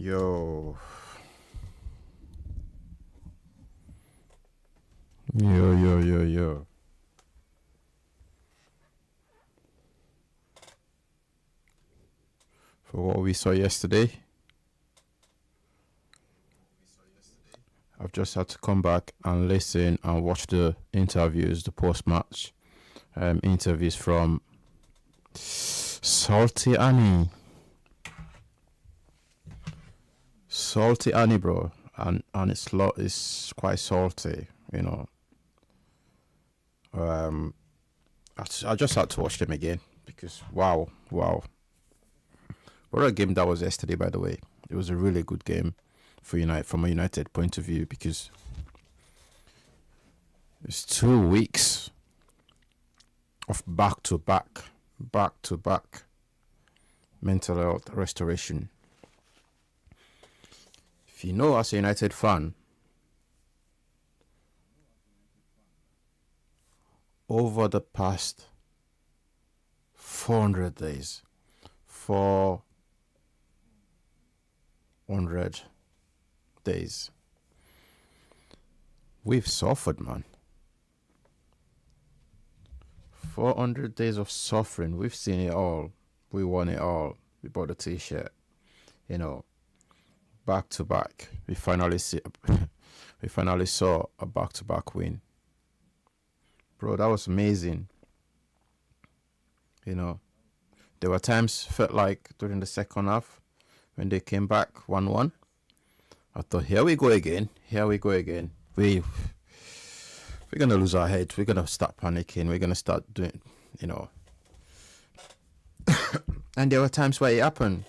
Yo. Yo. For what we saw yesterday, I've just had to come back and listen and watch the interviews, the post-match interviews from Salty Annie. Salty Annie, bro. And it's quite salty, you know. I just had to watch them again because wow. What a game that was yesterday, by the way. It was a really good game for United from a United point of view because it's 2 weeks of back to back mental health restoration. If you know, as a United fan, over the past 400 days, 400 days, we've suffered, man. 400 days of suffering. We've seen it all. We won it all. We bought the t-shirt, you know, back to back. We finally saw a back-to-back win. Bro, that was amazing. You know, there were times felt like during the second half when they came back 1-1. I thought, here we go again. We're gonna lose our head. We're gonna start panicking. We're gonna start doing, you know. And there were times where it happened.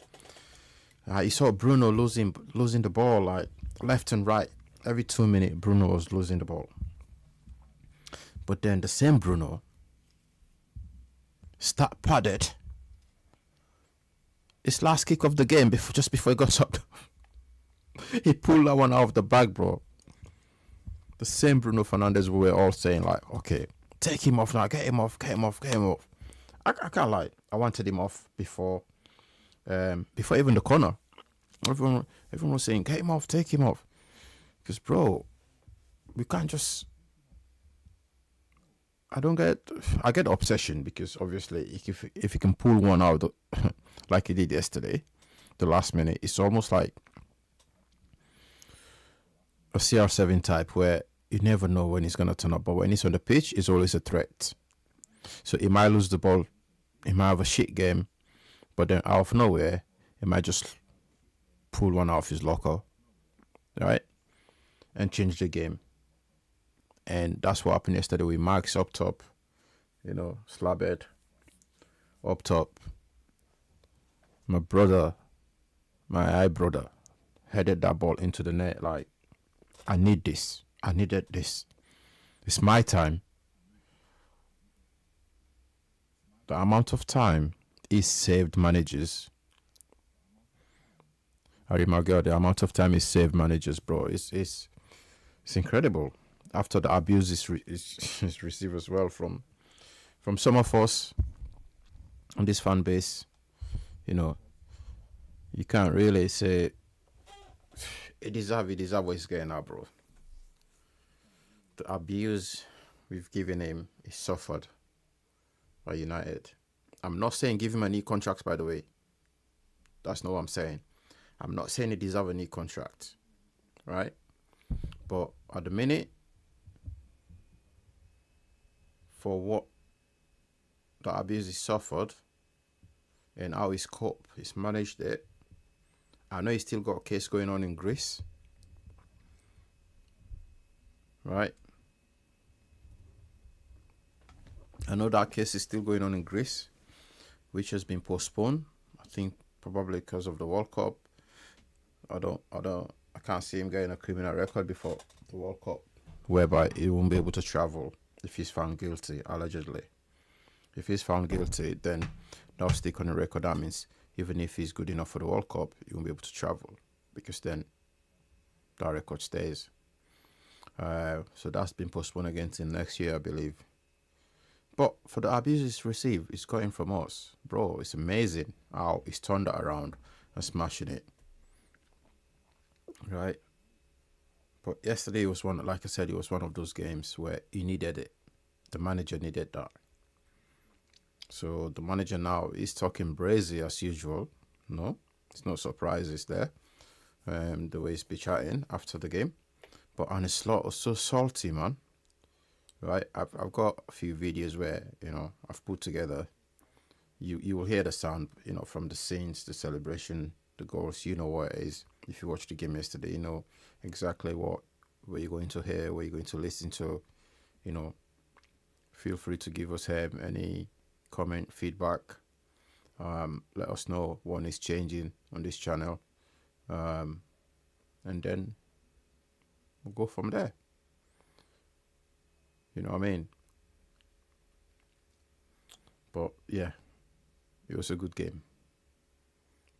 You saw Bruno losing the ball like left and right. Every 2 minutes, Bruno was losing the ball. But then the same Bruno start padded. His last kick of the game, just before he got up, he pulled that one out of the bag, bro. The same Bruno Fernandes we were all saying, like, okay, take him off now, get him off. I can't lie. I wanted him off before even the corner. Everyone was saying, get him off, take him off. Because, bro, we can't just... I get obsession because obviously if you can pull one out like he did yesterday, the last minute, it's almost like a CR7 type where you never know when he's going to turn up, but when he's on the pitch, it's always a threat. So he might lose the ball, he might have a shit game, but then out of nowhere, he might just pull one out of his locker, right, and change the game. And that's what happened yesterday with Max up top, you know, Slabhead up top. My brother headed that ball into the net like, I needed this. It's my time. The amount of time he saved managers. My God, the amount of time he saved managers, bro, it's incredible. After the abuse is received as well from some of us on this fan base, you know, you can't really say it deserve what he's getting now, bro. The abuse we've given him is suffered by United. I'm not saying give him a new contract, by the way. That's not what I'm saying. I'm not saying he deserves a new contract, right? But at the minute, for what the abuse is suffered and how he's coped, he's managed it. I know he's still got a case going on in Greece, right? I know that case is still going on in Greece, which has been postponed. I think probably because of the World Cup. I can't see him getting a criminal record before the World Cup, whereby he won't be able to travel if he's found guilty, allegedly. If he's found guilty, then that'll stick on the record. That means even if he's good enough for the World Cup, he won't be able to travel because then that record stays. So that's been postponed again till next year, I believe. But for the abuse he's received, it's coming from us. Bro, it's amazing how he's turned that around and smashing it. right? But yesterday was one, like I said, it was one of those games where he needed it. The manager needed that. So the manager now is talking brazy as usual. No, it's no surprises there. The way he's be chatting after the game. But Arne Slot was so salty, man. Right? I've got a few videos where, I've put together. You will hear the sound, from the scenes, the celebration, the goals. You know what it is. If you watched the game yesterday, you know exactly what you're going to hear, what you're going to listen to. Feel free to give us any comment, feedback. Let us know what is changing on this channel. And then we'll go from there. You know what I mean? But yeah, it was a good game.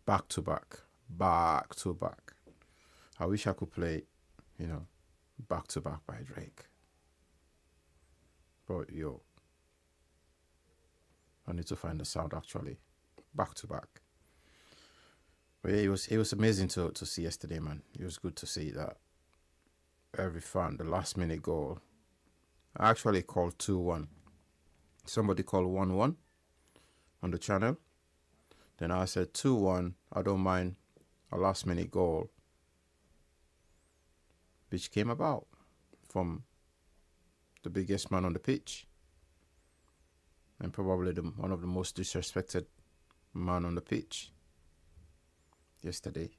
Back to back. I wish I could play, back to back by Drake. But I need to find the sound actually. Back to back. But yeah, it was amazing to see yesterday, man. It was good to see that every fan, the last minute goal. I actually called 2-1. Somebody called 1-1 on the channel. Then I said 2-1. I don't mind a last minute goal, which came about from the biggest man on the pitch and probably one of the most disrespected man on the pitch yesterday.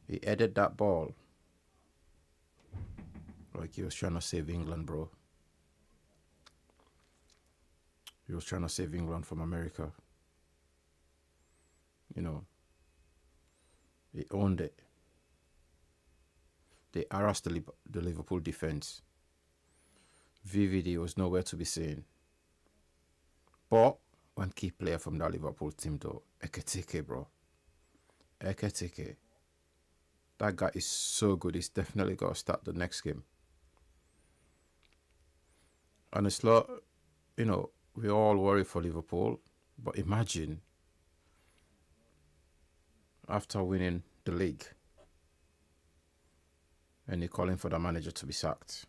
He headed that ball like he was trying to save England, bro. He was trying to save England from America. He owned it. They harassed the Liverpool defense. VVD was nowhere to be seen. But one key player from that Liverpool team, though, Ekitike, bro. Ekitike. That guy is so good. He's definitely got to start the next game. And it's like, we all worry for Liverpool. But imagine, after winning the league, and you're calling for the manager to be sacked.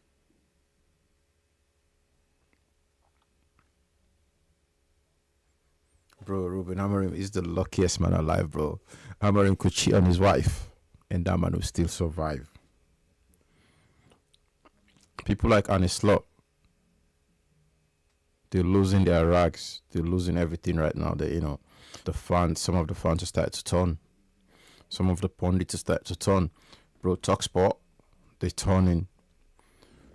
Bro, Ruben Amorim is the luckiest man alive, bro. Amorim could cheat on his wife, and that man will still survive. People like Arne Slot, they're losing their rags. They're losing everything right now. Some of the fans are starting to turn. Some of the pundits are starting to turn. Bro, TalkSport, they're turning.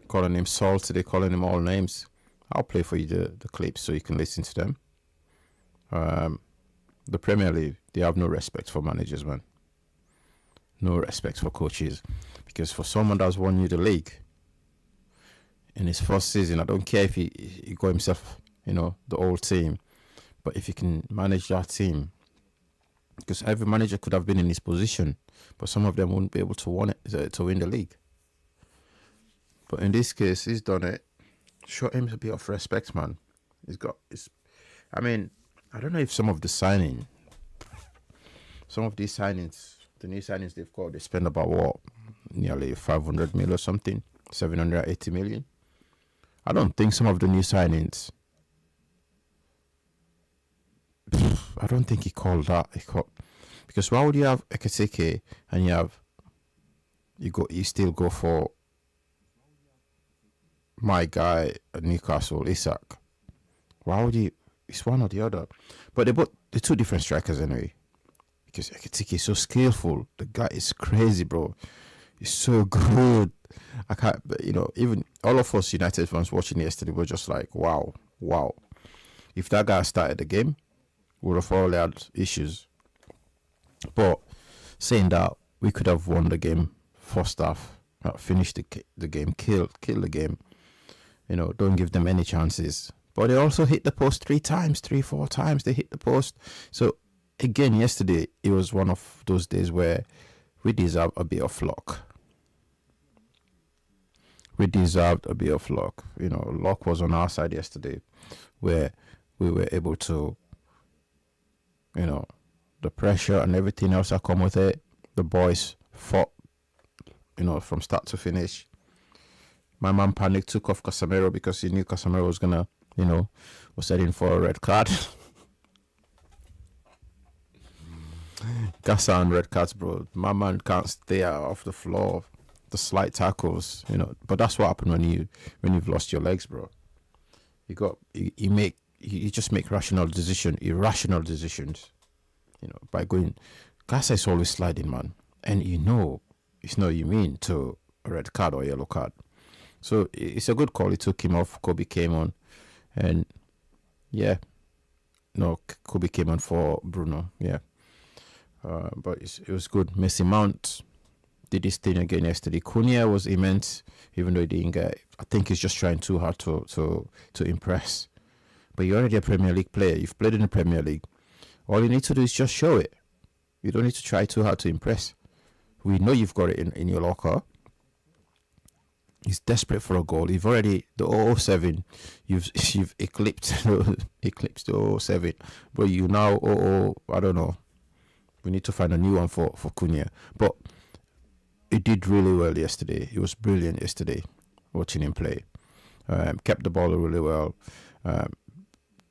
Calling him salty. They're calling him all names. I'll play for you the clips so you can listen to them. The Premier League, they have no respect for managers, man. No respect for coaches. Because for someone that's won you the league in his first season, I don't care if he got himself, the whole team. But if he can manage that team, because every manager could have been in his position, but some of them wouldn't be able to win the league. But in this case, he's done it. Show him a bit of respect, man. I don't know if some of these signings, the new signings they've got, they spend about nearly 500 million or something, 780 million. I don't think some of the new signings, I don't think he called that. Because why would you have Ekitike and you still go for my guy at Newcastle, Isak? Why would you? It's one or the other. But they're two different strikers anyway. Because Ekitike is so skillful. The guy is crazy, bro. He's so good. I can't, even all of us United fans watching yesterday were just like, wow. If that guy started the game, we would have probably had issues. But saying that, we could have won the game first half, finished the game, kill the game. Don't give them any chances. But they also hit the post 4 times. They hit the post. So again, yesterday, it was one of those days where we deserve a bit of luck. Luck was on our side yesterday, where we were able to, the pressure and everything else that come with it. The boys fought from start to finish. My man panicked, took off Casemiro because he knew Casemiro was gonna, was heading for a red card. Gassa and red cards, bro. My man can't stay out off the floor. The slight tackles, But that's what happened when you've lost your legs, bro. You just make irrational decisions, by going. Gassa is always sliding, man, and it's not you mean to a red card or yellow card. So it's a good call. He took him off. Kobe came on, and Kobe came on for Bruno. Yeah. But it was good. Messi Mount did his thing again yesterday. Cunha was immense, even though he didn't get. I think he's just trying too hard to impress. But you're already a Premier League player. You've played in the Premier League. All you need to do is just show it. You don't need to try too hard to impress. We know you've got it in your locker. He's desperate for a goal. You've already the 007. You've eclipsed the 007. But you now I don't know. We need to find a new one for Cunha. But he did really well yesterday. He was brilliant yesterday, watching him play. Kept the ball really well.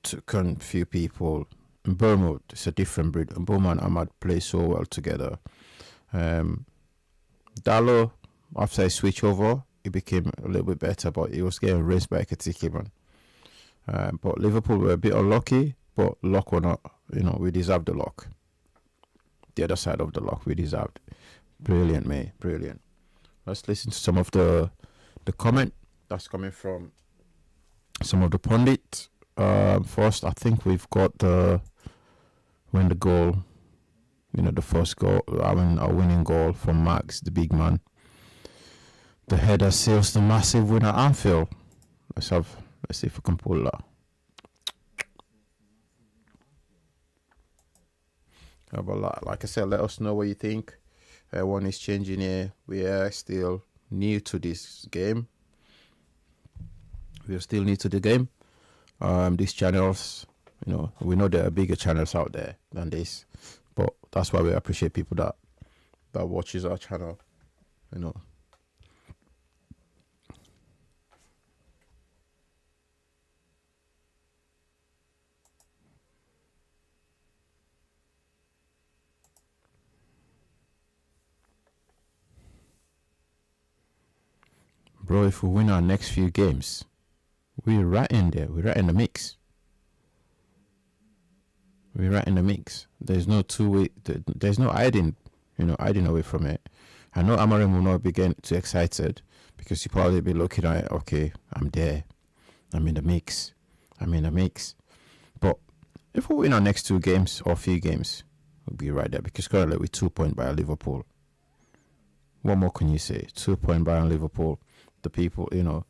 Took on a few people. In Bournemouth, it's a different breed. And Mboma and Ahmad play so well together. Dallo, after I switch over, he became a little bit better, but he was getting raced by Ketiki, man. But Liverpool were a bit unlucky, but luck or not, we deserved the luck. The other side of the luck we deserved. Brilliant, mate. Brilliant. Let's listen to some of the comment that's coming from some of the pundits. First, I think we've got when the goal, the first goal, a winning goal from Max, the big man. The header seals the massive win at Anfield. Let's see if we can pull that. But like I said, let us know what you think. One is changing here. We are still new to this game. We are still new to the game. These channels, we know there are bigger channels out there than this, but that's why we appreciate people that watches our channel. Bro, if we win our next few games, we're right in there. We're right in the mix. There's no two-way. There's no hiding away from it. I know Amarim will not be getting too excited because he'll probably be looking at it, okay, I'm there. I'm in the mix. But if we win our next two games or few games, we'll be right there because currently we're 2 points by Liverpool. What more can you say? 2 points by Liverpool. The people, the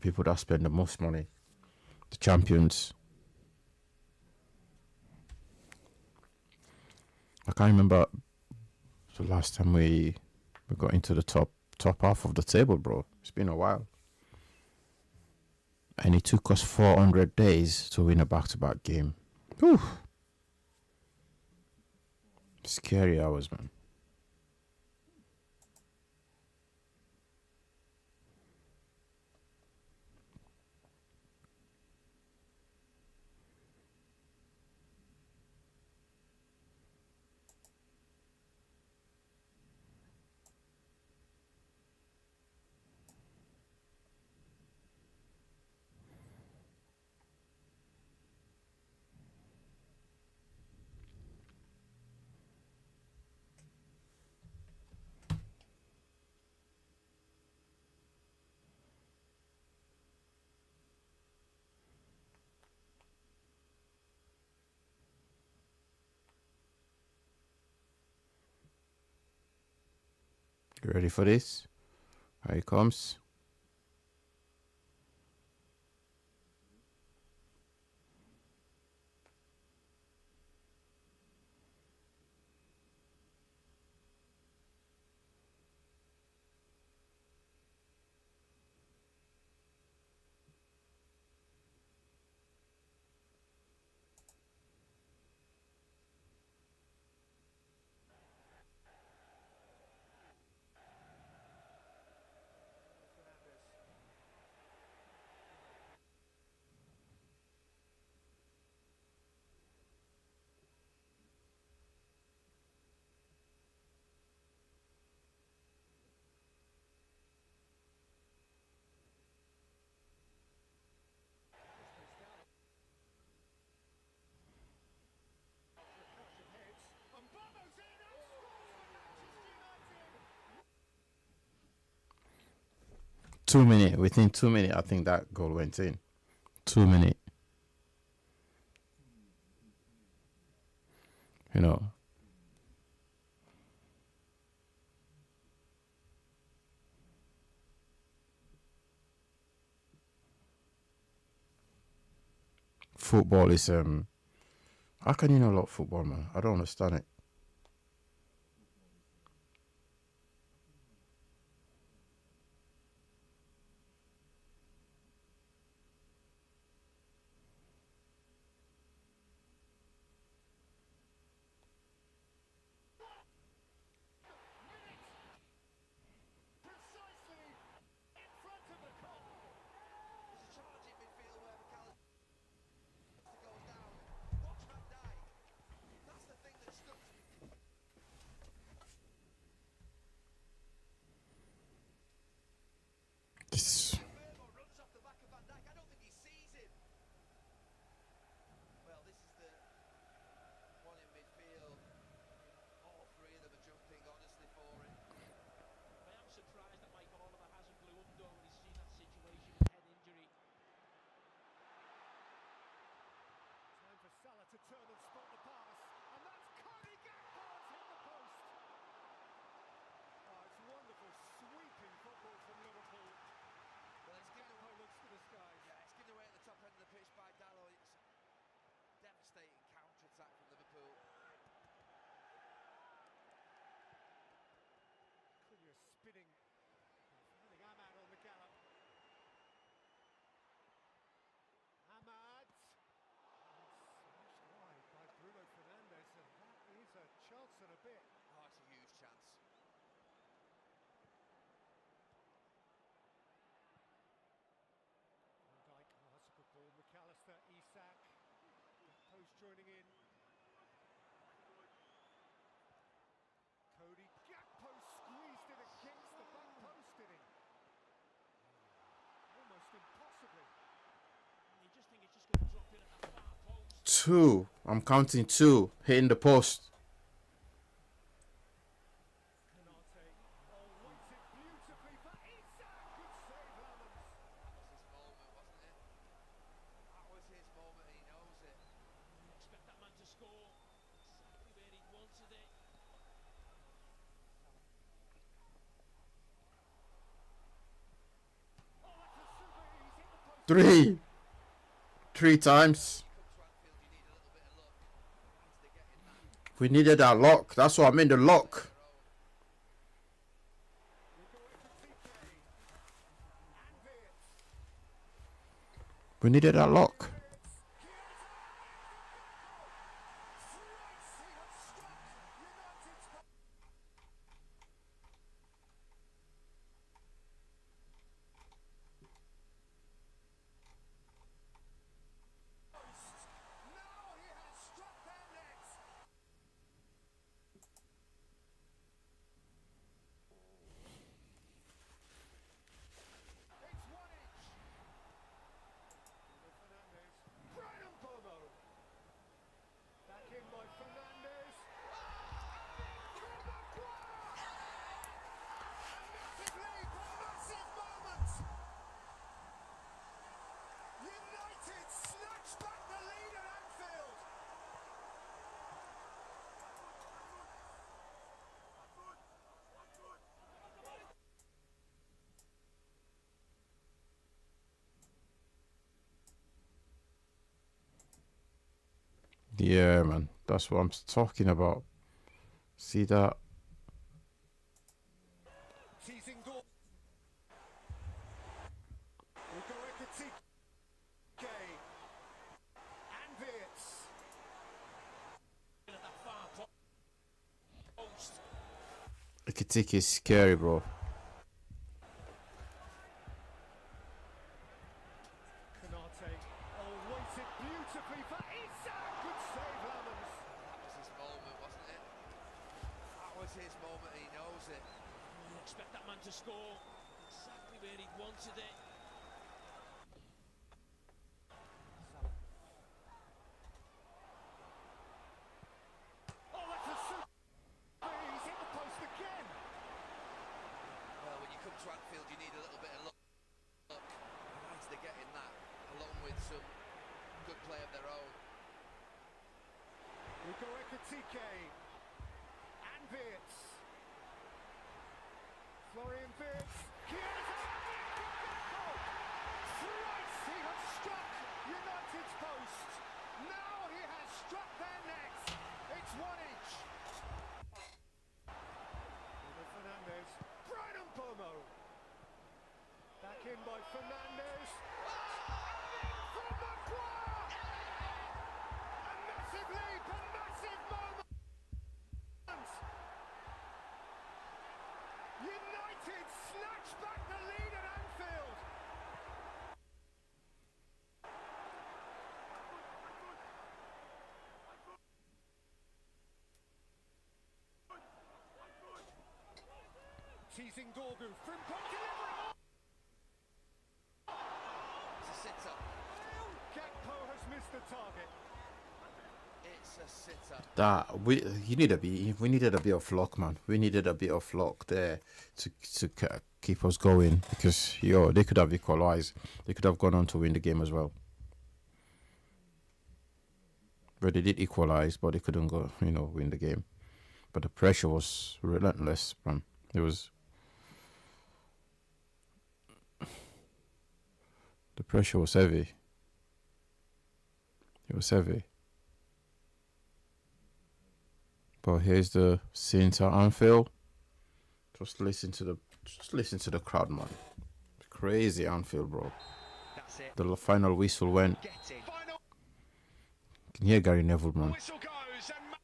people that spend the most money, the champions. I can't remember the last time we got into the top half of the table, bro. It's been a while. And it took us 400 days to win a back-to-back game. Whew. Scary hours, man. You ready for this? Here it comes. 2 minutes. Within 2 minutes, I think that goal went in. 2 minutes. You know, football is How can you know a lot of football, man? I don't understand it. This, two. I'm counting two. Hitting the post. Three. Three times. We needed that lock. That's what I mean, the lock. We needed that lock. Yeah, man. That's what I'm talking about. See that? Ikitiki is scary, bro. Well, when you come to Anfield, you need a little bit of luck. play of their own. Ugo Ekitike and Wirtz. Florian Wirtz. Thrice he has struck United's post. Now he has struck their net. It's 1 each. Fernandes. Brian Mbomo. Back in by Fernandes. From Maguire. A massive leap, a massive moment. United snatch back the lead at Anfield. Teasing Dorgu, Frimpong delivering. It's a sitter. Gakpo has missed the target. It's a sitter. That we needed a bit of luck, man. We needed a bit of luck there to keep us going, because they could have equalized. They could have gone on to win the game as well. But they did equalize, but they couldn't go, win the game. But the pressure was relentless, man. The pressure was heavy. It was heavy. But here's the scenes at Anfield. Just listen to the crowd, man. Crazy Anfield, bro. That's it. The final whistle went. Get in. You can hear Gary Neville, man. Whistle goes, and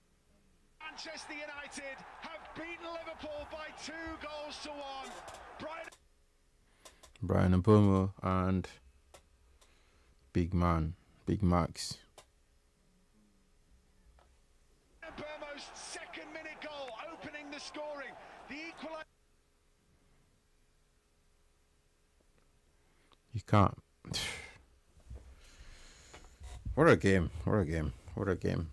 Manchester United have beaten Liverpool by 2 goals to 1. Brian Mbomo and Big Max. Mbomo's second-minute goal, opening the scoring. The equaliser. You can't. What a game. What a game. What a game.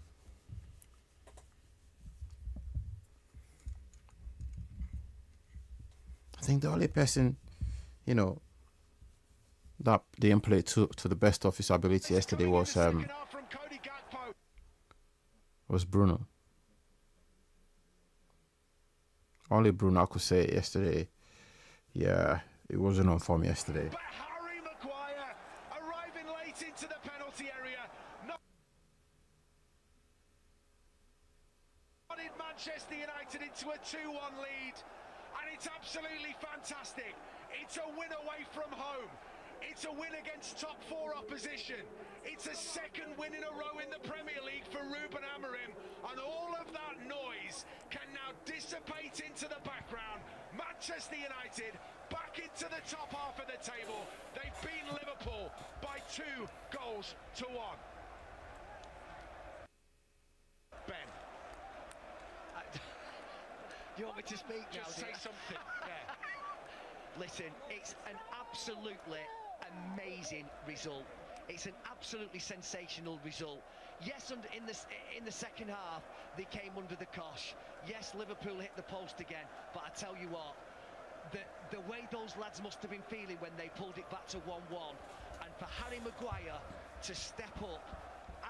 I think the only person, that didn't play to the best of his ability yesterday was Bruno. Only Bruno I could say yesterday. Yeah, it wasn't on form yesterday. But Harry Maguire arriving late into the penalty area. Not in Manchester United into a 2-1 lead. And it's absolutely fantastic. It's a win away from home. It's a win against top 4 opposition. It's a second win in a row in the Premier League for Ruben Amorim. And all of that noise can now dissipate into the background. Manchester United back into the top half of the table. They've beaten Liverpool by 2 goals to 1. Ben. You want me to speak now? Just say something. Yeah. Listen, it's an absolutely amazing result. It's an absolutely sensational result. Yes, in the second half, they came under the cosh. Yes, Liverpool hit the post again. But I tell you what, the way those lads must have been feeling when they pulled it back to 1-1, and for Harry Maguire to step up,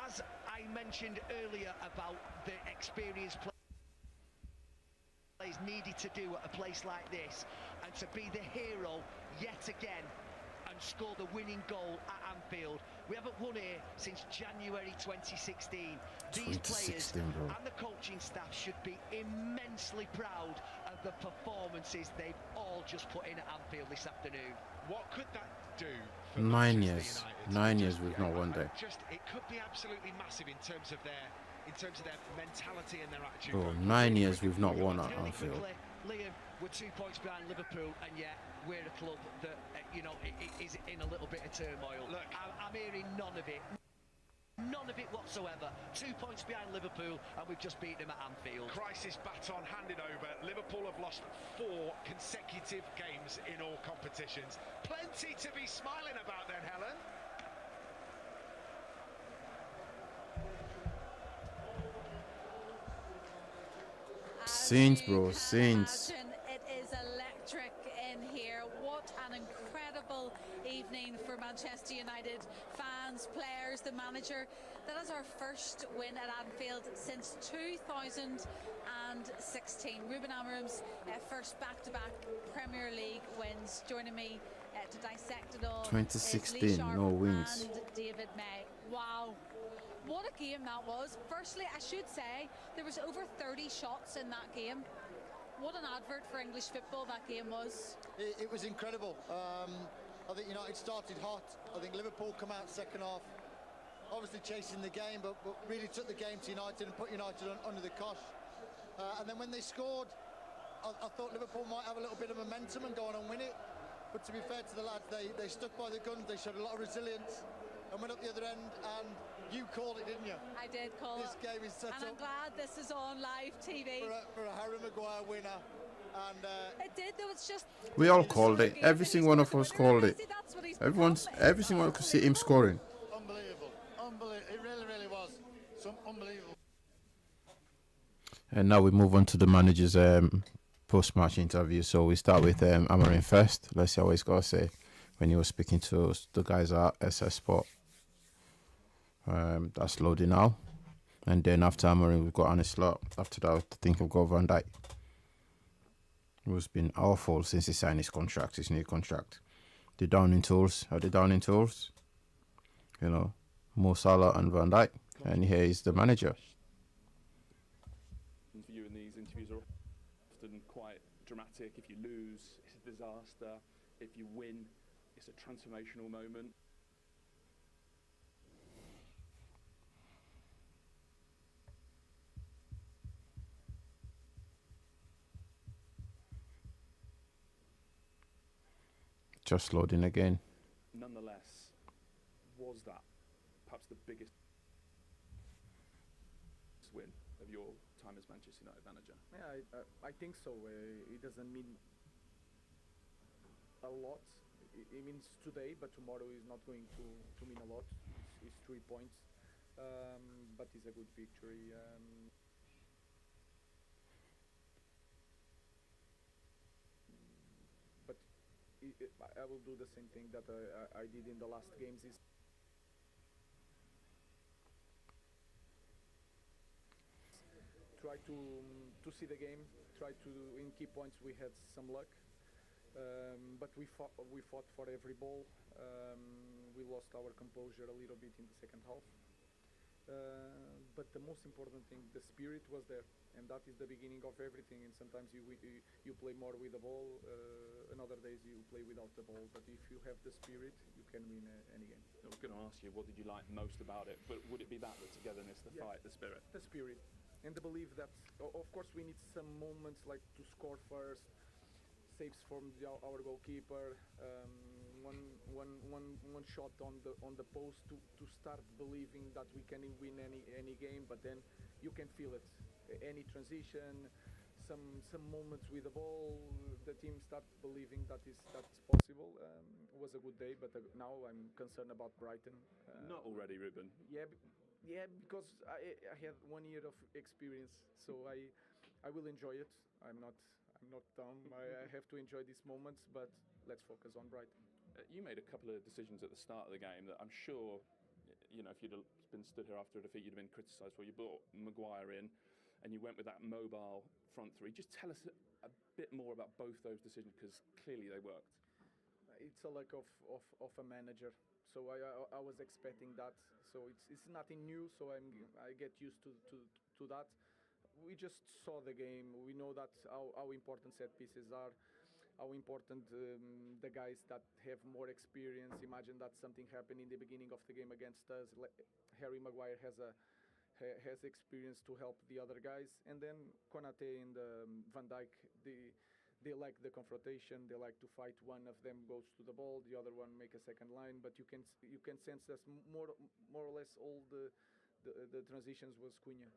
as I mentioned earlier about the experienced players needed to do at a place like this, and to be the hero yet again and score the winning goal at Anfield. We haven't won here since January 2016. These players and the coaching staff should be immensely proud of the performances they've all just put in at Anfield this afternoon. What could that do for 9 years? 9 years we've not won there. It could be absolutely massive in terms of their mentality and their attitude. Oh, 9 years we've not won at Anfield. Liam, we're 2 points behind Liverpool, and yet we're a club that is in a little bit of turmoil. Look, I'm hearing none of it whatsoever. 2 points behind Liverpool, and we've just beaten them at Anfield. Crisis baton handed over. Liverpool have lost 4 consecutive games in all competitions. Plenty to be smiling about then, Helen. Saints, bro, Saints. It is electric in here. What an incredible evening for Manchester United fans, players, the manager. since 2016. Ruben Amorim's first back-to-back Premier League wins. Joining me to dissect it all 2016, is Lee Sharp no wins. and David May. Wow. What a game that was. Firstly, I should say there was over 30 shots in that game. What an advert for English football that game was. It was incredible. I think United started hot. I think Liverpool come out second half, obviously chasing the game, but really took the game to United and put United under the cosh. And then when they scored, I thought Liverpool might have a little bit of momentum and go on and win it. But to be fair to the lads, they stuck by the guns, they showed a lot of resilience and went up the other end, and you called it, didn't you? I did call this it. This game is set and up. I'm glad this is on live TV. For a Harry Maguire winner. And it did, though. It's just we all called it. Every single one of us called it. Every single one could see him scoring. Unbelievable. It really was. Some unbelievable. And now we move on to the manager's post-match interview. So we start with Amorim first. Let's see how he's got to say when he was speaking to the guys at SS Sport. That's loading now. And then after Amorim, we've got Arne Slot. After that, I think we've got Van Dijk, who's been awful since he signed his new contract. The Downing Tools are the Downing Tools. You know, Mo Salah and Van Dijk. And here is the manager. For you in these interviews are often quite dramatic. If you lose, it's a disaster. If you win, it's a transformational moment. Just loading again. Nonetheless, was that perhaps the biggest win of your time as Manchester United manager? Yeah, I think so. It doesn't mean a lot. It means today, but tomorrow is not going to mean a lot. It's 3 points, but it's a good victory. I will do the same thing that I did in the last games. Is try to see the game. Try to in key points we had some luck, but we fought for every ball. We lost our composure a little bit in the second half. But the most important thing, the spirit was there, and that is the beginning of everything. And sometimes you play more with the ball, and other days you play without the ball. But if you have the spirit, you can win any game. I was going to ask you, what did you like most about it? But would it be that, the togetherness, the fight, the spirit? The spirit, and the belief that, of course, we need some moments like to score first, saves from our goalkeeper, one shot on the post to start believing that we can win any game. But then you can feel it, any transition, some moments with the ball, the team start believing that's possible. It was a good day, but now I'm concerned about Brighton. Not already, Ruben. Yeah, because I had 1 year of experience, so I will enjoy it. I'm not dumb. I have to enjoy these moments, but let's focus on Brighton. You made a couple of decisions at the start of the game that I'm sure, you know, if you'd have been stood here after a defeat, you'd have been criticised for. You brought Maguire in, and you went with that mobile front three. Just tell us a bit more about both those decisions, because clearly they worked. It's a lack of a manager, so I was expecting that. So it's nothing new. So I get used to that. We just saw the game. We know that how important set pieces are, how important the guys that have more experience. Imagine that something happened in the beginning of the game against us. Harry Maguire has experience to help the other guys, and then Konate and Van Dijk, they like the confrontation. They like to fight. One of them goes to the ball, the other one make a second line. But you can sense that more or less all the transitions was Cunha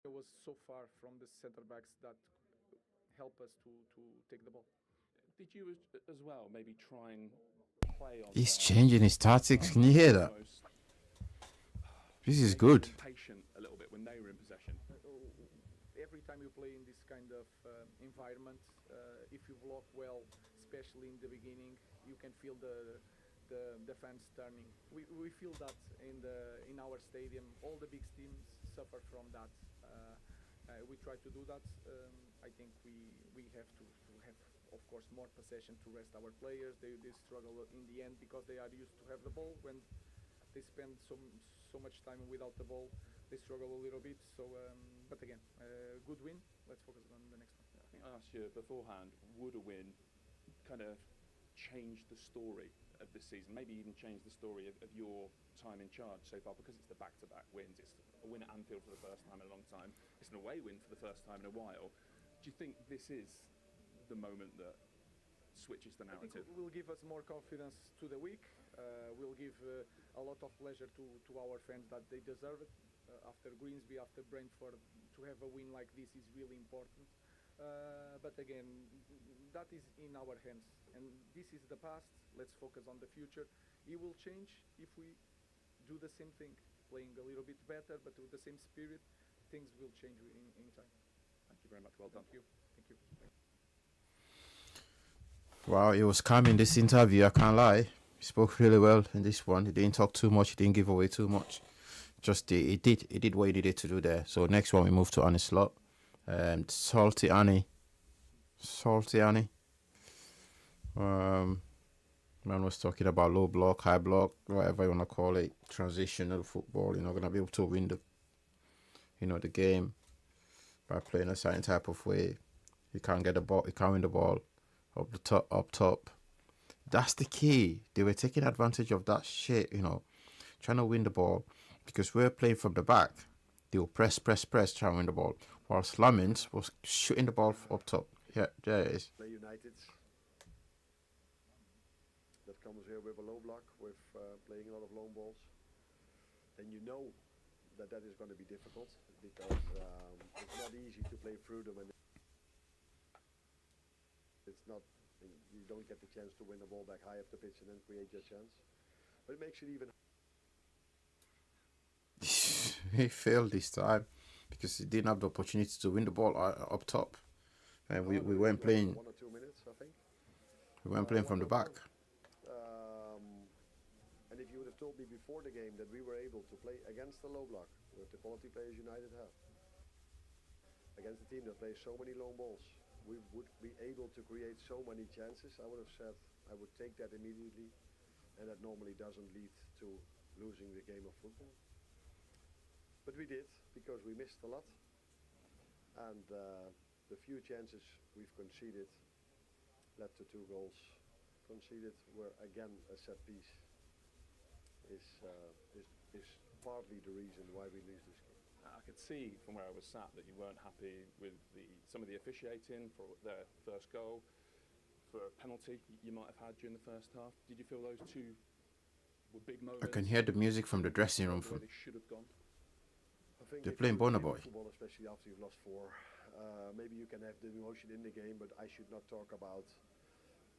was so far from the centre backs that help us to take the ball. Did you as well maybe try and play on? He's changing his tactics. Can you hear that? This is good. Patient a little bit when they were in possession. Every time you play in this kind of environment, if you block well, especially in the beginning, you can feel the the fans turning. We feel that in our stadium, all the big teams suffer from that. We try to do that. I think we have to have, of course, more possession to rest our players. They struggle in the end because they are used to have the ball. When they spend so much time without the ball, they struggle a little bit. So, but again, good win. Let's focus on the next one. I think I asked you beforehand, would a win kind of change the story of this season, maybe even change the story of your time in charge so far, because it's the back-to-back wins. It's a win at Anfield for the first time in a long time. It's an away win for the first time in a while. Do you think this is the moment that switches the narrative? I think it will give us more confidence to the week. Will give a lot of pleasure to our fans that they deserve it. After Greensby, after Brentford, to have a win like this is really important. But again, that is in our hands, and this is the past. Let's focus on the future. It will change if we do the same thing, playing a little bit better, but with the same spirit. Things will change in time. Thank you very much. Well done. Thank you. Wow, it was calm in this interview, I can't lie. He spoke really well in this one. He didn't talk too much, he didn't give away too much. Just he did what he needed to do there. So next one we move to Annie Slot. Salty Annie. Man was talking about low block, high block, whatever you want to call it, transitional football. You're not going to be able to win the game by playing a certain type of way. You can't get the ball, you can't win the ball up top. That's the key. They were taking advantage of that shit, trying to win the ball, because we're playing from the back. They will press, try and win the ball, while Slammins was shooting the ball up top. Yeah, there it is. Man Utd. That comes here with a low block, with playing a lot of long balls. Then you know that is going to be difficult, because it's not easy to play through them, and it's not. You don't get the chance to win the ball back high up the pitch and then create your chance. But it makes it even. He failed this time because he didn't have the opportunity to win the ball up top, and we weren't playing. 1 or 2 minutes, I think. We weren't playing from the back. And if you would have told me before the game that we were able to play against the low block with the quality players United have, against a team that plays so many long balls, we would be able to create so many chances, I would have said I would take that immediately, and that normally doesn't lead to losing the game of football. But we did, because we missed a lot, and the few chances we've conceded led to 2 goals conceded, were again a set piece. Is partly the reason why we lose this game. I could see from where I was sat that you weren't happy with some of the officiating for their first goal, for a penalty you might have had during the first half. Did you feel those two were big moments? I can hear the music from the dressing room. They should have gone. I think They're playing Bonner Boy. Football, especially after you've lost 4. Maybe you can have the emotion in the game, but I should not talk about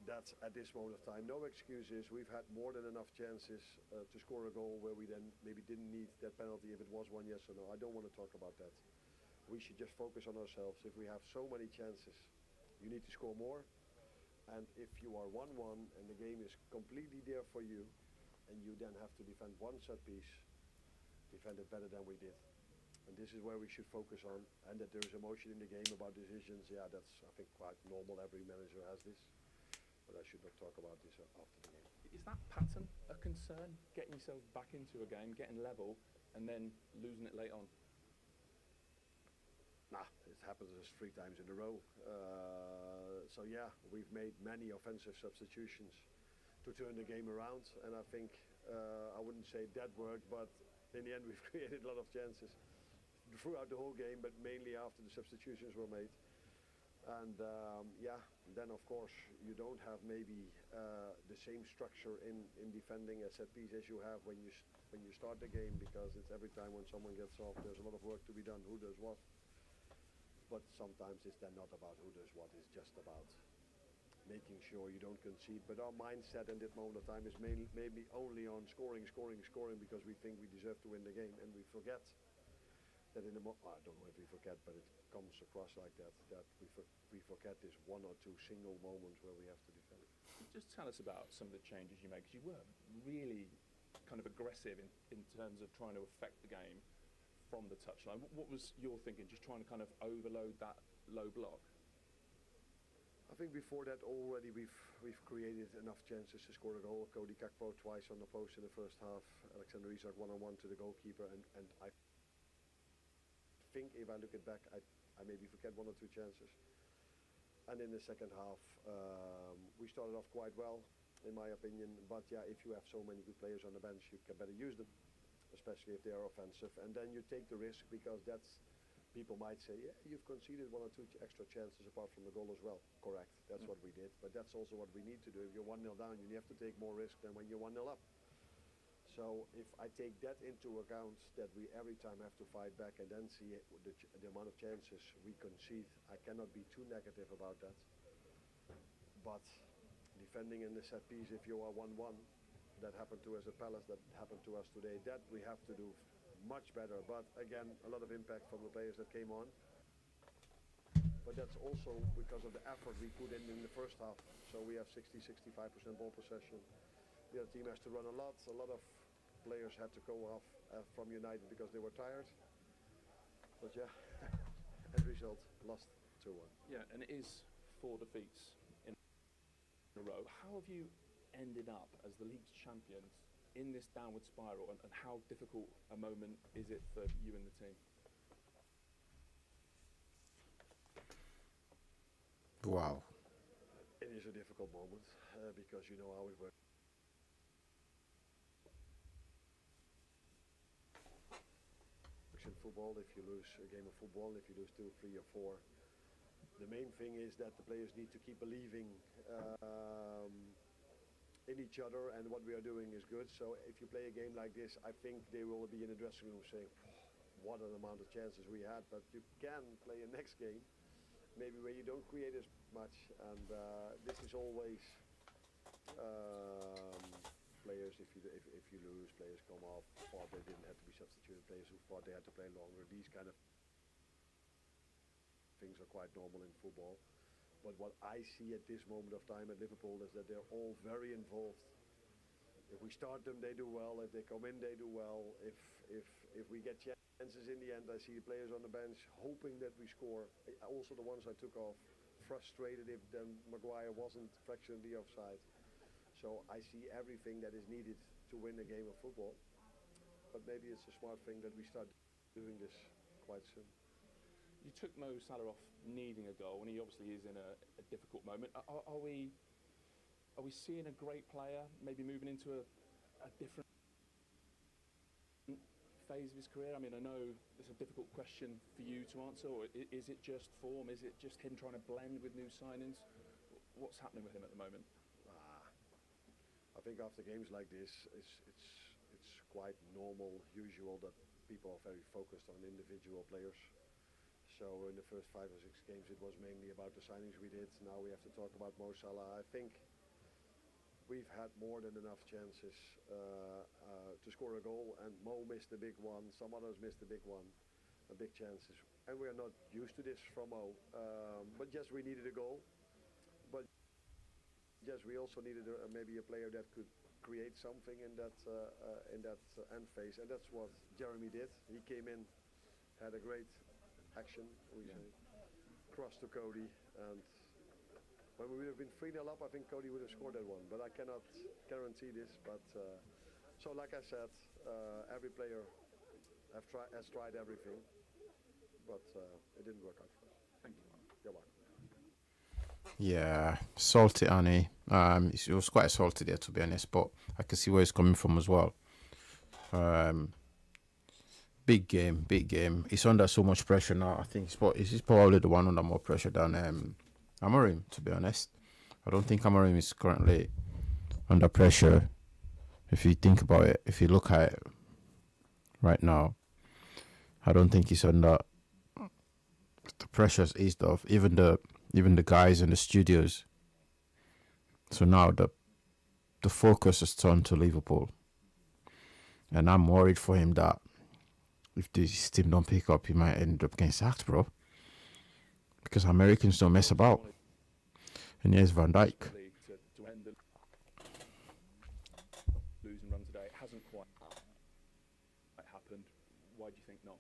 that at this moment of time. No excuses. We've had more than enough chances to score a goal where we then maybe didn't need that penalty. If it was one, yes or no. I don't want to talk about that. We should just focus on ourselves. If we have so many chances, you need to score more. And if you are 1-1 and the game is completely there for you, and you then have to defend one set piece, defend it better than we did. And this is where we should focus on. And that there is emotion in the game about decisions, yeah, that's I think quite normal. Every manager has this. But I should not talk about this after the game. Is that pattern a concern? Getting yourself back into a game, getting level, and then losing it late on? Nah, it happens 3 times in a row. So yeah, we've made many offensive substitutions to turn the game around, and I think I wouldn't say that worked, but in the end we've created a lot of chances throughout the whole game, but mainly after the substitutions were made. And yeah, then of course you don't have maybe the same structure in defending a set piece as you have when you start the game, because it's every time when someone gets off, there's a lot of work to be done, who does what. But sometimes it's then not about who does what, it's just about making sure you don't concede. But our mindset in that moment of time is maybe only on scoring, because we think we deserve to win the game, and we forget that in the I don't know if we forget, but it comes across like that we forget this 1 or 2 single moments where we have to defend. Just tell us about some of the changes you made, because you were really kind of aggressive in terms of trying to affect the game from the touchline. What was your thinking? Just trying to kind of overload that low block? I think before that already we've created enough chances to score a goal. Cody Gakpo twice on the post in the first half. Alexander Isak 1-on-1 to the goalkeeper, and I think if I look it back, I maybe forget one or two chances. And in the second half, we started off quite well, in my opinion. But yeah, if you have so many good players on the bench, you can better use them, especially if they are offensive. And then you take the risk, because that's, people might say, yeah, you've conceded one or two extra chances apart from the goal as well. Correct, that's what we did. But that's also what we need to do. If you're 1-0 down, you have to take more risk than when you're 1-0 up. So if I take that into account, that we every time have to fight back and then see the amount of chances we concede, I cannot be too negative about that. But defending in the set piece, if you are 1-1, that happened to us at Palace, that happened to us today, that we have to do much better. But again, a lot of impact from the players that came on. But that's also because of the effort we put in the first half. So we have 60-65% ball possession. The other team has to run a lot. A lot of players had to go off from United because they were tired. But yeah, end result, lost 2-1. Yeah, and it is 4 defeats in a row. How have you ended up as the league's champions in this downward spiral, and how difficult a moment is it for you and the team? Wow. It is a difficult moment because you know how it works. In football, if you lose a game of football, if you lose 2, 3 or 4, the main thing is that the players need to keep believing in each other, and what we are doing is good. So if you play a game like this, I think they will be in the dressing room saying, what an amount of chances we had. But you can play a next game, maybe where you don't create as much, and this is always players, if you lose, players come off, thought they didn't have to be substituted, players who thought they had to play longer. These kind of things are quite normal in football. But what I see at this moment of time at Liverpool is that they're all very involved. If we start them, they do well. If they come in, they do well. If we get chances in the end, I see the players on the bench hoping that we score. Also the ones I took off, frustrated if then Maguire wasn't fractionally offside. So I see everything that is needed to win a game of football. But maybe it's a smart thing that we start doing this quite soon. You took Mo Salah off needing a goal, and he obviously is in a difficult moment. Are we seeing a great player maybe moving into a different phase of his career? I mean, I know it's a difficult question for you to answer, or is it just form? Is it just him trying to blend with new signings? What's happening with him at the moment? I think after games like this, it's quite normal, usual that people are very focused on individual players. So in the first 5 or 6 games, it was mainly about the signings we did. Now we have to talk about Mo Salah. I think we've had more than enough chances to score a goal, and Mo missed a big one. Some others missed a big one, big chances, and we are not used to this from Mo. But yes, we needed a goal. But yes, we also needed maybe a player that could create something in that end phase, and that's what Jeremy did. He came in, had a great action, cross to Cody, and when we would have been 3-0 up, I think Cody would have scored that one, but I cannot guarantee this. But so like I said, every player has tried everything, but it didn't work out for us. Thank you. You're welcome. Yeah, salty Annie. It was quite salty there, to be honest, but I can see where it's coming from as well. Big game. It's under so much pressure now. I think he's probably the one under more pressure than Amorim, to be honest. I don't think Amorim is currently under pressure. If you think about it, if you look at it right now, I don't think he's under. The pressure's eased off. Even the guys in the studios. So now the focus has turned to Liverpool, and I'm worried for him that if this team don't pick up, he might end up getting sacked, bro. Because Americans don't mess about. And here's Van Dijk. Why do you think not?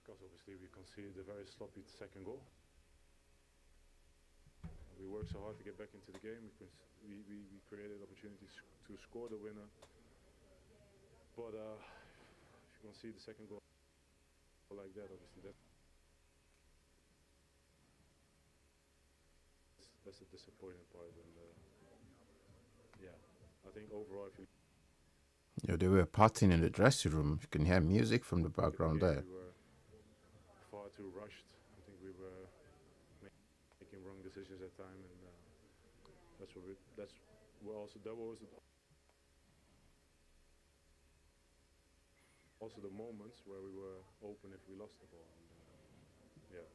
Because obviously we conceded a very sloppy second goal. We worked so hard to get back into the game. We created opportunities to score the winner. But if you concede the second goal like that, obviously that's the disappointing part. And yeah, I think overall, if you Yeah, they were partying in the dressing room. You can hear music from the background there. we were far too rushed. I think we were making wrong decisions at time, and that was also the moments where we were open if we lost the ball. And, yeah.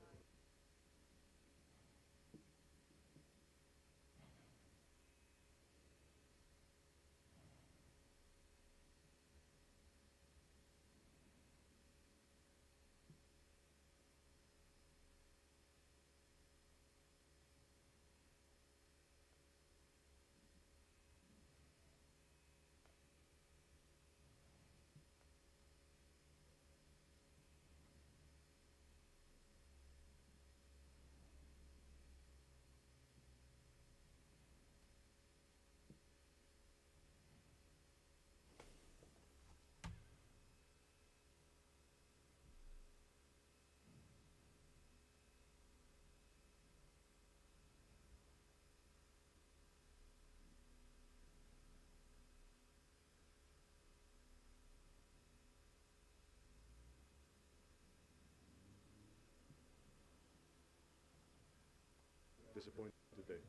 Disappointed today.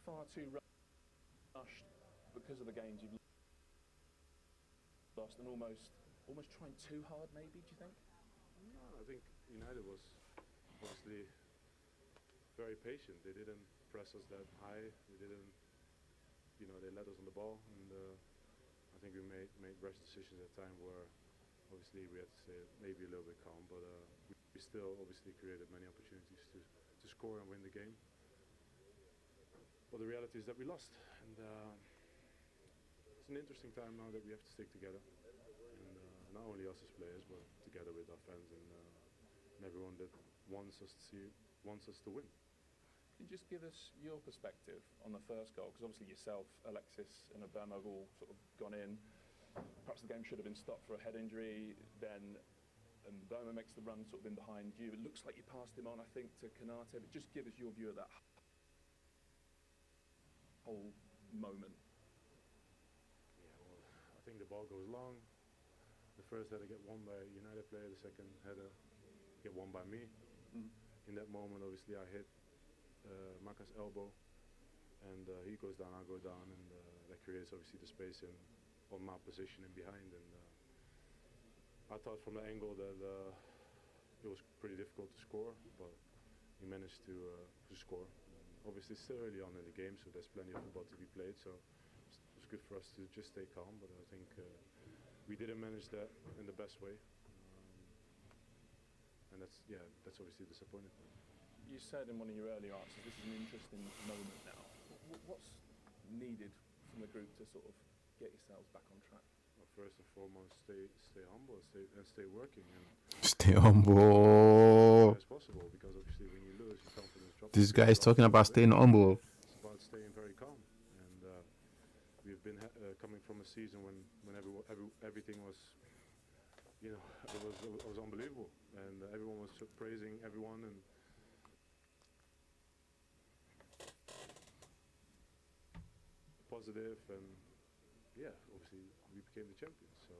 Far too rushed because of the games you've lost, and almost trying too hard, maybe, do you think? No, I think United was obviously very patient. They didn't press us that high. They didn't, they let us on the ball, and I think we made rash decisions at time where obviously we had to stay maybe a little bit calm, but we still obviously created many opportunities to score and win the game. But the reality is that we lost, and it's an interesting time now that we have to stick together, and not only us as players, but together with our fans and everyone that wants us to win. Can you just give us your perspective on the first goal? Because obviously yourself, Alexis and Obama have all sort of gone in. Perhaps the game should have been stopped for a head injury. Then Obama makes the run sort of in behind you. It looks like you passed him on, I think, to Konate. But just give us your view of that whole moment. Yeah, well, I think the ball goes long. The first header get won by a United player. The second header get won by me. In that moment, obviously, I hit Maka's elbow, and he goes down, I go down, and that creates obviously the space on my position and behind. And I thought from the angle that it was pretty difficult to score, but he managed to score. Obviously, it's still early on in the game, so there's plenty of football to be played. So it's good for us to just stay calm. But I think we didn't manage that in the best way, and that's obviously disappointing. You said in one of your earlier answers, this is an interesting moment now. What's needed from the group to sort of get yourselves back on track? Well, first and foremost, stay humble, stay working, and Stay humble. as possible. Because obviously, when you lose, your confidence drops. This guy is talking about staying humble. It's about staying very calm, and we've been coming from a season when everything was, it was unbelievable, and everyone was praising everyone and. Positive, and obviously we became the champions. So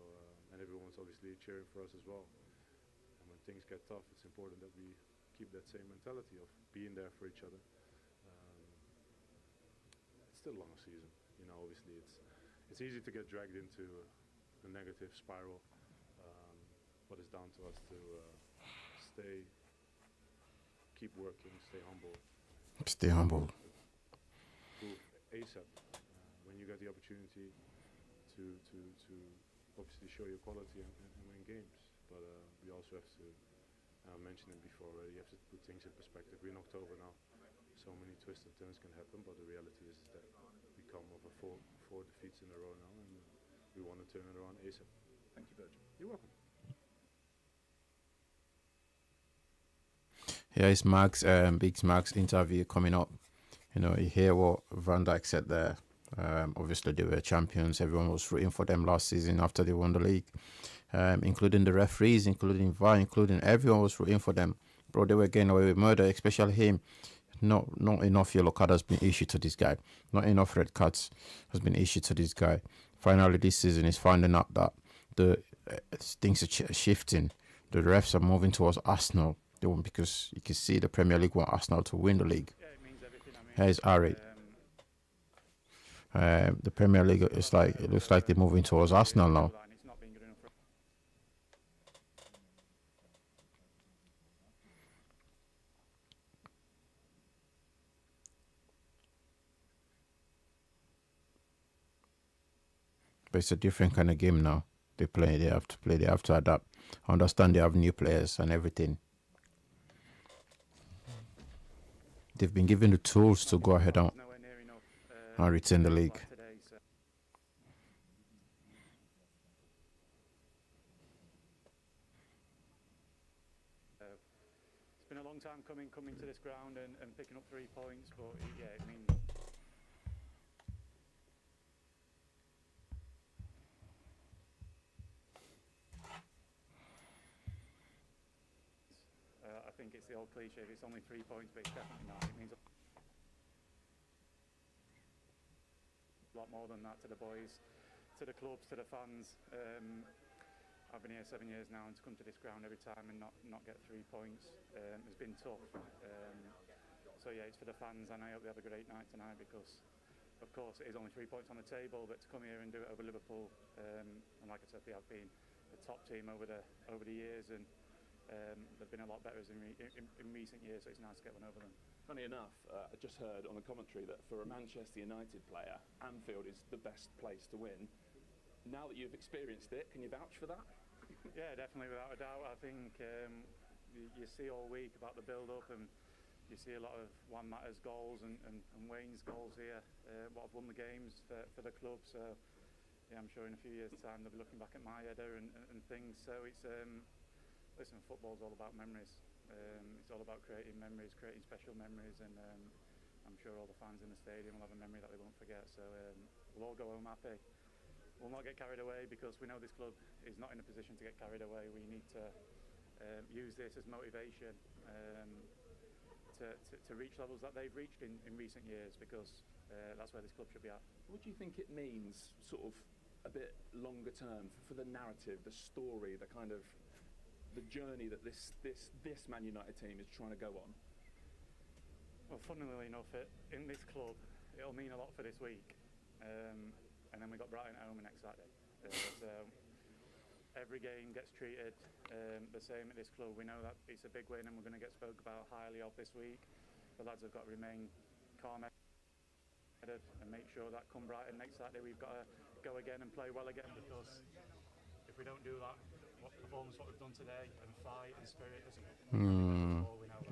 and everyone's obviously cheering for us as well. And when things get tough, it's important that we keep that same mentality of being there for each other. It's still a long season, Obviously, it's easy to get dragged into a negative spiral, but it's down to us to keep working, stay humble. Stay humble. Prove ASAP. When you get the opportunity to obviously show your quality and win games, but we also have to, I mentioned it before already, you have to put things in perspective. We're in October now, so many twists and turns can happen, but the reality is that we come off of four defeats in a row now, and we want to turn it around ASAP. Thank you, Virgil. You're welcome. Here is Max, Big Max interview coming up. You know, you hear what Van Dijk said there. Obviously, they were champions. Everyone was rooting for them last season after they won the league, including the referees, including VAR, including everyone was rooting for them. Bro, they were getting away with murder, especially him. Not enough yellow card has been issued to this guy. Not enough red cards has been issued to this guy. Finally, this season is finding out that the things are shifting. The refs are moving towards Arsenal. They want, because you can see the Premier League want Arsenal to win the league. Yeah, it means everything. I mean, Here's Ari. The Premier League it looks like they're moving towards Arsenal now. it's not been good enough for But it's a different kind of game now. They have to play, they have to adapt. I understand they have new players and everything. They've been given the tools to go ahead and nowhere near enough. retain the league. Like today, so. It's been a long time coming to this ground and picking up 3 points, but yeah, it means. I think it's the old cliche, it's only 3 points, but it's definitely not. It means a lot more than that to the boys, to the clubs, to the fans. I've been here 7 years now, and to come to this ground every time and not get 3 points has been tough. So yeah, it's for the fans, and I hope they have a great night tonight, because of course it is only 3 points on the table, but to come here and do it over Liverpool, and like I said, they have been the top team over the years, and they've been a lot better in recent years, so it's nice to get one over them. Funny enough, I just heard on the commentary that for a Manchester United player, Anfield is the best place to win. Now that you've experienced it, can you vouch for that? Yeah, definitely, without a doubt. I think you see all week about the build-up, and you see a lot of Juan Mata's goals and Wayne's goals here, what have won the games for the club. So yeah, I'm sure in a few years' time they'll be looking back at my header and things. So it's listen, football's all about memories. It's all about creating memories, creating special memories, and I'm sure all the fans in the stadium will have a memory that they won't forget. So we'll all go home happy. We'll not get carried away, because we know this club is not in a position to get carried away. We need to use this as motivation to reach levels that they've reached in recent years, because that's where this club should be at. What do you think it means, sort of a bit longer term, for the narrative, the story, the kind of the journey that this Man United team is trying to go on? Well, funnily enough, in this club, it'll mean a lot for this week. And then we've got Brighton at home next Saturday. So every game gets treated the same at this club. We know that it's a big win, and we're going to get spoke about highly of this week. The lads have got to remain calm-headed and make sure that come Brighton next Saturday, we've got to go again and play well again, because if we don't do that, what we've done today, and fight and spirit doesn't.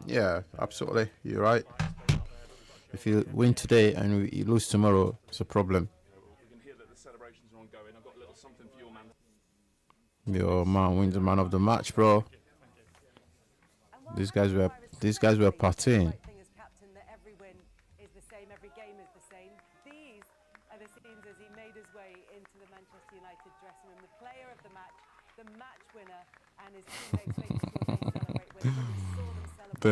Yeah, absolutely. You're right. If you win today and you lose tomorrow, it's a problem. We can hear that the celebrations are ongoing. I've got a little something for your man. Your man wins the man of the match, bro. These guys were partying. As captain, that every win is the same, every game is the same. These are the scenes as he made his way into the Manchester United dressing room. The player of the match winner, and his teammates making sure they celebrate with him. We saw them celebrate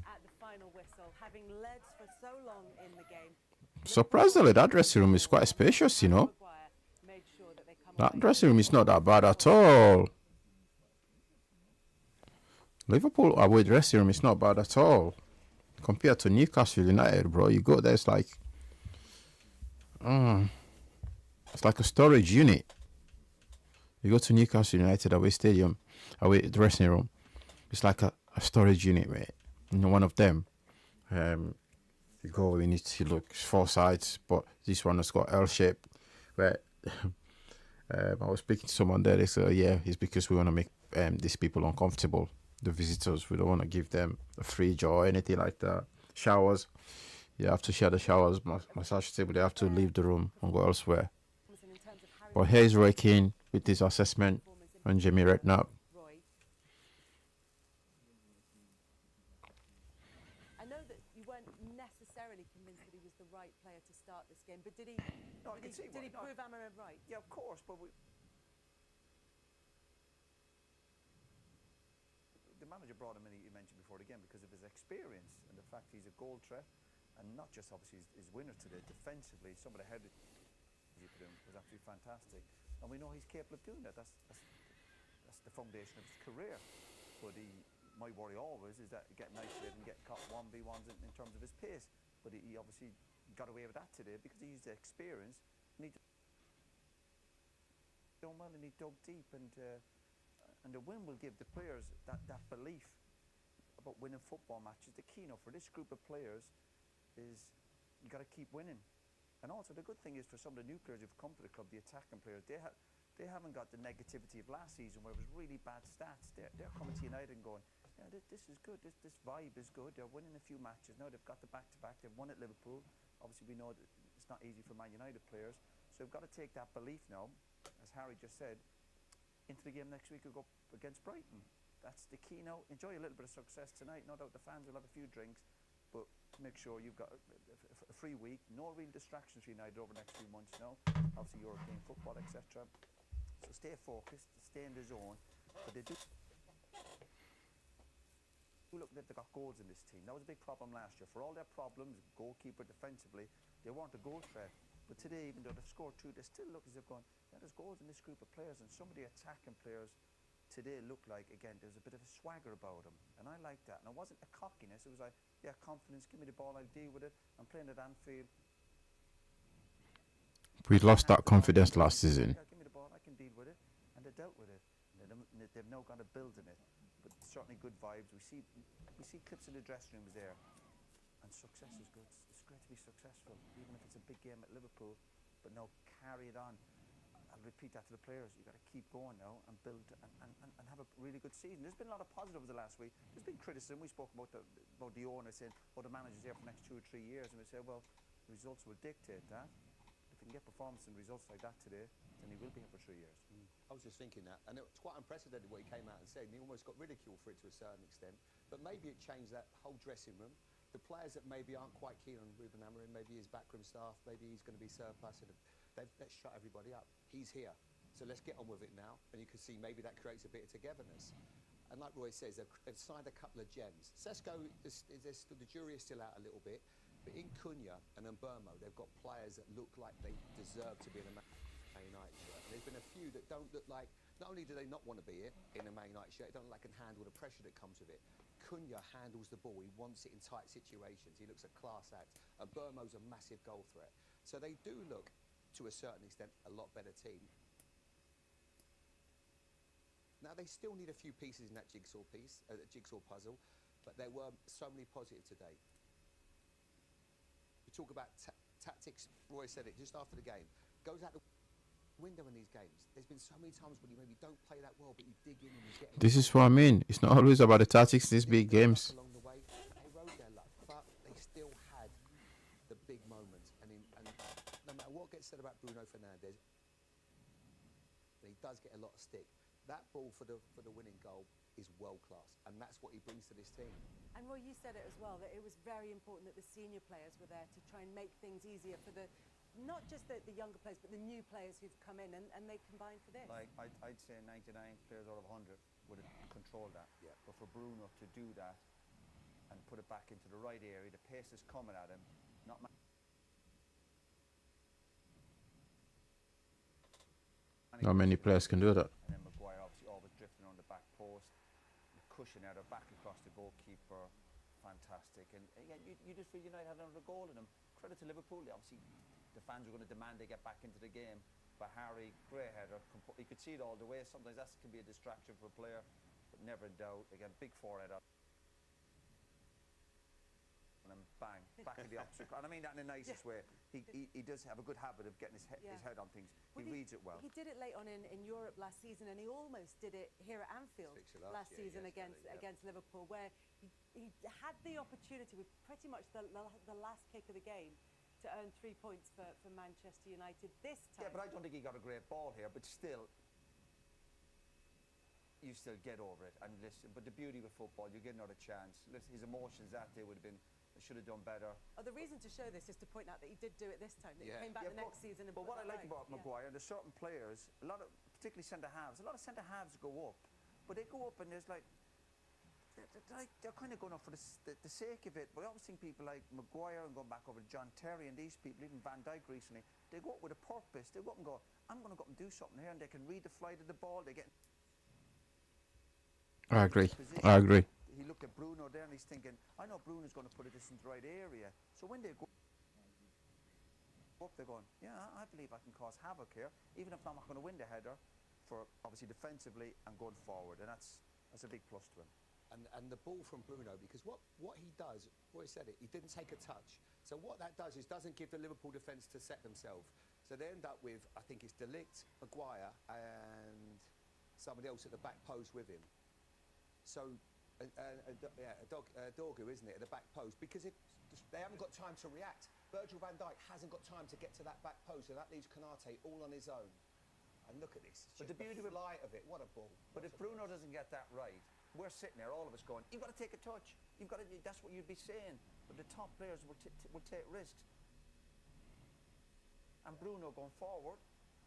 at the final whistle, having led for so long in the game. Surprisingly, that dressing room is quite spacious, you know. That dressing room is not that bad at all. Liverpool away dressing room is not bad at all. Compared to Newcastle United, bro, you go there, it's like a storage unit. You go to Newcastle United away dressing room, it's like a storage unit, mate. You know, one of them. You go, you need to look 4 sides, but this one has got L shape. Where I was speaking to someone there, they said, yeah, it's because we want to make these people uncomfortable, the visitors. We don't want to give them a free jaw or anything like that. showers. You have to share the showers, massage table. They have to leave the room and go elsewhere. But here's Roy Keane with his assessment on Jamie Redknapp. I know that you weren't necessarily convinced that he was the right player to start this game, but did he? Did he prove Amarim right? Yeah, of course, but the manager brought him in, you mentioned before the game, because of his experience and the fact he's a goal threat, and not just obviously his winner today. Defensively, some of the headers he put in was absolutely fantastic, and we know he's capable of doing that. That's the foundation of his career. But my worry always is that getting isolated and getting caught 1v1s in terms of his pace. But he obviously got away with that today because he used the experience and he done well and he dug deep, and the win will give the players that belief about winning football matches. The keynote for this group of players is you got to keep winning. And also the good thing is for some of the new players who've come to the club, the attacking players, they haven't got the negativity of last season where it was really bad stats. They're coming to United and going, yeah, this is good, this vibe is good. They're winning a few matches now. They've got the back-to-back. They've won at Liverpool. Obviously we know that it's not easy for Man United players, so we've got to take that belief now, as Harry just said, into the game next week. We'll go against Brighton. That's the key now. Enjoy a little bit of success tonight. No doubt the fans will have a few drinks, but make sure you've got a free week. No real distractions for United over the next few months now. Obviously European football, etc. So stay focused, stay in the zone. But they do look that they've got goals in this team. That was a big problem last year. For all their problems, goalkeeper, defensively, they weren't a goal threat. But today, even though they've scored 2, they still look as if going, yeah, there's goals in this group of players. And some of the attacking players today look like, again, there's a bit of a swagger about them. And I like that. And it wasn't a cockiness. It was like, yeah, confidence, give me the ball, I'll deal with it. I'm playing at Anfield. We lost that confidence last season. Yeah, give me the ball, I can deal with it. And they dealt with it. And they've now got to build in it. But certainly good vibes. We see clips in the dressing rooms there. And success is good. It's great to be successful, even if it's a big game at Liverpool. But now carry it on. I'll repeat that to the players. You've got to keep going now and build and have a really good season. There's been a lot of positives the last week. There's been criticism. We spoke about the owner saying, the manager's there for the next 2 or 3 years. And we say, well, results will dictate that. If we can get performance and results like that today, then he will be here for 3 years. I was just thinking that, and it was quite unprecedented what he came out and said, and he almost got ridiculed for it to a certain extent, but maybe it changed that whole dressing room. The players that maybe aren't quite keen on Ruben Amorim, maybe his backroom staff, maybe he's going to be surplus, and let's shut everybody up. He's here, so let's get on with it now, and you can see maybe that creates a bit of togetherness. And like Roy says, they've signed a couple of gems. Sesko, the jury is still out a little bit, but in Cunha and Mbeumo, they've got players that look like they deserve to be in a Man United shirt. There's been a few that don't look like, not only do they not want to be in a Man United shirt, they don't like can handle the pressure that comes with it. Cunha handles the ball, he wants it in tight situations, he looks a class act. And Mbeumo's a massive goal threat. So they do look, to a certain extent, a lot better team. Now they still need a few pieces in that jigsaw puzzle, but there were so many positives today. We talk about tactics, Roy said it just after the game, goes out the window in these games. There's been so many times when you maybe don't play that well, but you dig in and you get. This is what I mean. It's not always about the tactics. These big games. Along the way, they rode their luck, but they still had the big moments. And no matter what gets said about Bruno Fernandes, he does get a lot of stick. That ball for the winning goal is world class, and that's what he brings to this team. And Roy, you said it as well, that it was very important that the senior players were there to try and make things easier for not just the younger players, but the new players who've come in, and they combined for this. Like I'd say 99 players out of 100 would have controlled that. Yeah. But for Bruno to do that and put it back into the right area, the pace is coming at him. Not many players can do that. And then Maguire obviously always drifting on the back post, the cushion out of back across the goalkeeper, fantastic. And again, you just feel United had another goal in them. Credit to Liverpool. Obviously, the fans are going to demand they get back into the game. But Harry, great header. You could see it all the way. Sometimes that can be a distraction for a player, but never in doubt. Again, big forehead up. And then bang, back in the opposite. And I mean that in the nicest way. He does have a good habit of getting his head on things. He reads it well. He did it late on in Europe last season, and he almost did it here at Anfield last season against Liverpool, where he had the opportunity with pretty much the last kick of the game to earn 3 points for Manchester United this time. Yeah, but I don't think he got a great ball here, but still, you still get over it. And listen, but the beauty with football, you get another chance. Listen, his emotions that day would have been, should have done better. Oh, the reason to show this is to point out that he did do it this time, that he came back the next season and But put what I that like right. about Maguire, there's certain players, a lot of, particularly centre-halves, a lot of centre-halves go up, but they go up and there's like, they're kind of going up for the sake of it. But I always think people like Maguire, and going back over to John Terry and these people, even Van Dijk recently, they go up with a purpose. They go up and go, I'm going to go up and do something here, and they can read the flight of the ball. They get. I agree. He looked at Bruno there and he's thinking, I know Bruno's going to put this in the right area. So when they go up, they're going, yeah, I believe I can cause havoc here, even if I'm not going to win the header, for obviously defensively and going forward. And that's a big plus to him. And the ball from Bruno, because what he does, Roy said it, he didn't take a touch. So what that does is doesn't give the Liverpool defence to set themselves. So they end up with, I think it's De Ligt, Maguire and somebody else at the back post with him. So, Dorgu, isn't it, at the back post? Because they haven't got time to react. Virgil van Dijk hasn't got time to get to that back post, and that leaves Konate all on his own. And look at this. But the beauty of light of it, what a ball. But if Bruno doesn't get that right, we're sitting there, all of us going, you've got to take a touch. You've got to. That's what you'd be saying. But the top players will take risks. And Bruno going forward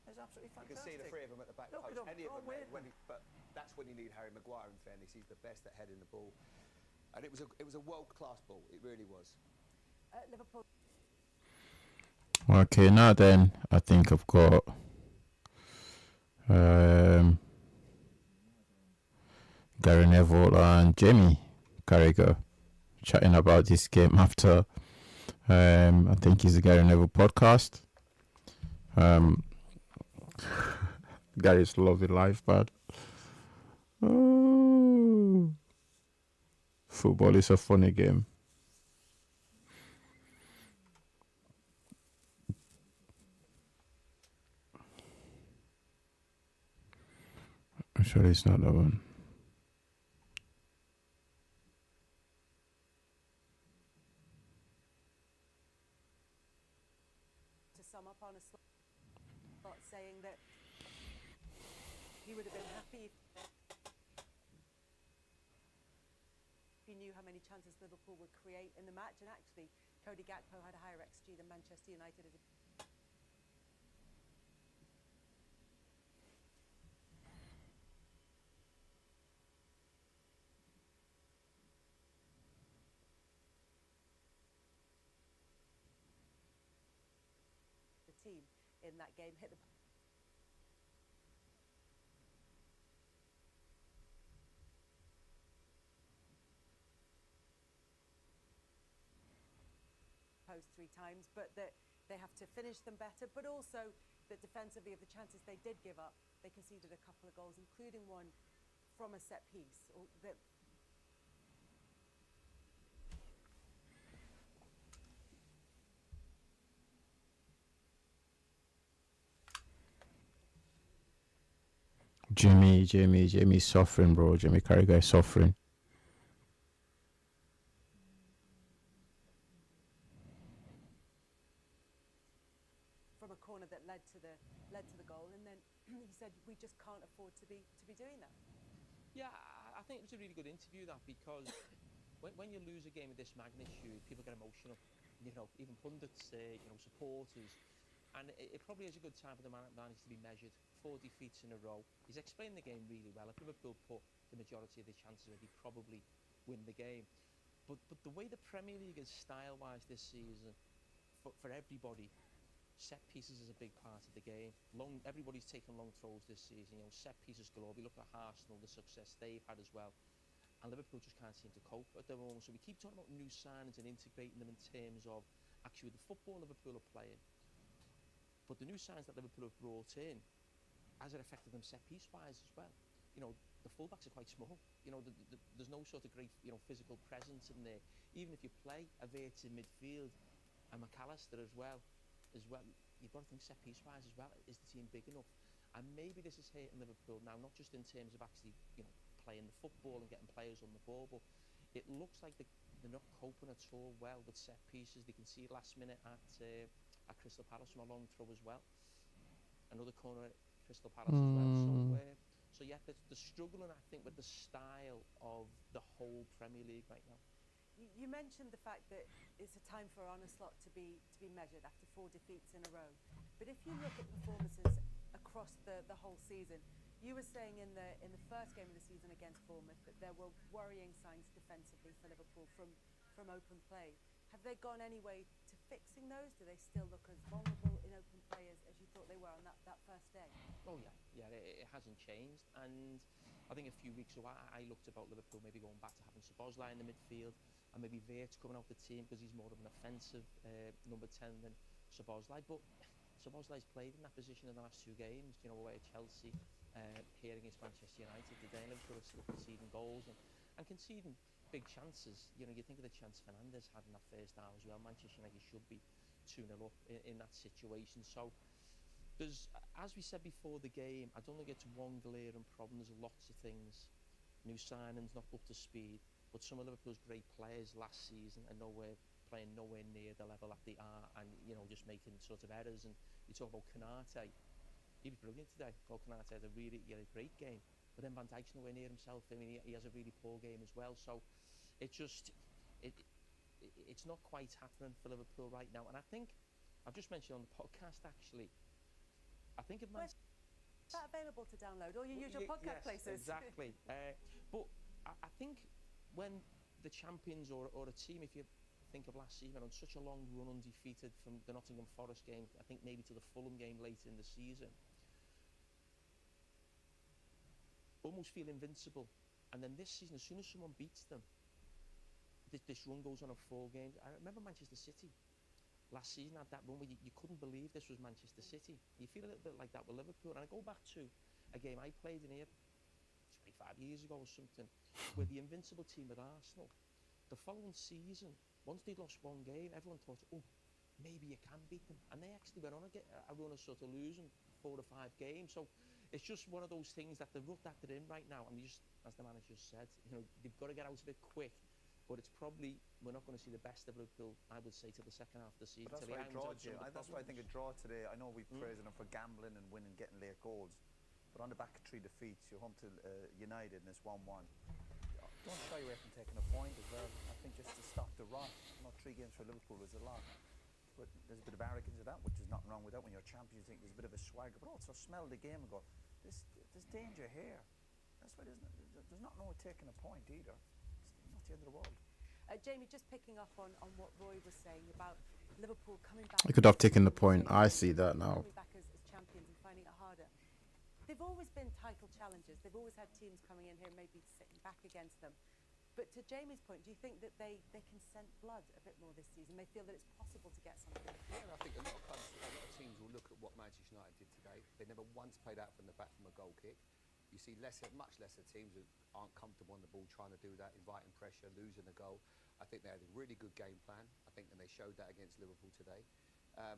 is absolutely fantastic. You can see the three of them at the back post. Any of them, but that's when you need Harry Maguire. In fairness, he's the best at heading the ball, and it was a world-class ball. It really was. Liverpool. Okay, now then, I think I've got Gary Neville and Jamie Carragher chatting about this game after I think it's the Gary Neville podcast. Gary's loving life, but football is a funny game. I'm sure it's not that one. To sum up on a spot, saying that he would have been happy if he knew how many chances Liverpool would create in the match, and actually Cody Gakpo had a higher XG than Manchester United as a team in that game. Hit the post 3 times, but that they have to finish them better, but also that defensively of the chances they did give up, they conceded a couple of goals, including one from a set piece. Or that Jamie's suffering, bro. Jamie Carragher is suffering. from a corner that led to the goal, and then he said we just can't afford to be doing that. Yeah, I think it was a really good interview, that, because when you lose a game of this magnitude, people get emotional. You know, even pundits, supporters. And it probably is a good time for the man to be measured. 4 defeats in a row. He's explained the game really well. If Liverpool put the majority of the chances in, he'd probably win the game. But the way the Premier League is style-wise this season, for everybody, set pieces is a big part of the game. Everybody's taken long throws this season. Set pieces galore. We look at Arsenal, the success they've had as well. And Liverpool just can't seem to cope at the moment. So we keep talking about new signings and integrating them in terms of actually the football Liverpool are playing. But the new signs that Liverpool have brought in, has it affected them set piece wise as well? The fullbacks are quite small. There's no sort of great, physical presence in there. Even if you play Havertz in midfield and McAllister as well, you've got to think set piece wise as well. Is the team big enough? And maybe this is hurting Liverpool now, not just in terms of actually, playing the football and getting players on the ball, but it looks like they're not coping at all well with set pieces. They can see last minute at Crystal Palace from a long throw as well. Another corner at Crystal Palace as well. So yeah, they're struggling, I think, with the style of the whole Premier League right now. You mentioned the fact that it's a time for Onslaught to be measured after 4 defeats in a row. But if you look at performances across the whole season, you were saying in the first game of the season against Bournemouth that there were worrying signs defensively for Liverpool from open play. Have they gone any way to fixing those? Do they still look as vulnerable in open play as you thought they were on that first day? Oh yeah, it hasn't changed. And I think a few weeks ago I looked about Liverpool maybe going back to having Szoboszlai in the midfield, and maybe Wirtz coming out the team because he's more of an offensive number 10 than Szoboszlai. But Szoboszlai's played in that position in the last 2 games, you know, away at Chelsea, here against Manchester United today. Liverpool are still conceding goals and conceding big chances. You know, you think of the chance Fernandes had in that first hour as well. Manchester United should be 2-0 up in that situation. So there's, as we said before the game, I don't think it's one glaring problem. There's lots of things, new signings not up to speed, but some of Liverpool's great players last season are playing nowhere near the level that they are, and you know, just making sort of errors. And you talk about Konate, he was brilliant today. Konate had a great game, but then Van Dijk's nowhere near himself. I mean, he has a really poor game as well. So it's not quite happening for Liverpool right now. And I think I've just mentioned on the podcast actually, I think it might. Is that available to download or your usual podcast places? Exactly. But I think when the champions or a team, if you think of last season, on such a long run undefeated from the Nottingham Forest game, I think maybe to the Fulham game later in the season, almost feel invincible. And then this season, as soon as someone beats them, this run goes on 4 games. I remember Manchester City last season had that run where you couldn't believe this was Manchester City. You feel a little bit like that with Liverpool. And I go back to a game I played in here 25 years ago or something, where the invincible team at Arsenal, the following season, once they'd lost 1 game, everyone thought, oh, maybe you can beat them. And they actually went on to get a run of sort of losing 4 or 5 games. So it's just one of those things that the rut that they're in right now, and they just, as the manager said, you know, they've got to get out of it quick. But it's probably, we're not going to see the best of Liverpool, I would say, till the second half of the season. But that's why I think a draw today, I know we've praised them for gambling and winning, getting late goals, but on the back of 3 defeats, you're home to United and it's 1-1. Don't shy away from taking a point as well. I think just to stop the rot. Not 3 games for Liverpool is a lot, but there's a bit of arrogance of that, which is nothing wrong with that. When you're champions, you think there's a bit of a swagger, but also smell the game and go, there's danger here. That's why there's not no taking a point either. It's not the end of the world. Jamie, just picking up on what Roy was saying about Liverpool coming back. I could have taken the point. I see that now. Coming back as champions and finding it harder. They've always been title challengers. They've always had teams coming in here maybe sitting back against them. But to Jamie's point, do you think that they can scent blood a bit more this season? They feel that it's possible to get something? Yeah, I think a lot of teams will look at what Manchester United did today. They never once played out from the back from a goal kick. You see much lesser teams who aren't comfortable on the ball trying to do that, inviting pressure, losing a goal. I think they had a really good game plan. I think and they showed that against Liverpool today.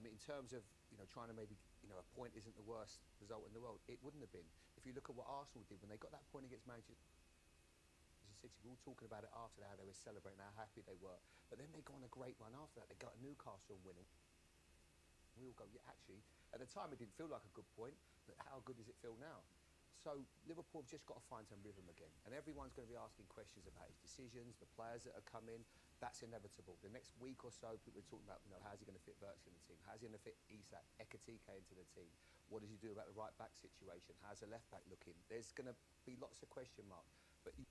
In terms of trying to maybe a point isn't the worst result in the world, it wouldn't have been. If you look at what Arsenal did when they got that point against Manchester City, we were all talking about it after how they were celebrating, how happy they were. But then they go on a great run after that. They got Newcastle winning. We all go, yeah, actually, at the time it didn't feel like a good point, but how good does it feel now? So Liverpool have just got to find some rhythm again. And everyone's going to be asking questions about his decisions, the players that are coming. That's inevitable. The next week or so, people are talking about, how's he going to fit Virtue in the team? How's he going to fit Isak, Ekitike into the team? What does he do about the right-back situation? How's the left-back looking? There's going to be lots of question marks. But you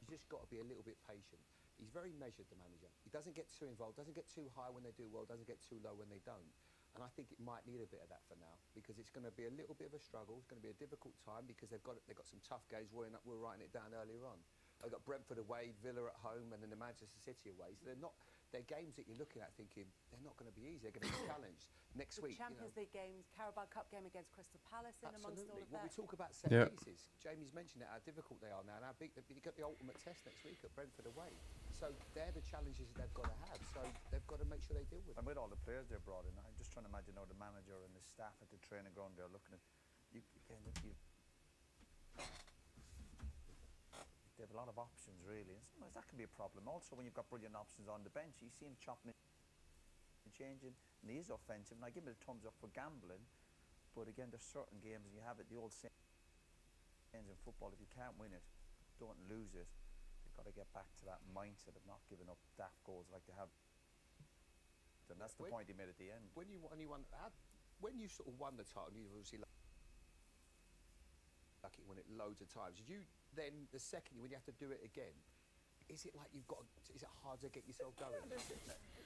just got to be a little bit patient. He's very measured, the manager. He doesn't get too involved, doesn't get too high when they do well, doesn't get too low when they don't. And I think it might need a bit of that for now, because it's going to be a little bit of a struggle. It's going to be a difficult time because they've got some tough games. We're writing it down earlier on. They've got Brentford away, Villa at home, and then the Manchester City away. So they're games that you're looking at thinking they're not going to be easy. They're going to be challenged next week. Champions League games, Carabao Cup game against Crystal Palace, in amongst all of that. Well, we talk about set pieces. Jamie's mentioned how difficult they are now, and how big. You've got the ultimate test next week at Brentford away. So they're the challenges they've got to have. So they've got to make sure they deal with them. And with all the players they're brought in, I'm just trying to imagine how the manager and the staff at the training ground they're looking at. They have a lot of options, really. And sometimes that can be a problem. Also, when you've got brilliant options on the bench, you see him chopping and changing, and he is offensive. And I give him a thumbs up for gambling. But again, there's certain games, and you have it, the old saying in football, if you can't win it, don't lose it. You've got to get back to that mindset of not giving up daft goals like they have. And that's the point he made at the end. When you won, when you sort of won the title, you obviously lucky won it loads of times. Did you then the second when you have to do it again? Is it like you've got? Is it hard to get yourself going? Yeah,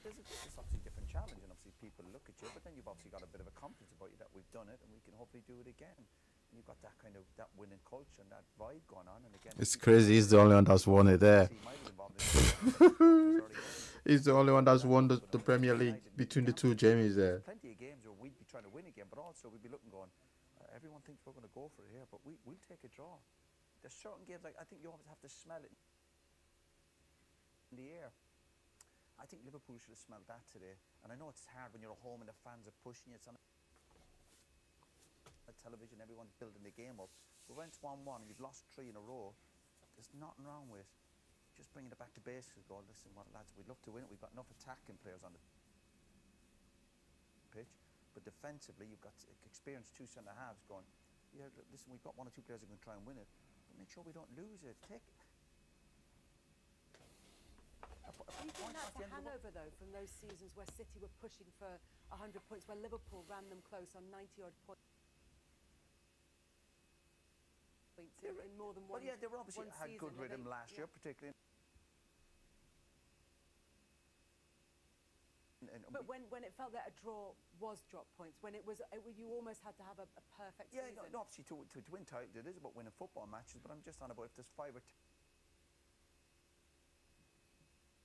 there's obviously a different challenge, and obviously people look at you, but then you've obviously got a bit of a confidence about you that we've done it, and we can hopefully do it again. And you've got that kind of that winning culture and that vibe going on. And again, it's crazy. He's the only one that's won it there. He's the only one that's won the Premier League between the two Jamies there. Plenty of games where we'd be trying to win again, but also we'd be looking going, everyone thinks we're going to go for it here, but we'll take a draw. There's certain games, like I think you always have to smell it in the air. I think Liverpool should have smelled that today. And I know it's hard when you're at home and the fans are pushing you. It's on television, everyone's building the game up. But when it's 1-1 and you've lost 3 in a row, there's nothing wrong with just bringing it back to basics. Going, listen, well, lads, we'd love to win it. We've got enough attacking players on the pitch, but defensively, you've got experienced 2 centre halves going, yeah, listen, we've got 1 or 2 players who can try and win it, but make sure we don't lose it. Do you think that's a hangover, though, from those seasons where City were pushing for 100 points, where Liverpool ran them close on 90-odd points in more than one? Well, yeah, they were obviously had good rhythm last year, particularly. But when it felt that a draw was drop points, when you almost had to have a perfect season. Yeah, no, obviously to win titles, it is about winning football matches, but I'm just on about if there's 5 or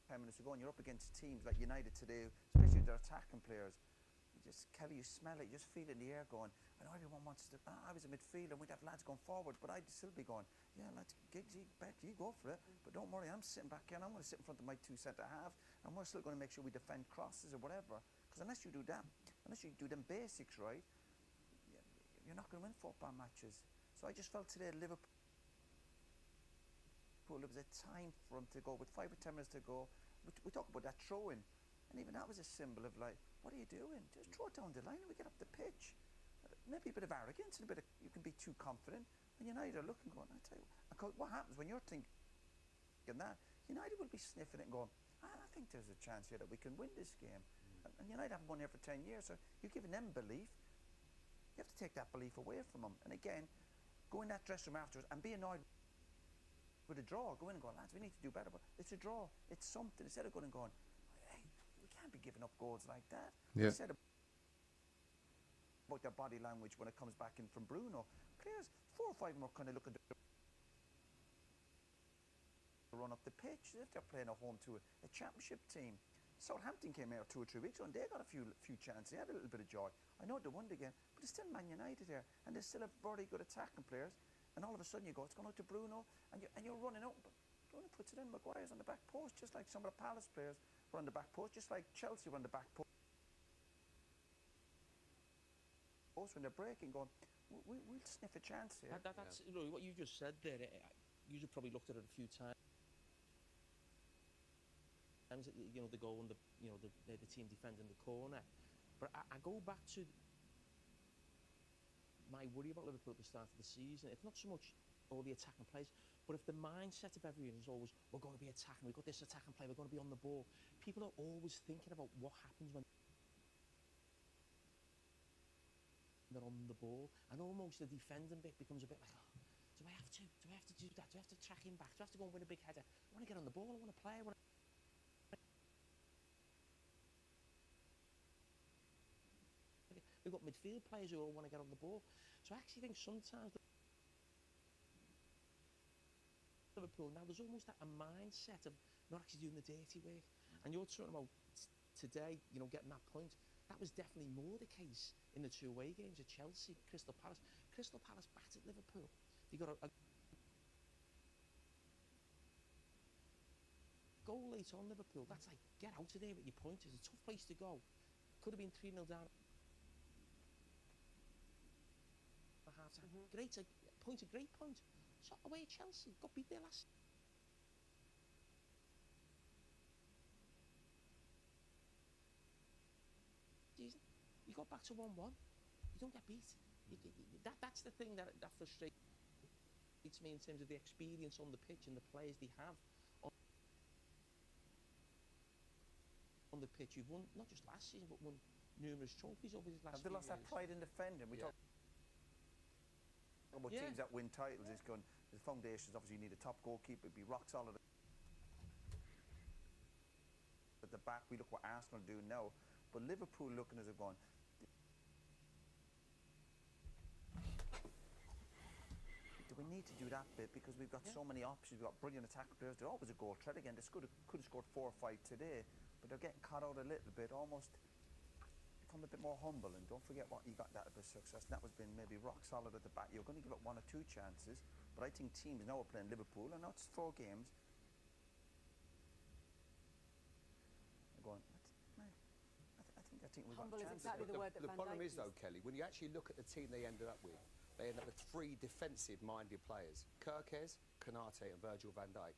10 minutes ago and you're up against teams like United today, especially their attacking players, Kelly, you smell it, you just feel it in the air going, I know everyone wants to, I was a midfielder, we'd have lads going forward, but I'd still be going, yeah, lads, Giggsy, Beck, you go for it, but don't worry, I'm sitting back here and I'm going to sit in front of my 2 centre halves, and we're still going to make sure we defend crosses or whatever, because unless you do that, unless you do them basics right, you're not going to win football matches. So I just felt today Liverpool, it was a time for them to go, with 5 or 10 minutes to go, we talk about that throw-in, and even that was a symbol of like, what are you doing? Just throw it down the line and we get up the pitch. Maybe a bit of arrogance and a bit of, you can be too confident. And United are looking going, I tell you, what happens when you're thinking that? United will be sniffing it and going, I think there's a chance here that we can win this game. And United haven't won here for 10 years, so you're giving them belief. You have to take that belief away from them. And again, go in that dressing room afterwards and be annoyed with a draw. Go in and go, lads, we need to do better. But it's a draw. It's something. Instead of going and going, can't be giving up goals like that. Yeah. I said about their body language when it comes back in from Bruno. Players, 4 or 5 more kind of looking to run up the pitch if they're playing at home to a championship team. Southampton came here 2 or 3 weeks ago and they got a few chances. They had a little bit of joy. I know they won the game, but it's still Man United here, and they still have very good attacking players. And all of a sudden you go, it's going out to Bruno, and you're running out. But Bruno puts it in. Maguire's on the back post, just like some of the Palace players were on the back post, just like Chelsea were on the back post when they're breaking, going, we'll sniff a chance here. That's you know, what you just said there. You've probably looked at it a few times. You know, the goal and the team defending the corner. But I go back to my worry about Liverpool at the start of the season. It's not so much all the attacking plays, but if the mindset of everyone is always, we're going to be attacking, we've got this attacking play, we're going to be on the ball, people are always thinking about what happens when they're on the ball, and almost the defending bit becomes a bit like, oh, do I have to do that? Do I have to track him back? Do I have to go and win a big header? I want to get on the ball, I want to play, We've got midfield players who all want to get on the ball. So I actually think sometimes Liverpool, now there's almost a mindset of not actually doing the dirty work. And you're talking about today, you know, getting that point. That was definitely more the case in the 2 away games at Chelsea, Crystal Palace. Crystal Palace battered Liverpool. They got a goal late on Liverpool. That's like, get out of there with your point. It's a tough place to go. Could have been 3-0 down. Great point. So away at Chelsea, got beat there last you got back to 1-1. You don't get beat. That's the thing that frustrates me in terms of the experience on the pitch and the players they have on the pitch. You've won, not just last season, but won numerous trophies over these last Have they few lost that years. pride in defending? We talk about teams that win titles. It's going, the foundations, obviously you need a top goalkeeper, be rock solid at the back. We look what Arsenal do now, but Liverpool looking as if going, do we need to do that bit, because we've got so many options. We've got brilliant attack players. They're always a goal threat again. They could have scored 4 or 5 today, but they're getting caught out a little bit, almost become a bit more humble. And don't forget what you got that bit of success, and that was been maybe rock solid at the back. You're going to give up 1 or 2 chances, but I think teams now are playing Liverpool, and now it's 4 games. They're going, I think we've got Humble is chances. exactly the word that The Van problem Dijk is, though, Kelly, when you actually look at the team they ended up with, they ended up with 3 defensive-minded players: Kirkes, Konate and Virgil van Dijk.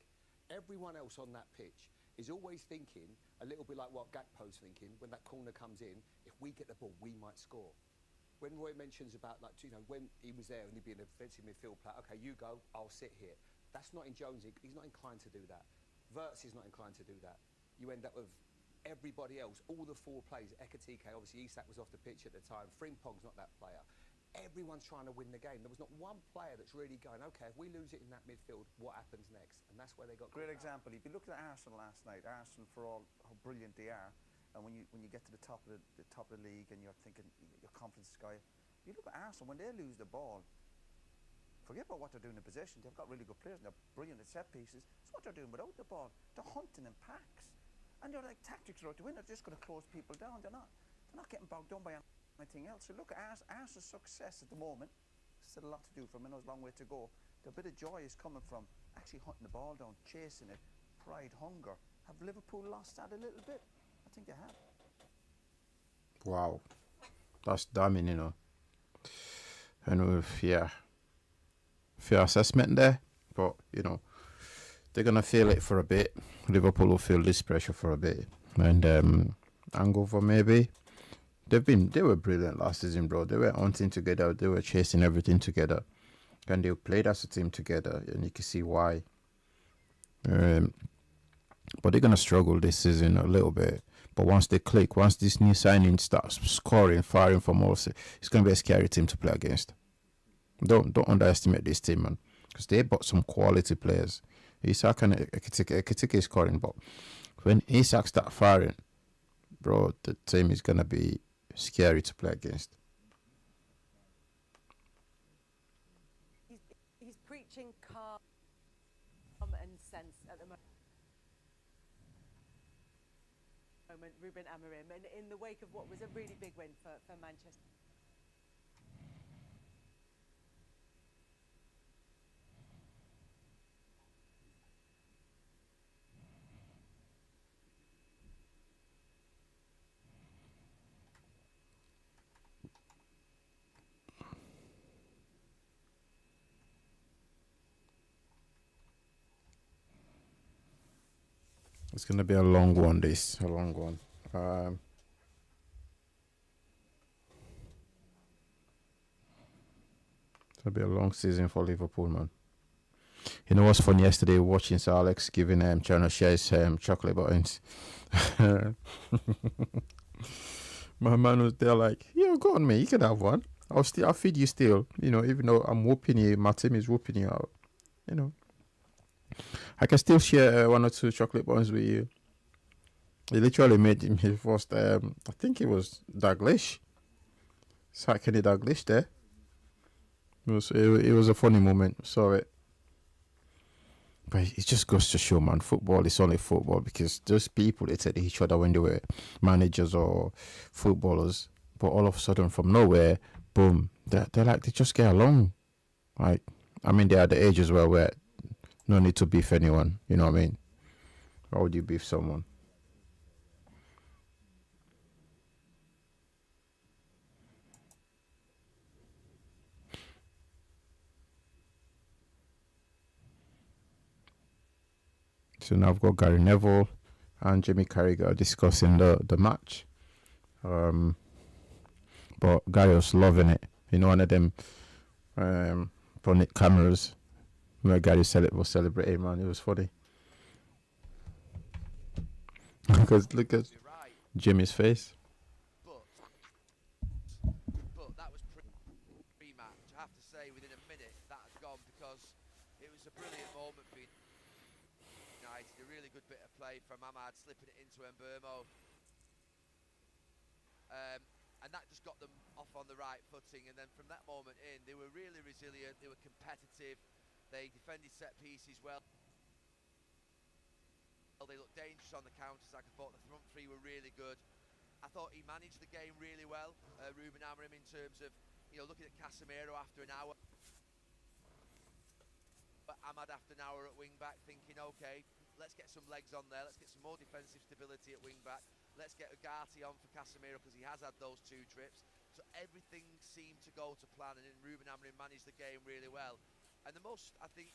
Everyone else on that pitch is always thinking a little bit like what Gakpo's thinking when that corner comes in. If we get the ball, we might score. When Roy mentions about, like, you know, when he was there and he'd be in a defensive midfield player, okay, you go, I'll sit here. That's not in Jonesy. He's not inclined to do that. Wirtz is not inclined to do that. You end up with everybody else, all the 4 players. Ekitike, obviously Isak was off the pitch at the time. Frimpong's not that player. Everyone's trying to win the game. There was not one player that's really going, okay, if we lose it in that midfield, what happens next? And that's where they got great example. If you look at Arsenal last night, Arsenal, for all how brilliant they are, and when you get to the top of the league and you're thinking your confidence is sky, you look at Arsenal when they lose the ball. Forget about what they're doing in possession. They've got really good players and they're brilliant at set pieces. It's what they're doing without the ball. They're hunting in packs, and they're like tactics throughout the win. They're just going to close people down. They're not getting bogged down by anything else. So look at Arsenal's success at the moment. Still a lot to do for them. I know there's a long way to go. The bit of joy is coming from actually hunting the ball down, chasing it, pride, hunger. Have Liverpool lost that a little bit? I think they have. Wow, that's damning, you know. And with fair assessment there, but you know they're gonna feel it for a bit. Liverpool will feel this pressure for a bit, and Angover maybe. They were brilliant last season, bro. They were hunting together. They were chasing everything together, and they played as a team together, and you can see why. But they're gonna struggle this season a little bit. But once they click, once this new signing starts scoring, firing from all, it's gonna be a scary team to play against. Don't underestimate this team, man, because they bought some quality players. Isak and Ekitike is scoring, but when Isak start firing, bro, the team is gonna be scary to play against. He's preaching calm and sense at the moment, Ruben Amorim, and in the wake of what was a really big win for Manchester. It's gonna be a long one. A long one. It'll be a long season for Liverpool, man. You know what's funny? Yesterday, watching Sir Alex giving trying to share his chocolate buttons. My man was there like, "Yo, go on, mate. You can have one. I'll feed you still. You know, even though I'm whooping you, my team is whooping you out. You know, I can still share 1 or 2 chocolate buttons with you." He literally made him his first. I think it was Daglish. Kenny Daglish there. It was a funny moment. Saw it. But it just goes to show, man, football is only football, because those people, they said each other when they were managers or footballers, but all of a sudden from nowhere, boom, they're like, they just get along. Like, I mean, they're at the age as well where no need to beef anyone, you know what I mean? Why would you beef someone? So now I've got Gary Neville and Jamie Carragher discussing the match. but Gary was loving it. You know, one of them cameras where Gary was celebrating, man. It was funny. Because look at Jimmy's face. But that was pre-match. I have to say, within a minute, that had gone because it was a brilliant moment for United. A really good bit of play from Ahmad, slipping it into Mbermo. And that just got them off on the right footing. And then from that moment in, they were really resilient. They were competitive. They defended set pieces well. They looked dangerous on the counter-attack. I thought the front three were really good. I thought he managed the game really well, Ruben Amorim, in terms of, looking at Casemiro after an hour. But Ahmad after an hour at wing-back, thinking, OK, let's get some legs on there. Let's get some more defensive stability at wing-back. Let's get Ugarte on for Casemiro because he has had those 2 trips. So everything seemed to go to plan, and then Ruben Amorim managed the game really well. And the most, I think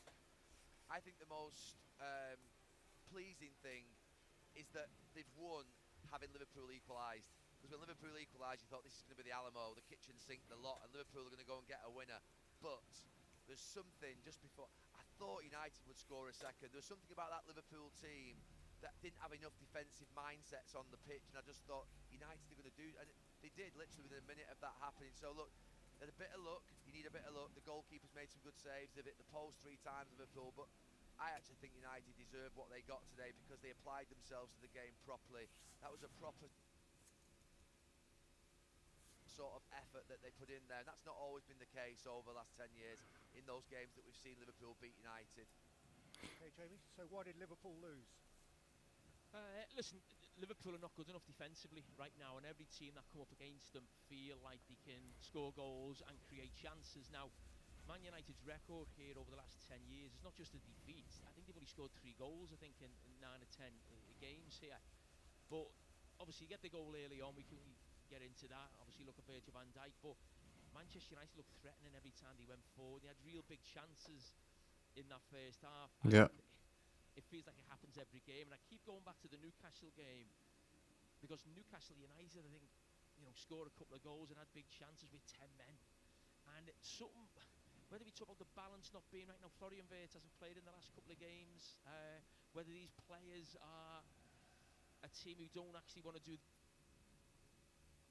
the most pleasing thing is that they've won having Liverpool equalised. Because when Liverpool equalised, you thought this is going to be the Alamo, the kitchen sink, the lot, and Liverpool are going to go and get a winner. But there's something just before, I thought United would score a second. There was something about that Liverpool team that didn't have enough defensive mindsets on the pitch, and I just thought United are going to do, and they did literally within a minute of that happening. So look, there's a bit of luck. You need a bit of luck. The goalkeeper's made some good saves. They've hit the post 3 times, Liverpool, but I actually think United deserve what they got today because they applied themselves to the game properly. That was a proper sort of effort that they put in there, and that's not always been the case over the last 10 years in those games that we've seen Liverpool beat United. Okay, Jamie, so why did Liverpool lose? Listen, Liverpool are not good enough defensively right now, and every team that come up against them feel like they can score goals and create chances. Now, Man United's record here over the last 10 years is not just a defeat. I think they've only scored 3 goals, I think, in 9 or 10 games here. But obviously, you get the goal early on, we get into that. Obviously, look at Virgil van Dijk, but Manchester United looked threatening every time they went forward. They had real big chances in that first half. Yeah. It feels like it happens every game, and I keep going back to the Newcastle game because Newcastle United, I think, scored a couple of goals and had big chances with 10 men. And it's something, whether we talk about the balance not being right now, Florian Wirtz hasn't played in the last couple of games, whether these players are a team who don't actually want to do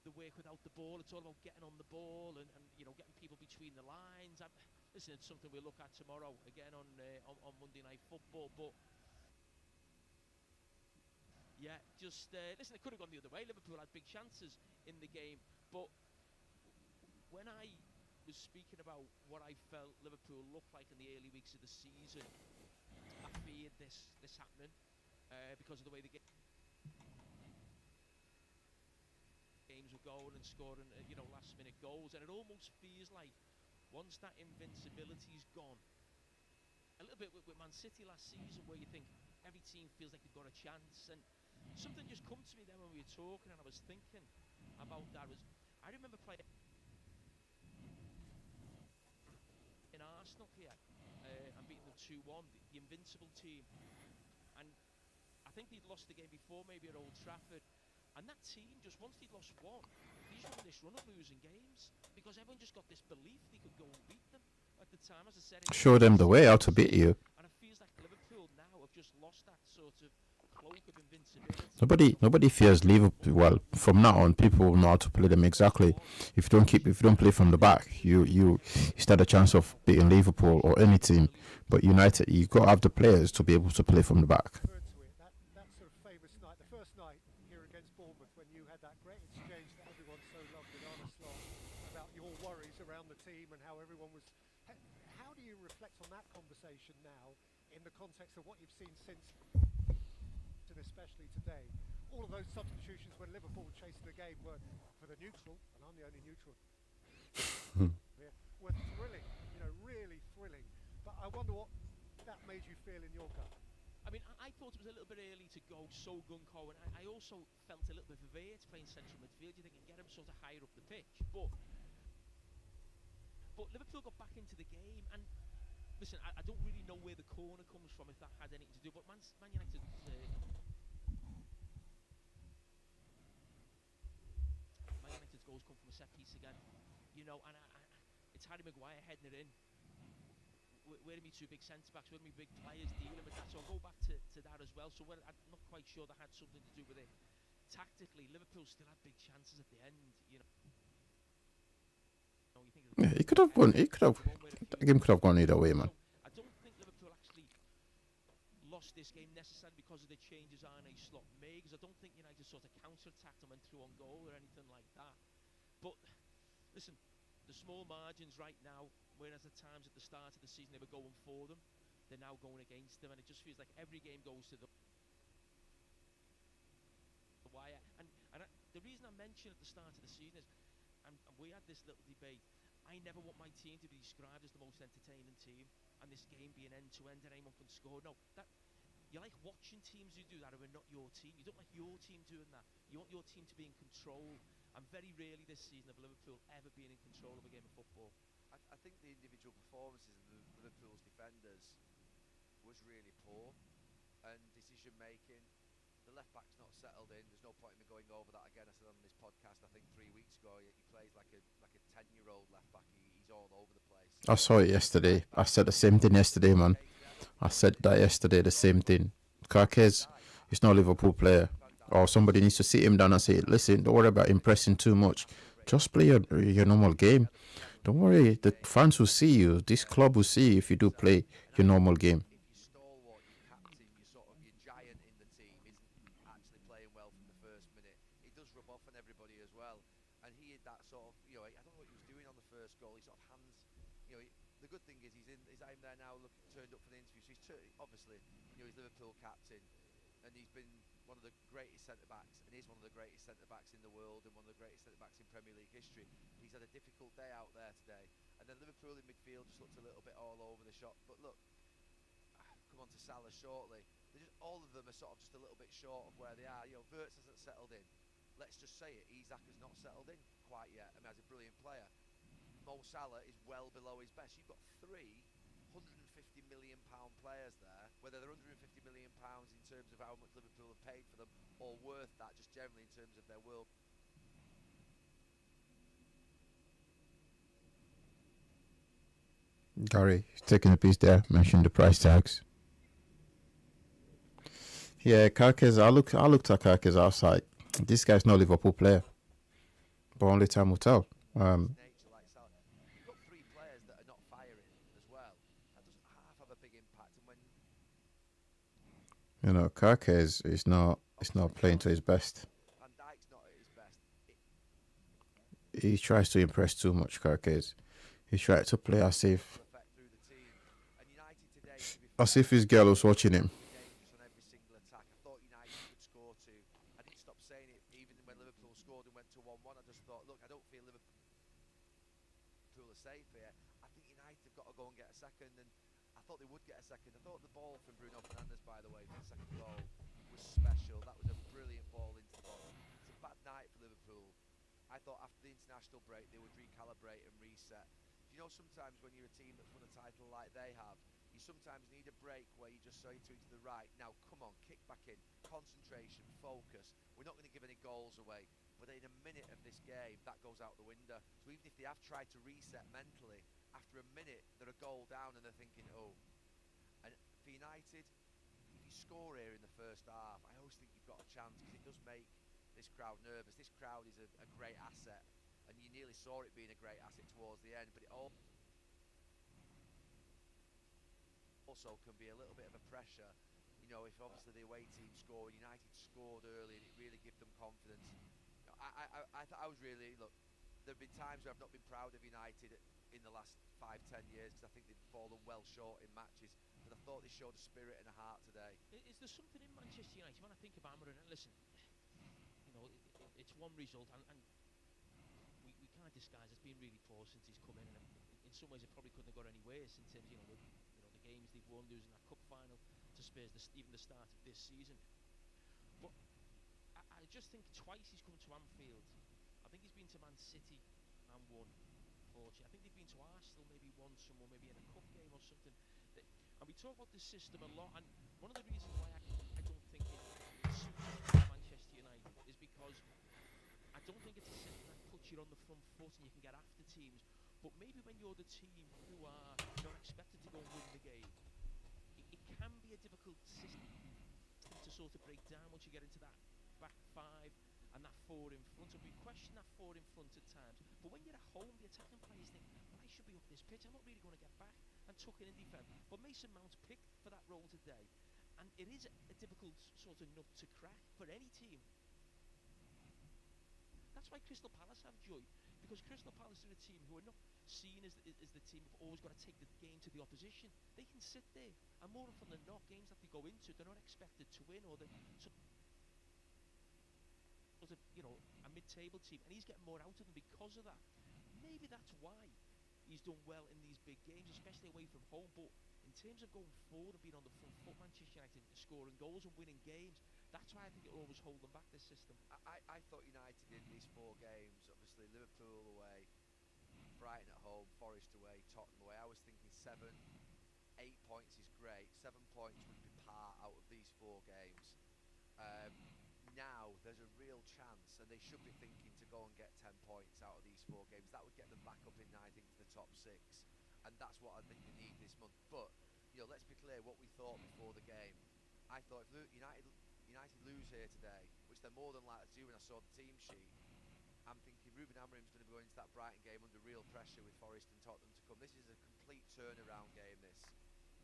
the work without the ball. It's all about getting on the ball and getting people between the lines. Listen, it's something we'll look at tomorrow again on Monday Night Football, but yeah, just listen, it could have gone the other way. Liverpool had big chances in the game, but when I was speaking about what I felt Liverpool looked like in the early weeks of the season, I feared this happening because of the way the games were going and scoring last minute goals, and it almost feels like once that invincibility's gone, a little bit with Man City last season, where you think every team feels like they've got a chance, and something just come to me then when we were talking, and I was thinking about that. I remember playing in Arsenal here and beating them 2-1, the invincible team, and I think they'd lost the game before, maybe at Old Trafford, and that team, just once they'd lost one, they just went on this run of losing games because everyone just got this belief they could go and beat them at the time. As I said, Show them the way how to beat you. And it feels like Liverpool now have just lost that sort of cloak of invincibility. Nobody fears Liverpool. Well, from now on, people will know how to play them exactly. If you don't play from the back, you stand a chance of beating Liverpool or any team. But United, you got to have the players to be able to play from the back. That sort of famous night, the first night here against Bournemouth, when you had that great exchange that everyone so loved with Arne Slot about your worries around the team and how everyone was. How do you reflect on that conversation now in the context of what you've seen since, and especially today? All of those substitutions when Liverpool were chasing the game were for the neutral, and I'm the only neutral. Were thrilling, really thrilling. But I wonder what that made you feel in your gut. I mean, I thought it was a little bit early to go so gung-ho, and I also felt a little bit of Wirtz playing central midfield. You think you can get him sort of higher up the pitch, but Liverpool got back into the game, and listen, I don't really know where the corner comes from, if that had anything to do, but Man United Man United's goals come from a set piece again. and it's Harry Maguire heading it in. Where are my two big centre-backs, where are my big players dealing with that? So I'll go back to that as well. So I'm not quite sure that had something to do with it. Tactically, Liverpool still had big chances at the end, Yeah, it could have gone. That game could have gone either way, man. I don't think Liverpool actually lost this game necessarily because of the changes Arne Slot made, because I don't think United sort of counter-attacked and went through on goal or anything like that. But listen, the small margins right now, whereas at times at the start of the season they were going for them, they're now going against them, and it just feels like every game goes to the wire. And the reason I mentioned at the start of the season is, and we had this little debate, I never want my team to be described as the most entertaining team, and this game being end-to-end and anyone can score. No, you like watching teams who do that who are not your team. You don't like your team doing that. You want your team to be in control. And very rarely this season have Liverpool ever been in control of a game of football. I think the individual performances of Liverpool's defenders was really poor, and decision making. The left back's not settled in. There's no point in me going over that again. I said on this podcast, I think 3 weeks ago, he plays like a 10-year-old left back. He's all over the place. I saw it yesterday. I said the same thing yesterday, man. I said that yesterday, the same thing. Carquez is not a Liverpool player. Or somebody needs to sit him down and say, listen, don't worry about impressing too much. Just play your normal game. Don't worry, the fans will see you. This club will see you if you do play your normal game. The good thing is he's there now, turned up for the interview. So obviously, he's Liverpool captain, and he's been one of the greatest centre-backs, and he's one of the greatest centre-backs in the world and one of the greatest centre-backs in Premier League history. He's had a difficult day out there today. And then Liverpool in midfield just looked a little bit all over the shop. But look, come on to Salah shortly. All of them are sort of just a little bit short of where they are. Wirtz hasn't settled in. Let's just say it, Isak has not settled in quite yet. I mean, as a brilliant player. Mo Salah is well below his best. You've got three £150 million players there, whether they're £150 million in terms of how much Liverpool have paid for them, or worth that just generally in terms of their world. Gary, taking a piece there, mentioned the price tags. Yeah, Carquez, I looked at Carquez outside. This guy's not a Liverpool player. But only time will tell. Carquez is not playing to his best. He tries to impress too much, Carquez. He tried to play as if his girl was watching him. Thought they would get a second. I thought the ball from Bruno Fernandes, by the way, for the second goal was special. That was a brilliant ball into the box. It's a bad night for Liverpool. I thought after the international break they would recalibrate and reset. You know, sometimes when you're a team that's won a title like they have, you sometimes need a break where you just say to the right, now come on, kick back in, concentration, focus. We're not going to give any goals away. But in a minute of this game, that goes out the window. So even if they have tried to reset mentally, after a minute, they're a goal down and they're thinking, oh. And for United, if you score here in the first half, I always think you've got a chance because it does make this crowd nervous. This crowd is a great asset, and you nearly saw it being a great asset towards the end, but it also can be a little bit of a pressure. If obviously the away team scored, United scored early, and it really gave them confidence. I was really, look, there have been times where I've not been proud of United in the last 5-10 years because I think they've fallen well short in matches, but I thought they showed a spirit and a heart today. Is there something in Manchester United when I think of Amarin? And listen, it's one result, and we can't disguise it's been really poor since he's come in, and in some ways it probably couldn't have got any worse in terms of the games they've won, losing that cup final to Spurs, even the start of this season. But I just think twice he's come to Anfield. I think he's been to Man City and won. I think they've been to Arsenal maybe once, someone maybe in a cup game or something. And we talk about this system a lot, and one of the reasons why I don't think it suits Manchester United is because I don't think it's a system that puts you're on the front foot and you can get after teams. But maybe when you're the team who are not expected to go and win the game, it can be a difficult system to sort of break down once you get into that back five and that four in front. And we question that four in front at times. But when you're at home, the attacking players think, well, I should be up this pitch. I'm not really going to get back and tuck in and defend. But Mason Mount's picked for that role today. And it is a difficult sort of nut to crack for any team. That's why Crystal Palace have joy. Because Crystal Palace are a team who are not seen as the team who've always got to take the game to the opposition. They can sit there, and more often than not, games that they go into, they're not expected to win, or they're sort of, you know, a mid-table team, and he's getting more out of them because of that. Maybe that's why he's done well in these big games, especially away from home. But in terms of going forward and being on the front foot, Manchester United scoring goals and winning games, that's why I think it'll always hold them back, this system. I thought United in these 4 games, obviously Liverpool away, Brighton at home, Forest away, Tottenham away, I was thinking 7, 8 points is great. 7 points would be par out of these 4 games. Now there's a real chance, and they should be thinking to go and get 10 points out of these 4 games. That would get them back up in, I think, to the top 6, and that's what I think they need this month. But you know, let's be clear what we thought before the game. I thought if United lose here today, which they're more than likely to do when I saw the team sheet, I'm thinking Ruben Amorim's going to be going into that Brighton game under real pressure with Forest and Tottenham to come. This is a complete turnaround game, this.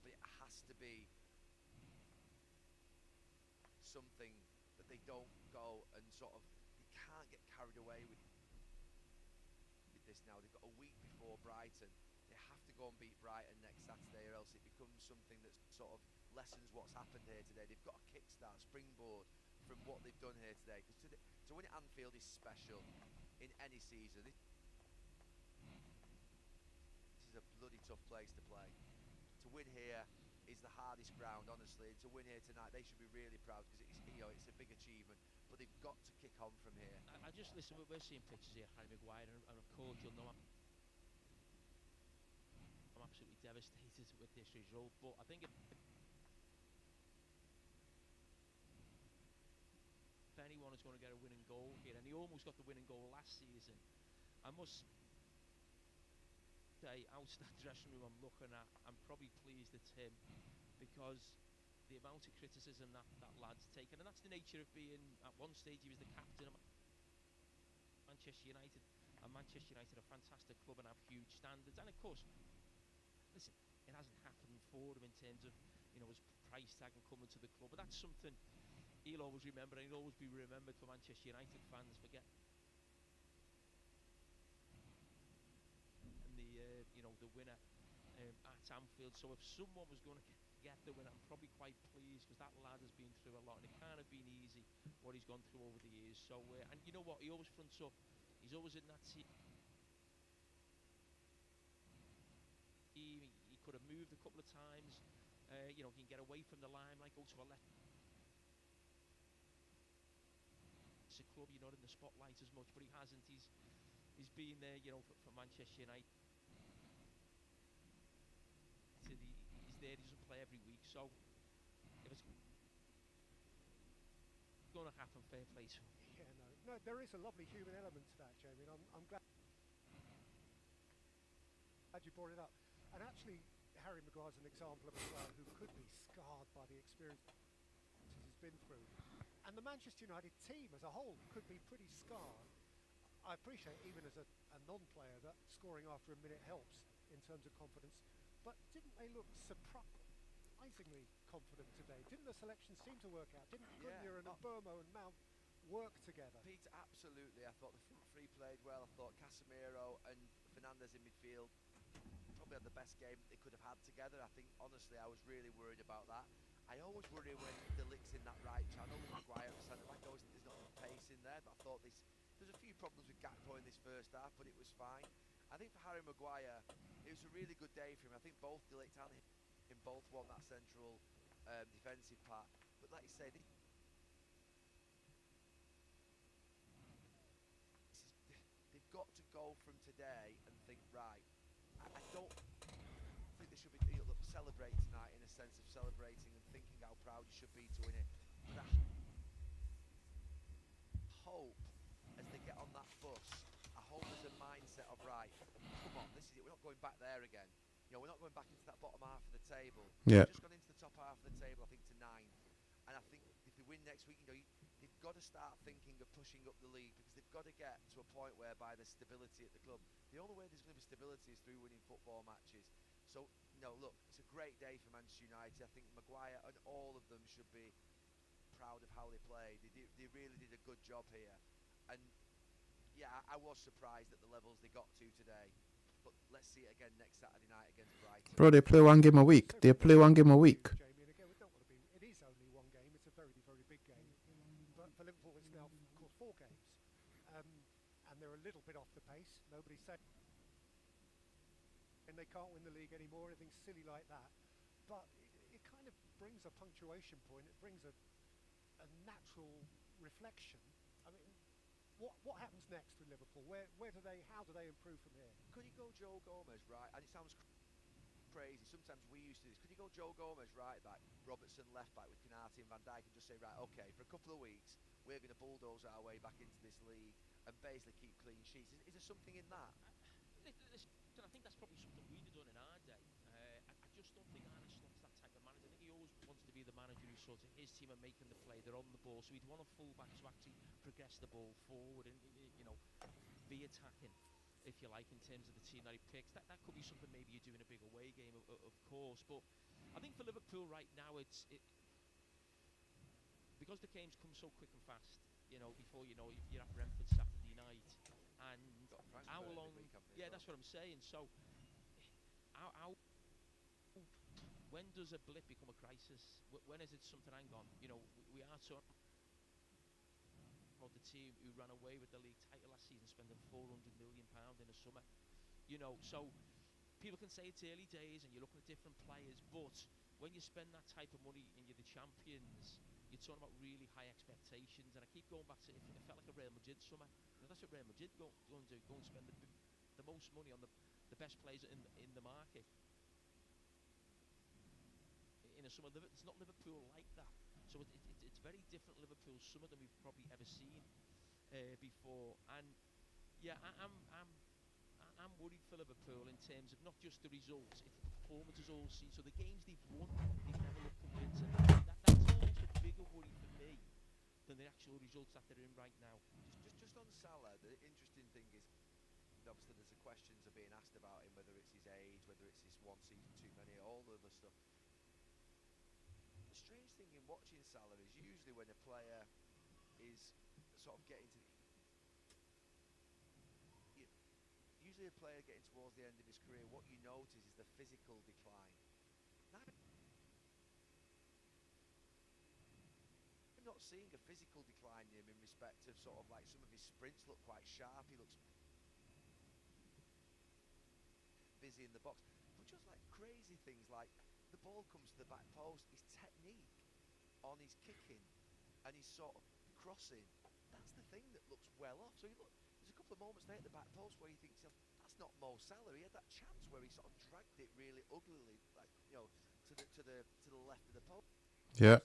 But it has to be something that they don't go and sort of, they can't get carried away with this now. They've got a week before Brighton. They have to go and beat Brighton next Saturday, or else it becomes something that sort of lessens what's happened here today. They've got a kickstart, springboard from what they've done here today. Because to win at Anfield is special in any season. This is a bloody tough place to play. To win here is the hardest ground, honestly. And to win here tonight, they should be really proud because it's, you know, it's a big achievement. But they've got to kick on from here. I just listen. We're seeing pictures here, Harry Maguire, and of course you'll know I'm absolutely devastated with this result. But I think if anyone is going to get a winning goal here, and he almost got the winning goal last season, I must say, out of that dressing room I'm looking at, I'm probably pleased it's him, because the amount of criticism that lad's taken, and that's the nature of being, at one stage he was the captain of Manchester United, and Manchester United are a fantastic club and have huge standards, and of course, listen, it hasn't happened for him in terms of, you know, his price tag and coming to the club, but that's something he'll always remember, and he'll always be remembered for Manchester United fans for getting the winner at Anfield. So if someone was going to get the win, I'm probably quite pleased, because that lad has been through a lot, and it can't have been easy what he's gone through over the years. So and you know what, he always fronts up. He's always in that team. He could have moved a couple of times. You know, he can get away from the limelight, go to a left. It's a club, you're not in the spotlight as much, but he hasn't. He's been there, you know, for Manchester United. He's there. He doesn't play every week, so if it's going to happen, fair play to him. Yeah, no, there is a lovely human element to that, Jamie. And I'm glad you brought it up. And actually, Harry Maguire's an example of a player who could be scarred by the experiences he's been through. And the Manchester United team as a whole could be pretty scarred. I appreciate, even as a non-player, that scoring after a minute helps in terms of confidence. But didn't they look surprisingly confident today? Didn't the selection seem to work out? Didn't Cunha and Burmo and Mount work together? Pete, absolutely. I thought the front three played well. I thought Casemiro and Fernandes in midfield probably had the best game they could have had together. I think, honestly, I was really worried about that. I always worry when De Ligt's in that right channel with Maguire at centre back. There's not enough pace in there, but I thought there's a few problems with Gakpo in this first half, but it was fine. I think for Harry Maguire, it was a really good day for him. I think both De Ligt and him both won that central defensive part. But like you say, they've got to go from today and think, right, I don't think they should be celebrate tonight in a sense of celebrating and thinking how proud you should be to win it. But I hope, as they get on that bus, I home as a mindset of, right, come on, this is it. We're not going back there again. We're not going back into that bottom half of the table. Yeah. We've just gone into the top half of the table, I think, to 9th. And I think if they win next week, they've got to start thinking of pushing up the league, because they've got to get to a point whereby there's stability at the club. The only way there's going to be stability is through winning football matches. So, look, it's a great day for Manchester United. I think Maguire and all of them should be proud of how they played. They really did a good job here. And, yeah, I was surprised at the levels they got to today. But let's see it again next Saturday night against Brighton. Bro, they play one game a week. It is only one game. It's a very, very big game. But for Liverpool, it's now, of course, 4 games. And they're a little bit off the pace. Nobody's saying and they can't win the league anymore, anything silly like that. But it kind of brings a punctuation point. It brings a natural reflection. I mean, what happens next with Liverpool? How do they improve from here? Could you go Joe Gomez, right? And it sounds crazy. Sometimes we used to do this. Could you go Joe Gomez right back, Robertson left back with Canati and Van Dijk, and just say, right, okay, for a couple of weeks, we're going to bulldoze our way back into this league and basically keep clean sheets? Is there something in that? I think that's probably something we'd have done in our day. I just don't think Arne Slot's that type of manager. I think he always wants to be the manager who sort of his team are making the play, they're on the ball, so he'd want a fullback to actually progress the ball forward and be attacking, if you like, in terms of the team that he picks. That could be something maybe you do in a big away game, of course. But I think for Liverpool right now, because the games come so quick and fast. Before you're at Brentford Saturday night, and how long? Yeah, that's what I'm saying. So, when does a blip become a crisis? When is it something? Hang on, we are talking about the team who ran away with the league title last season, spending £400 million in the summer. So people can say it's early days and you're looking at different players, but when you spend that type of money and you're the champions, you're talking about really high expectations. And I keep going back to it felt like a Real Madrid summer. That's what Real Madrid go and do. Go and spend the most money on the best players in the market. In a summer, it's not Liverpool like that. So it's very different Liverpool summer than we've probably ever seen before. And yeah, I'm worried for Liverpool in terms of not just the results, it's the performances all season. So the games they've won, they've never looked convincing. That's almost a bigger worry for me than the actual results that they're in right now. Just on Salah, the interesting thing is, obviously there's the questions are being asked about him, whether it's his age, whether it's his one season too many, all the other stuff. The strange thing in watching Salah is usually when a player is sort of getting to usually a player getting towards the end of his career, what you notice is the physical decline. Now, I'm not seeing a physical decline in him in respect of sort of like some of his sprints look quite sharp, he looks busy in the box, but just like crazy things like the ball comes to the back post, his technique on his kicking and his sort of crossing, that's the thing that looks well off. So there's a couple of moments there at the back post where you think to yourself, that's not Mo Salah. He had that chance where he sort of dragged it really uglily, like to the left of the post. Yeah.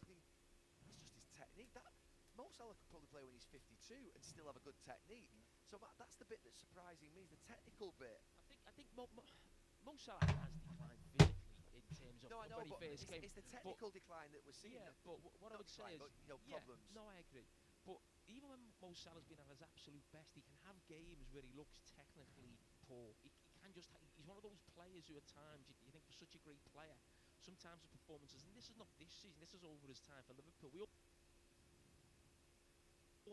It's just his technique. That Mo Salah could probably play when he's 52 and still have a good technique. So that's the bit that's surprising me, is the technical bit. I think Mo Salah has declined physically in terms of when he first came. It's the technical decline that we're seeing. Yeah, but what I would say is, problems. No, I agree. But even when Mo Salah's been at his absolute best, he can have games where he looks technically poor. He can just. He's one of those players who at times you think for such a great player, sometimes the performances, and this is not this season. This is over his time for Liverpool. We all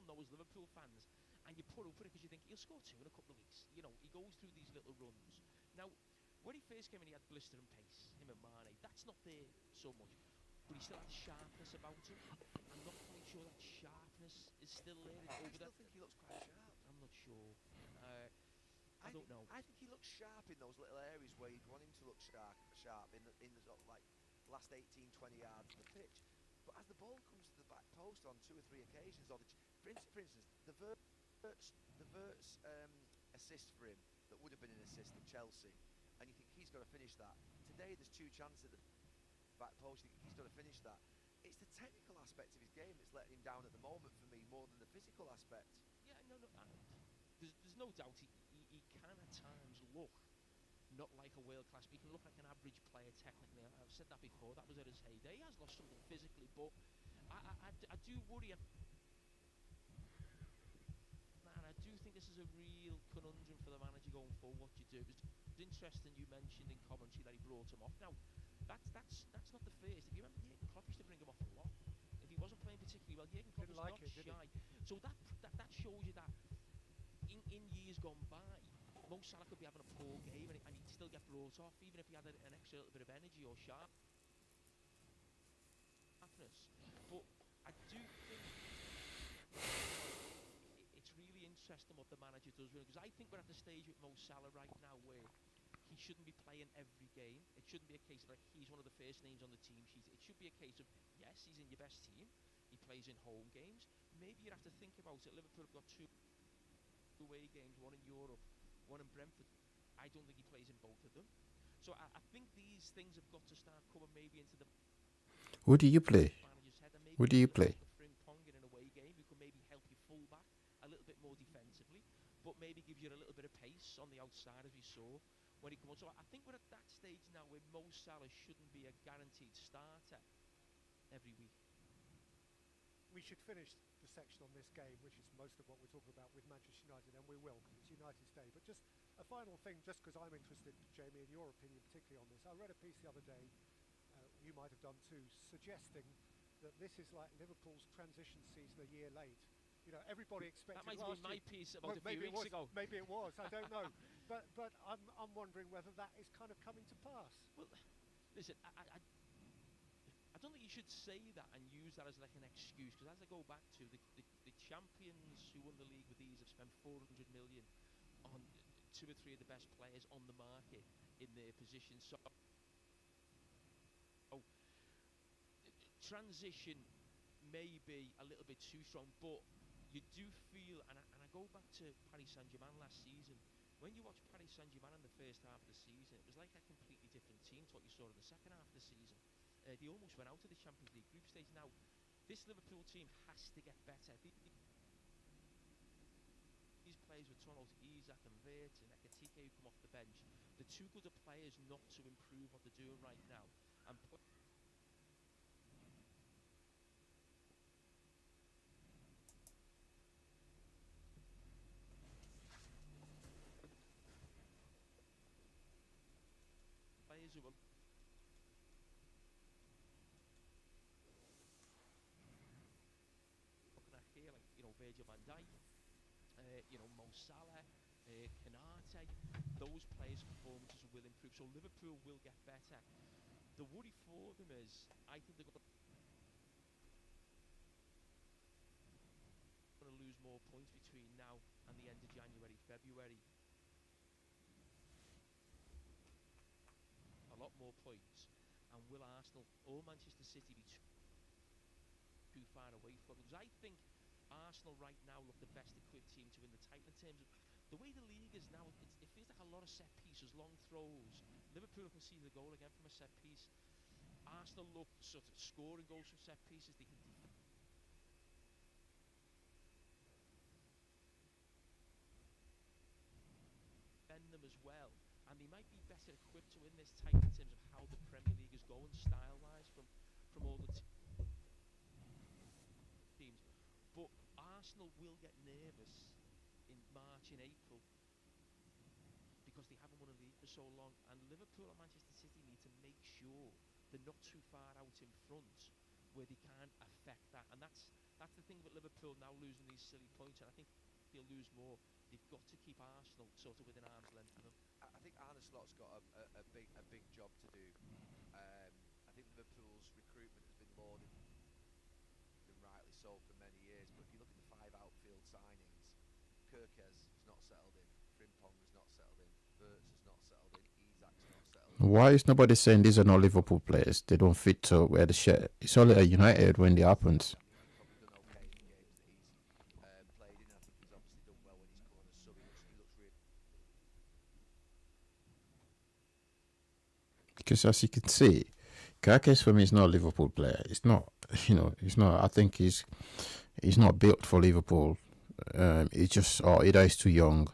know as Liverpool fans, and you put up with it because you think he'll score 2 in a couple of weeks. He goes through these little runs. Now, when he first came in, he had blistering pace, him and Mane. That's not there so much. But he still had sharpness about him. I'm not quite sure that sharpness is still there. I still think he looks quite sharp. I'm not sure. I don't know. I think he looks sharp in those little areas where you'd want him to look sharp in the sort of like last 18, 20 yards of the pitch. But as the ball comes to the back post on 2 or 3 occasions, or for instance, the Verts assist for him that would have been an assist at Chelsea, and you think he's got to finish that. Today there's 2 chances at the back post, he's got to finish that. It's the technical aspect of his game that's letting him down at the moment for me more than the physical aspect. Yeah, no. There's no doubt not like a world class, but he can look like an average player technically. I've said that before. That was at his heyday. He has lost something physically, but I do worry. And I do think this is a real conundrum for the manager going forward. What you do. It was interesting you mentioned in commentary that he brought him off. Now, that's not the first. If you remember, Jurgen Klopp used to bring him off a lot. If he wasn't playing particularly well, Jurgen Klopp was not shy. So that shows you that in years gone by, Mo Salah could be having a poor game and he'd still get brought off, even if he had an extra little bit of energy or sharpness. But I do think it's really interesting what the manager does with him, because I think we're at the stage with Mo Salah right now where he shouldn't be playing every game. It shouldn't be a case of like he's one of the first names on the team sheet. It should be a case of, yes, he's in your best team. He plays in home games. Maybe you'd have to think about it. Liverpool have got 2 away games, one in Europe, one in Brentford. I don't think he plays in both of them. So I think these things have got to start coming maybe into the... Who do you play? Who do you play? Frimpong in an away game who can maybe help you full back a little bit more defensively, but maybe gives you a little bit of pace on the outside, as we saw when he comes on. So I think we're at that stage now where Mo Salah shouldn't be a guaranteed starter every week. We should finish the section on this game, which is most of what we're talking about with Manchester United, and we will, because it's United's day. But just a final thing, just because I'm interested, Jamie, in your opinion particularly on this. I read a piece the other day, you might have done too, suggesting that this is like Liverpool's transition season a year late. You know, everybody expected that might have been my piece about a few weeks ago. Maybe it was. I don't know. But I'm wondering whether that is kind of coming to pass. Well, listen, I don't think you should say that and use that as like an excuse, because as I go back to the champions who won the league with these have spent 400 million on 2 or 3 of the best players on the market in their position. So transition may be a little bit too strong, but you do feel, and I go back to Paris Saint-Germain last season. When you watch Paris Saint-Germain in the first half of the season, it was like a completely different team to what you saw in the second half of the season. They almost went out of the Champions League group stage. Now, this Liverpool team has to get better. These players with Toronto's Isak and Wirtz and Ekitike who come off the bench, they're too good at players not to improve what they're doing right now. And players who are here, like, you know, Virgil van Dijk, you know, Mo Salah, Konate, those players' performances will improve. So Liverpool will get better. The worry for them is, I think they're going to lose more points between now and the end of January, February. A lot more points. And will Arsenal or Manchester City be too far away from them? Because I think Arsenal right now look the best equipped team to win the title in terms of the way the league is now. It feels like a lot of set pieces, long throws. Liverpool can see the goal again from a set piece. Arsenal look sort of scoring goals from set pieces. They can defend them as well, and they might be better equipped to win this title in terms of how the Premier League is going style-wise from all the teams. But Arsenal will get nervous in March and April because they haven't won a league for so long, and Liverpool and Manchester City need to make sure they're not too far out in front where they can't affect that. And that's the thing with Liverpool now losing these silly points, and I think they'll lose more. They've got to keep Arsenal sort of within arm's length of them. I think Arne Slot's got a big job to do. I think Liverpool's recruitment has been lauded, and rightly so, for many years. But if you look at the 5 outfield signings, Kirkes has not settled in, Frimpong has not settled in, Wirtz has not settled in, Isak's not settled in. Why is nobody saying these are not Liverpool players? They don't fit to wear the shirt. It's only at United when it happens. Because as you can see, Kirkes for me is not a Liverpool player. It's not, it's not. I think he's not built for Liverpool. He's just, either he's too young,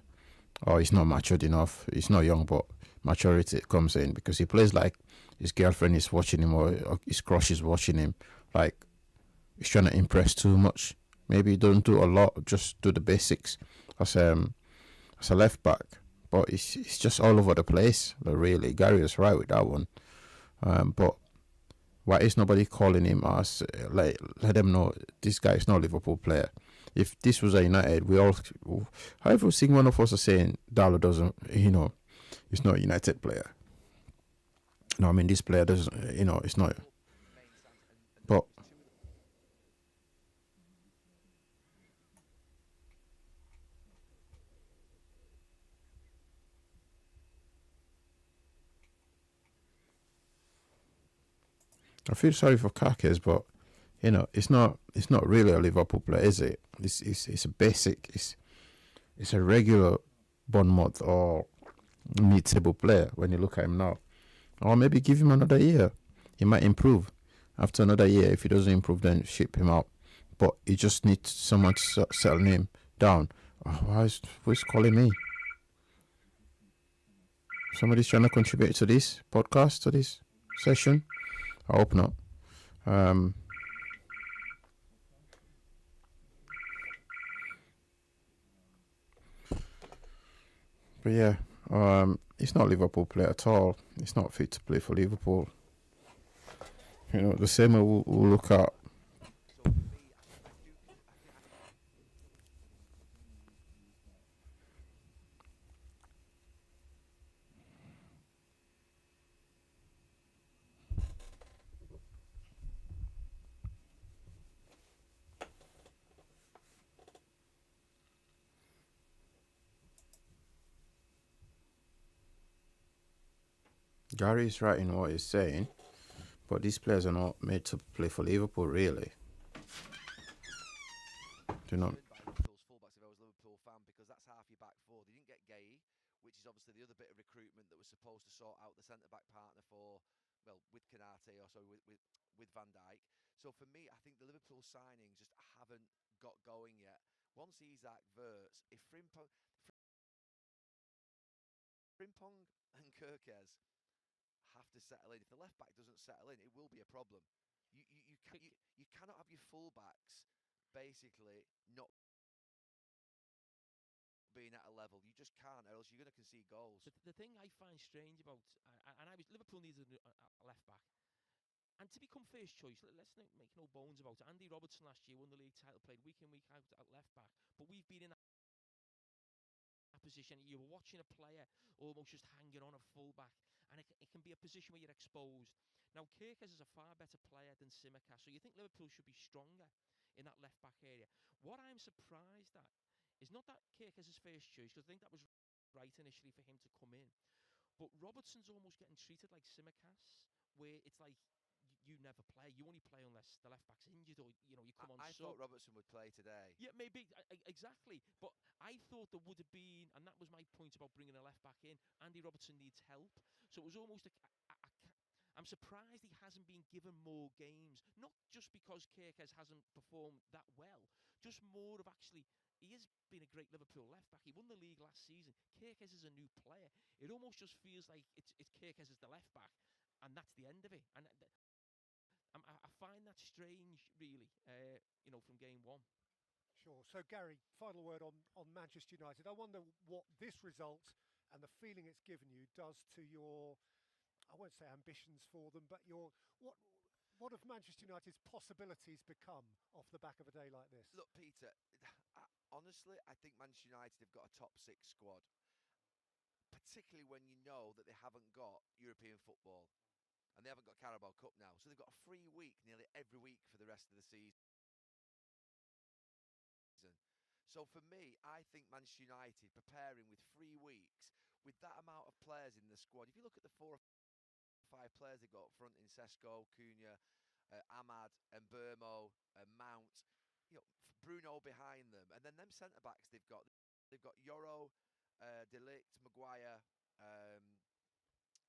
or he's not matured enough. He's not young, but maturity comes in, because he plays like his girlfriend is watching him, or his crush is watching him. Like, he's trying to impress too much. Maybe he don't do a lot, just do the basics as a left back. But it's just all over the place. But really, Gary was right with that one. But why is nobody calling him as let them know this guy is not a Liverpool player? If this was a United, every single one of us are saying Darlow doesn't, he's not a United player. No, I mean, this player doesn't, it's not. But I feel sorry for Kakes, but it's not really a Liverpool player, is it? It's a basic, it's a regular Bournemouth or mid-table player when you look at him now. Or maybe give him another year. He might improve. After another year, if he doesn't improve, then ship him out. But he just needs someone to settle him down. Who's calling me? Somebody's trying to contribute to this podcast, to this session? I hope not. But yeah, he's not a Liverpool player at all. He's not fit to play for Liverpool. The same way we'll look at. Gary is right in what he's saying, but these players are not made to play for Liverpool, really. Do not. Liverpool's fullbacks if I was a Liverpool fan, because that's half your back four. They didn't get Gay, which is obviously the other bit of recruitment that was supposed to sort out the centre-back partner for, well, with Canate, or sorry, with Van Dijk. So for me, I think the Liverpool signings just haven't got going yet. Once Isak, Verts, if Frimpong and Kirkes have to settle in, if the left back doesn't settle in, it will be a problem. You cannot have your fullbacks basically not being at a level. You just can't, or else you're going to concede goals. The thing I find strange about, Liverpool needs a left back. And to become first choice, let's not make no bones about it. Andy Robertson last year won the league title, played week in, week out at left back. But we've been in that position. You were watching a player almost just hanging on a full back. And it can be a position where you're exposed. Now, Kirkes is a far better player than Tsimikas. So you think Liverpool should be stronger in that left back area. What I'm surprised at is not that Kirkes is first choice, because I think that was right initially for him to come in. But Robertson's almost getting treated like Tsimikas, where it's like you never play. You only play unless the left back's injured, or you come on. I thought Robertson would play today. Yeah, maybe exactly. But I thought there would have been, and that was my point about bringing a left back in. Andy Robertson needs help, so it was almost I'm surprised he hasn't been given more games. Not just because Kirkes hasn't performed that well, just more of actually. He has been a great Liverpool left back. He won the league last season. Kirkes is a new player. It almost just feels like it's Kirkes as the left back, and that's the end of it. And I find that strange, really, from game one. Sure. So, Gary, final word on Manchester United. I wonder what this result and the feeling it's given you does to your, I won't say ambitions for them, but what have Manchester United's possibilities become off the back of a day like this? Look, Peter, honestly, I think Manchester United have got a top six squad, particularly when you know that they haven't got European football and they haven't got Carabao Cup now. So they've got a free week nearly every week for the rest of the season. So for me, I think Manchester United preparing with 3 weeks, with that amount of players in the squad. If you look at the 4 or 5 players they've got up front in Sesko, Cunha, Ahmad, and Burmo, Mount, Bruno behind them, and then them centre backs they've got Yoro, De Ligt, Maguire,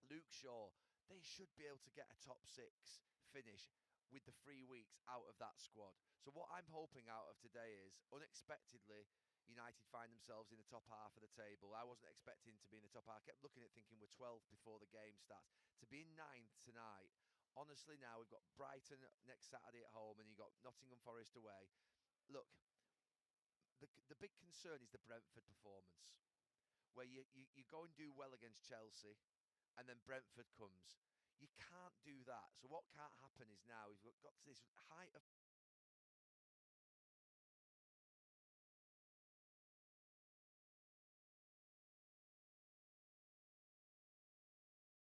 Luke Shaw. They should be able to get a top 6 finish with the 3 weeks out of that squad. So what I'm hoping out of today is, unexpectedly, United find themselves in the top half of the table. I wasn't expecting to be in the top half. I kept looking at thinking we're 12th before the game starts. To be in 9th tonight, honestly now we've got Brighton next Saturday at home and you've got Nottingham Forest away. Look, the big concern is the Brentford performance, where you go and do well against Chelsea and then Brentford comes. You can't do that. So what can't happen is now we've got to this height of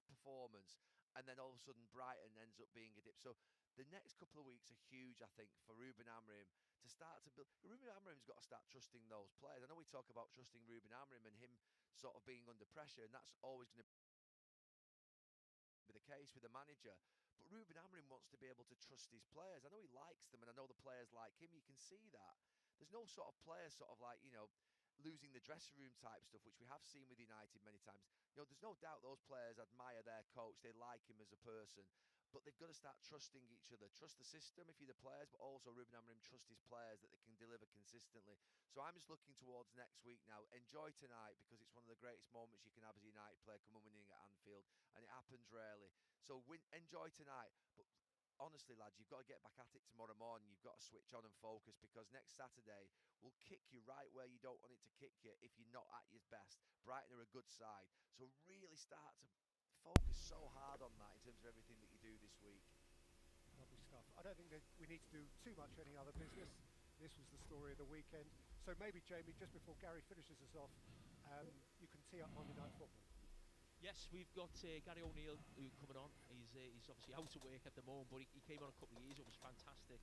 performance, and then all of a sudden Brighton ends up being a dip. So the next couple of weeks are huge, I think, for Ruben Amorim to start to build. Ruben Amorim's got to start trusting those players. I know we talk about trusting Ruben Amorim and him sort of being under pressure, and that's always going to be the case with the manager. But Ruben Amorim wants to be able to trust his players. I know he likes them, and I know the players like him. You can see that. There's no sort of players sort of like, losing the dressing room type stuff, which we have seen with United many times. There's no doubt those players admire their coach. They like him as a person. But they've got to start trusting each other. Trust the system if you're the players, but also Ruben Amorim trust his players that they can deliver consistently. So I'm just looking towards next week now. Enjoy tonight because it's one of the greatest moments you can have as a United player, coming winning at Anfield, and it happens rarely. So enjoy tonight. But honestly, lads, you've got to get back at it tomorrow morning. You've got to switch on and focus because next Saturday will kick you right where you don't want it to kick you if you're not at your best. Brighton are a good side. So really start to focus so hard on that in terms of everything that you do this week. Lovely stuff. I don't think that we need to do too much any other business. This was the story of the weekend. So maybe, Jamie, just before Gary finishes us off, you can tee up Monday Night Football. Yes, we've got Gary O'Neill coming on. He's obviously out of work at the moment, but he came on a couple of years. It was fantastic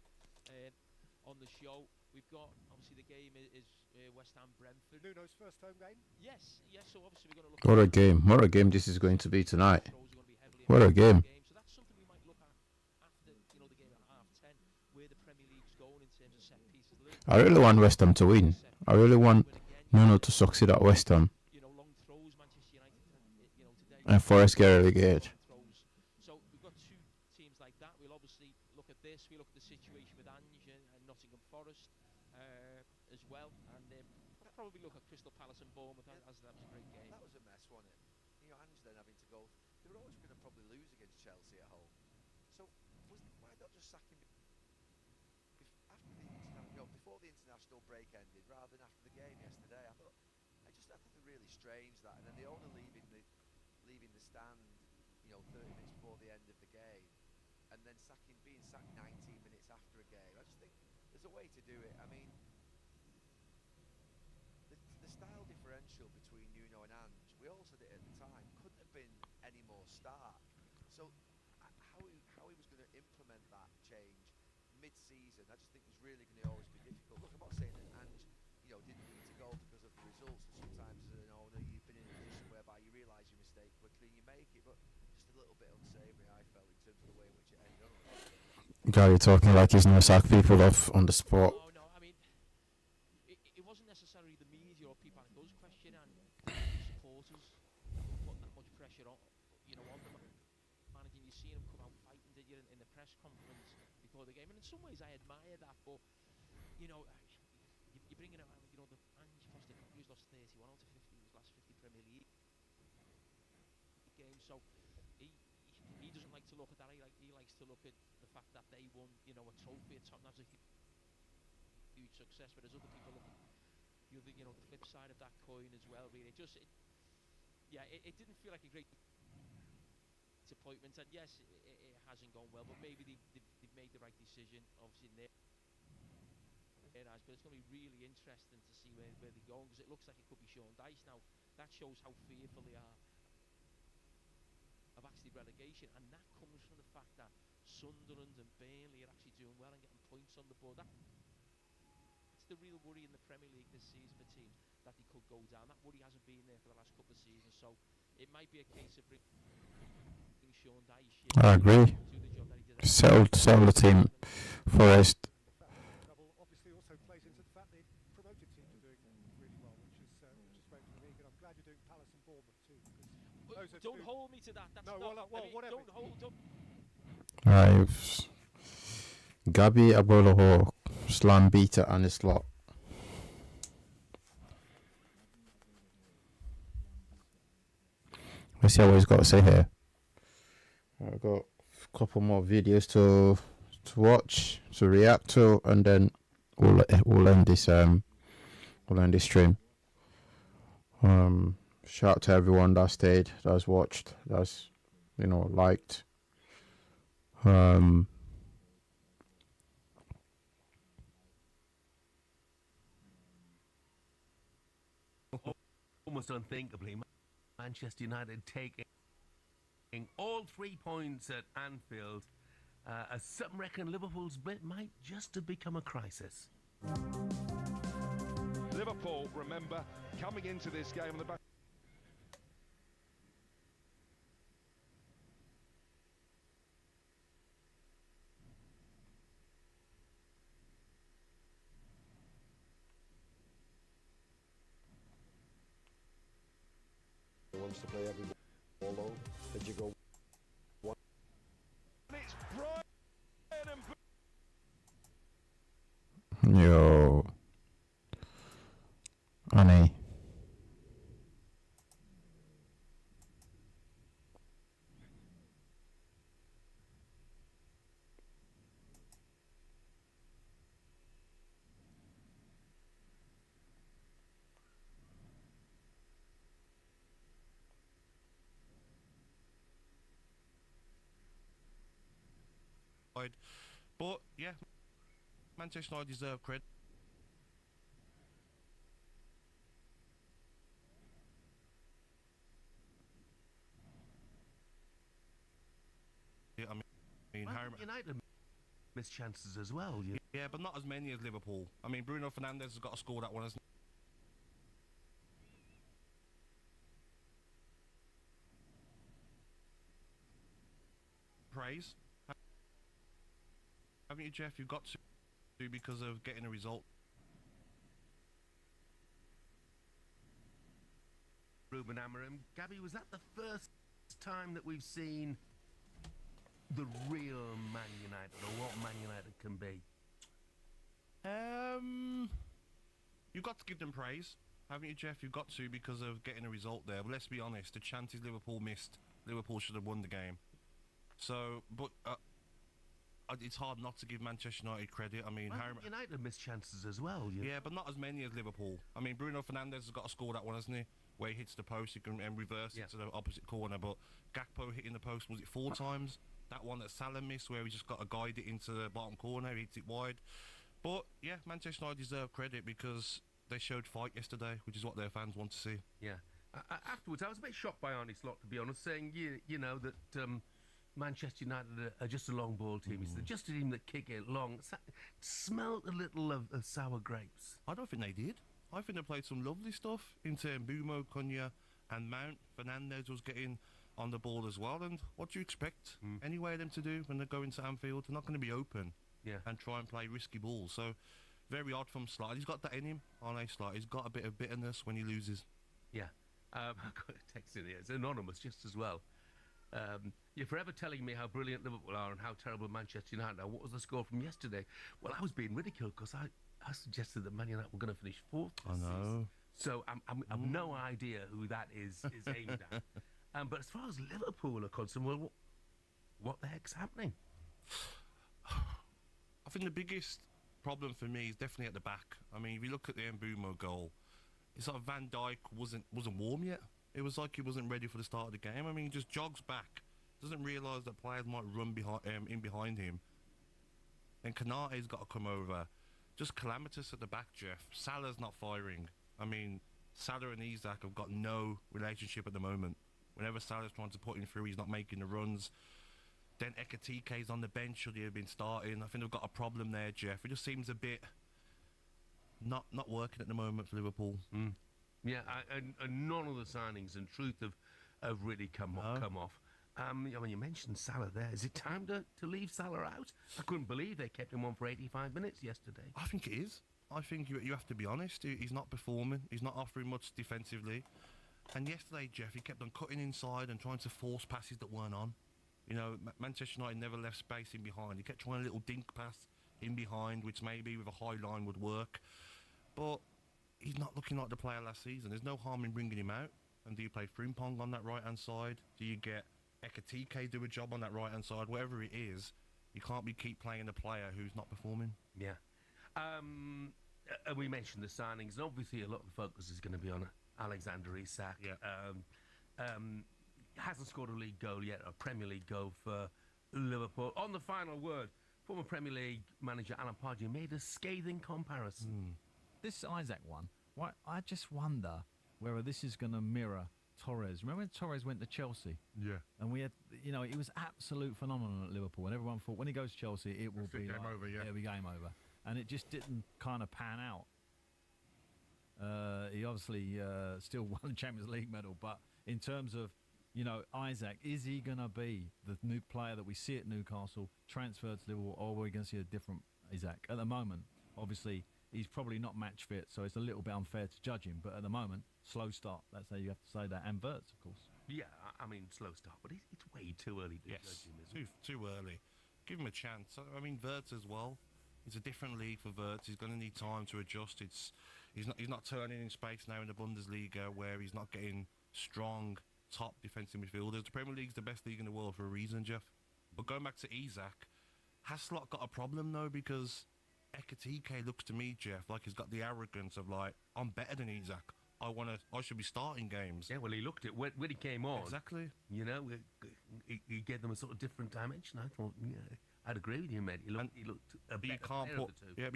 on the show. We've got, obviously, the game is West Ham Brentford. Nuno's first home game? Yes, so obviously we're going to look What a game. What a game this is going to be tonight. What a game. So that's something we might look at after, the game at 10:30, where the Premier League's going in terms of set pieces. I really want West Ham to win. I really want Nuno to succeed at West Ham. Long throws, Manchester United, today. And Forest get relegated. So we've got two teams like that. We'll obviously look at this. We look at the situation with Ange and Nottingham Forest as well. And we'll probably look at Crystal Palace and Bournemouth as that was a great game. That was a mess, wasn't it? Ange then having to go. They were always going to probably lose against Chelsea at home. So why not just sack him before the international break ended, rather than after the game yesterday? I thought it really strange that, and then the owner leaving the stand, 30 minutes before the end of the game, and then being sacked 19 minutes after a game. I just think there's a way to do it. I mean, the style differential between Nuno and Ange, we all said it at the time, couldn't have been any more stark. So how he was going to implement that change mid-season, I just think was really going to always be difficult. Look, I'm not saying that Ange, didn't need to go because of the results, and sometimes as an owner you've been in a position whereby you realise your mistake quickly and you make it, but just a little bit unsavoury, I felt, in terms of the way in which it ended up. Gary talking like he's going to sack people off on the spot. No, I mean, it wasn't necessarily the media or people like us question and supporters put that much pressure on, on the managing. You see him come out fighting, did you, in the press conference before the game, and in some ways I admire that, but you're bringing out, the Ange Postecoglou's lost 31 out of 50 in his last 50 Premier League games, so he doesn't like to look at that. He likes to look at the fact that they won, a trophy at Tottenham. That's a huge success, but there's other people looking the flip side of that coin as well. Really, it didn't feel like a great disappointment, and yes, it hasn't gone well, but maybe they've made the right decision, obviously, in their eyes, but it's going to be really interesting to see where they're going, because it looks like it could be Sean Dyche now. That shows how fearful they are of actually relegation, and that comes from the fact that Sunderland and Burnley are actually doing well and getting points on the board. That's the real worry in the Premier League this season for teams, that they could go down. That worry hasn't been there for the last couple of seasons, so it might be a case of bringing Sean Dyche. I agree. Sell the team. Forest. Obviously also plays into the fact that promoted teams are doing really well, which is great for the league, and I'm glad you're doing Palace and Bournemouth too, because don't hold me to that. That's whatever. Don't hold up. Right. Gabi Aboloho, Slam Beta and his lot. let's see what he's got to say here. I've got a couple more videos to watch, to react to, and then we'll end this stream. Shout out to everyone that stayed, that's watched, that's liked. Almost unthinkably, Manchester United taking all 3 points at Anfield, as some reckon Liverpool's bit might just have become a crisis. Liverpool, remember, coming into this game on the back. Wants to play every ball low. Did you go one? It's Brian and Yo, honey. But yeah, Manchester United deserve credit. I mean, United missed chances as well. Yeah, but not as many as Liverpool. I mean, Bruno Fernandes has got to score that one, hasn't he? Praise. Haven't you, Jeff? You've got to, because of getting a result. Ruben Amorim. Gabby, was that the first time that we've seen the real Man United, or what Man United can be? You've got to give them praise, haven't you, Jeff? You've got to, because of getting a result there. But let's be honest, the chances Liverpool missed, Liverpool should have won the game. So, but it's hard not to give Manchester United credit. I mean, United missed chances as well. Yeah, but not as many as Liverpool. I mean, Bruno Fernandes has got to score that one, hasn't he? Where he hits the post, he can reverse it to the opposite corner. But Gakpo hitting the post, was it 4 times? That one that Salah missed, where he just got to guide it into the bottom corner, he hits it wide. But yeah, Manchester United deserve credit because they showed fight yesterday, which is what their fans want to see. Yeah. Afterwards, I was a bit shocked by Arne Slot, to be honest, saying you know that Manchester United are just a long ball team. It's just a team that kick it long. Smelled a little of sour grapes. I don't think they did. I think they played some lovely stuff into Mbeumo, Cunha and Mount. Fernandes was getting on the ball as well. And what do you expect anyway them to do when they go into Anfield? They're not going to be open and try and play risky balls. So very odd from Slot. He's got that in him, Arne Slot. He's got a bit of bitterness when he loses. Yeah. I've got a text in here. It's anonymous just as well. You're forever telling me how brilliant Liverpool are and how terrible Manchester United are. What was the score from yesterday? Well, I was being ridiculed because I suggested that Man United were going to finish 4th. I know. So I've no idea who that is aimed at. But as far as Liverpool are concerned, well, what the heck's happening? I think the biggest problem for me is definitely at the back. I mean, if you look at the Mbeumo goal, it's like Van Dijk wasn't warm yet. It was like he wasn't ready for the start of the game. I mean, he just jogs back, doesn't realise that players might run behind him. Then Kanate's got to come over. Just calamitous at the back, Jeff. Salah's not firing. I mean, Salah and Isak have got no relationship at the moment. Whenever Salah's trying to put him through, he's not making the runs. Then Ekatike's on the bench, should he have been starting? I think they've got a problem there, Jeff. It just seems a bit not working at the moment for Liverpool. Yeah, and none of the signings, in truth, have really come off. I mean, you mentioned Salah there. Is it time to leave Salah out? I couldn't believe they kept him on for 85 minutes yesterday. I think it is. I think you have to be honest. He's not performing. He's not offering much defensively. And yesterday, Jeff, he kept on cutting inside and trying to force passes that weren't on. You know, Manchester United never left space in behind. He kept trying a little dink pass in behind, which maybe with a high line would work. But he's not looking like the player last season. There's no harm in bringing him out And do you play Frimpong on that right-hand side? Do you get Ekatike do a job on that right-hand side? Whatever it is, you can't keep playing a player who's not performing. Yeah. We mentioned the signings, and obviously a lot of the focus is going to be on Alexander Isak. Yeah. Hasn't scored a league goal yet, a Premier League goal for Liverpool. On the final word, former Premier League manager Alan Pardew made a scathing comparison. This Isak one, I just wonder whether this is going to mirror Torres. Remember when Torres went to Chelsea? Yeah. And we had, it was absolute phenomenon at Liverpool. And everyone thought when he goes to Chelsea, it will be game over, yeah. It'll be game over. And it just didn't kind of pan out. He obviously still won the Champions League medal, but in terms of, Isak, is he going to be the new player that we see at Newcastle, transferred to Liverpool, or are we going to see a different Isak? At the moment, obviously, he's probably not match fit, so it's a little bit unfair to judge him. But at the moment, slow start. That's how you have to say that. And Wirtz, of course. Yeah, I mean, slow start, but it's way too early to judge him, isn't it? Too early. Give him a chance. I mean, Wirtz as well. It's a different league for Wirtz. He's going to need time to adjust. He's not turning in space now in the Bundesliga, where he's not getting strong top defensive midfielders. The Premier League's the best league in the world for a reason, Jeff. But going back to Isak, has Slot got a problem though? Because Ekatike looks to me, Jeff, like he's got the arrogance of like, I'm better than Isak. I should be starting games. Yeah, well, he looked at when he came on. Exactly. He gave them a sort of different dimension. I thought, I'd agree with you, mate. He looked a better player of the two. Yeah,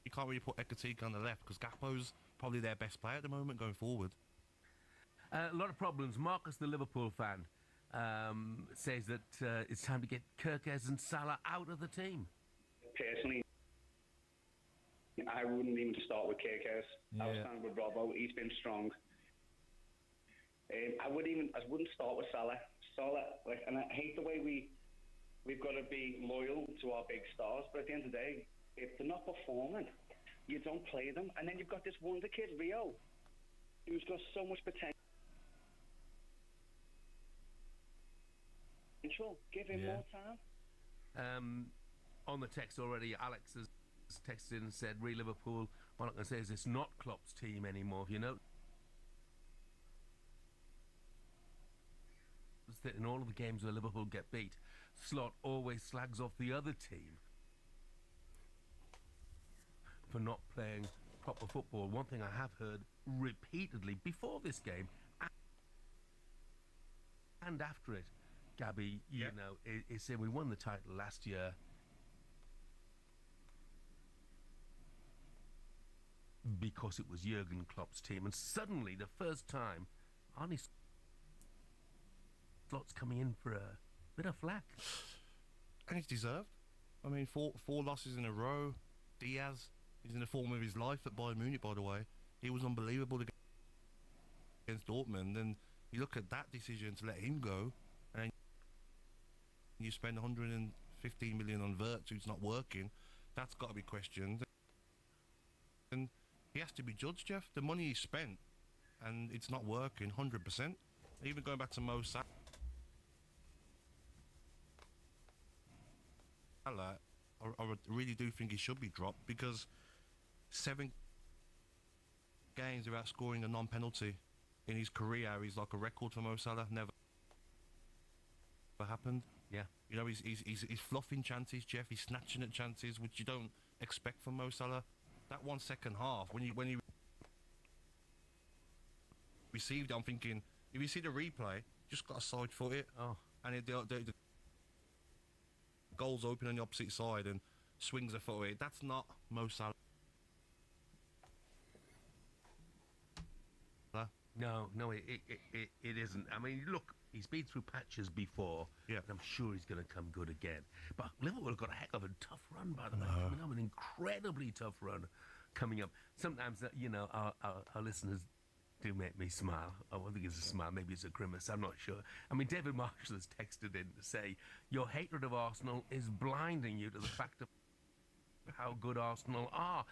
you can't really put Ekatike on the left because Gakpo's probably their best player at the moment going forward. A lot of problems. Marcus, the Liverpool fan, says that it's time to get Kerkez and Salah out of the team. Personally, I wouldn't even start with Kerkez. I was standing with Robbo. He's been strong. I wouldn't start with Salah. And I hate the way we've got to be loyal to our big stars, but at the end of the day, if they're not performing, you don't play them. And then you've got this wonder kid, Rio, who's got so much potential. Give him more time. On the text already, Alex has texted and said, Liverpool, what I'm going to say is it's not Klopp's team anymore, that in all of the games where Liverpool get beat, Slot always slags off the other team for not playing proper football. One thing I have heard repeatedly before this game and after it, Gabby, is saying we won the title last year because it was Jurgen Klopp's team, and suddenly the first time Arne Slot's coming in for a bit of flack. And it's deserved. I mean, four losses in a row. Diaz is in the form of his life at Bayern Munich, by the way. He was unbelievable against Dortmund. And you look at that decision to let him go, and you spend 115 million on Wirtz, who's not working. That's got to be questioned. And he has to be judged, Jeff. The money he spent, and it's not working 100%. Even going back to Mo Salah, I really do think he should be dropped, because 7 games without scoring a non-penalty in his career is like a record for Mo Salah. Never happened. Yeah. He's fluffing chances, Jeff. He's snatching at chances, which you don't expect from Mo Salah. That 1 second half, when he received it, I'm thinking, if you see the replay, just got to side foot it. Oh. And the goal's open on the opposite side and swings a foot away. That's not Mo Salah. No, it isn't. I mean, look, he's been through patches before, and I'm sure he's going to come good again. But Liverpool have got a heck of a tough run, by the way. I mean, an incredibly tough run coming up. Sometimes, our listeners do make me smile. I don't think it's a smile, maybe it's a grimace, I'm not sure. I mean, David Marshall has texted in to say, your hatred of Arsenal is blinding you to the fact of how good Arsenal are.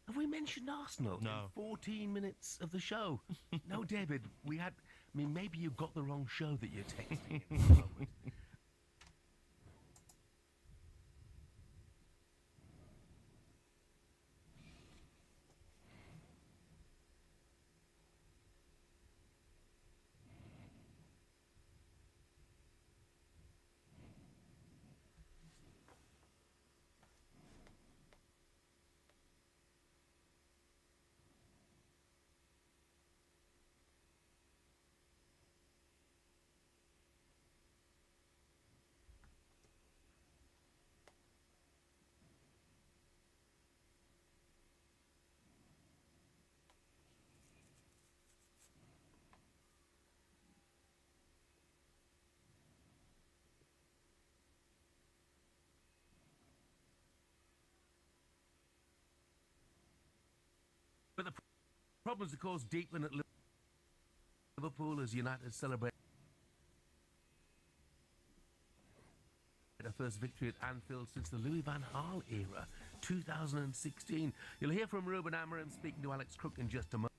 Have we mentioned Arsenal in 14 minutes of the show? No, David, maybe you got the wrong show that you're texting at the moment. But the problems, of course, deepen at Liverpool as United celebrate their first victory at Anfield since the Louis van Gaal era, 2016. You'll hear from Ruben Amorim speaking to Alex Crook in just a moment.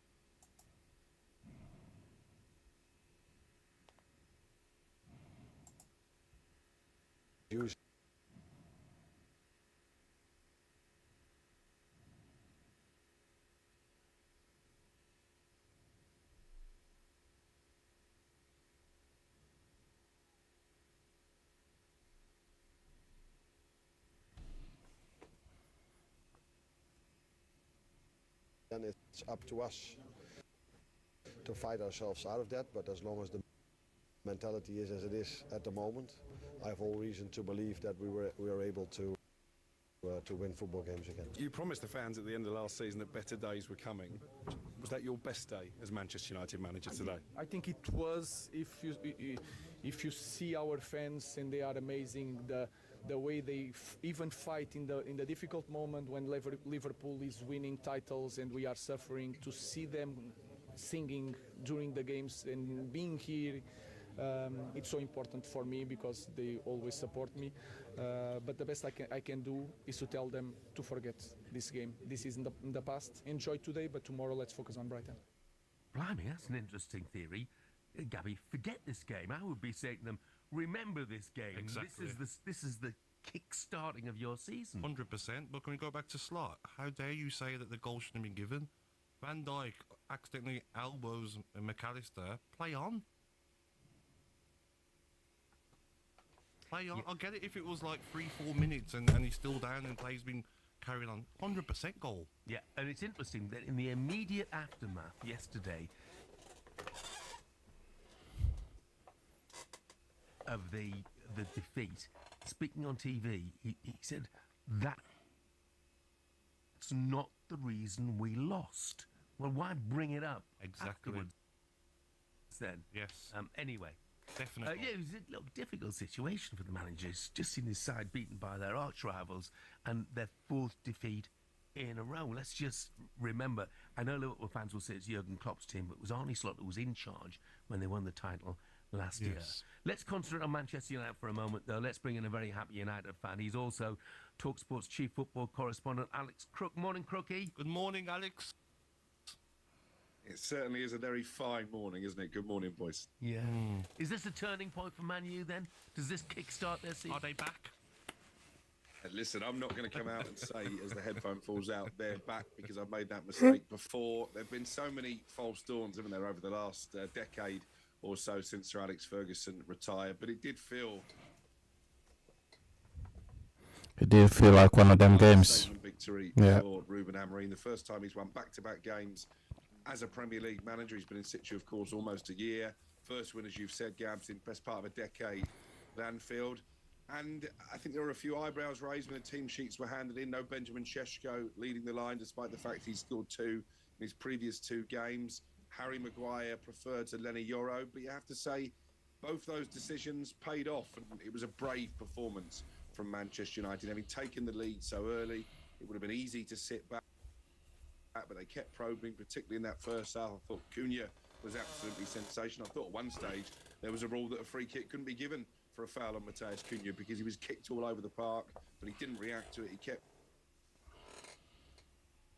Then it's up to us to fight ourselves out of that, but as long as the mentality is as it is at the moment, I have all reason to believe that we are able to win football games again. You promised the fans at the end of last season that better days were coming. Was that your best day as Manchester United manager today? I think it was. If you see our fans, and they are amazing, the way they even fight in the difficult moment when Liverpool is winning titles and we are suffering, to see them singing during the games and being here, it's so important for me because they always support me. But the best I can do is to tell them to forget this game. This is in the past. Enjoy today, but tomorrow let's focus on Brighton. Blimey, that's an interesting theory. Gabby, forget this game. I would be saying to them, remember this game. Exactly. This is the kick-starting of your season. 100%. But can we go back to Slot? How dare you say that the goal shouldn't have been given? Van Dijk accidentally elbows McAllister. Play on. Play on. Yeah. I'll get it if it was like 3-4 minutes and he's still down and play's been carried on. 100% goal. Yeah, and it's interesting that in the immediate aftermath yesterday of the defeat, speaking on TV, he said that's not the reason we lost. Well, why bring it up afterwards then? Yes. Anyway. Definitely. Yeah, it was a little difficult situation for the managers. Just seen his side beaten by their arch rivals and their fourth defeat in a row. Let's just remember, I know Liverpool fans will say it's Jurgen Klopp's team, but it was Arne Slot who was in charge when they won the title last year. Let's concentrate on Manchester United for a moment, though. Let's bring in a very happy United fan. He's also TalkSport's chief football correspondent, Alex Crook. Morning, Crookie. Good morning, Alex. It certainly is a very fine morning, isn't it? Good morning, boys. Yeah. Is this a turning point for Man U then? Does this kickstart their season? Are they back? Listen, I'm not going to come out and say as the headphone falls out, they're back, because I've made that mistake before. There have been so many false dawns, haven't there, over the last decade or so since Sir Alex Ferguson retired. But it did feel like one of them games. Statement victory Yeah. for Ruben Amorim. The first time he's won back-to-back games as a Premier League manager. He's been in situ, of course, almost a year. First win, as you've said, Gabs, in best part of a decade at Anfield. And I think there were a few eyebrows raised when the team sheets were handed in. No Benjamin Šeško leading the line, despite the fact he scored 2 in his previous 2 games. Harry Maguire preferred to Lenny Yoro. But you have to say, both those decisions paid off. And it was a brave performance from Manchester United. Having taken the lead so early, it would have been easy to sit back. But they kept probing, particularly in that first half. I thought Cunha was absolutely sensational. I thought at one stage there was a rule that a free kick couldn't be given for a foul on Matheus Cunha because he was kicked all over the park, but he didn't react to it. He kept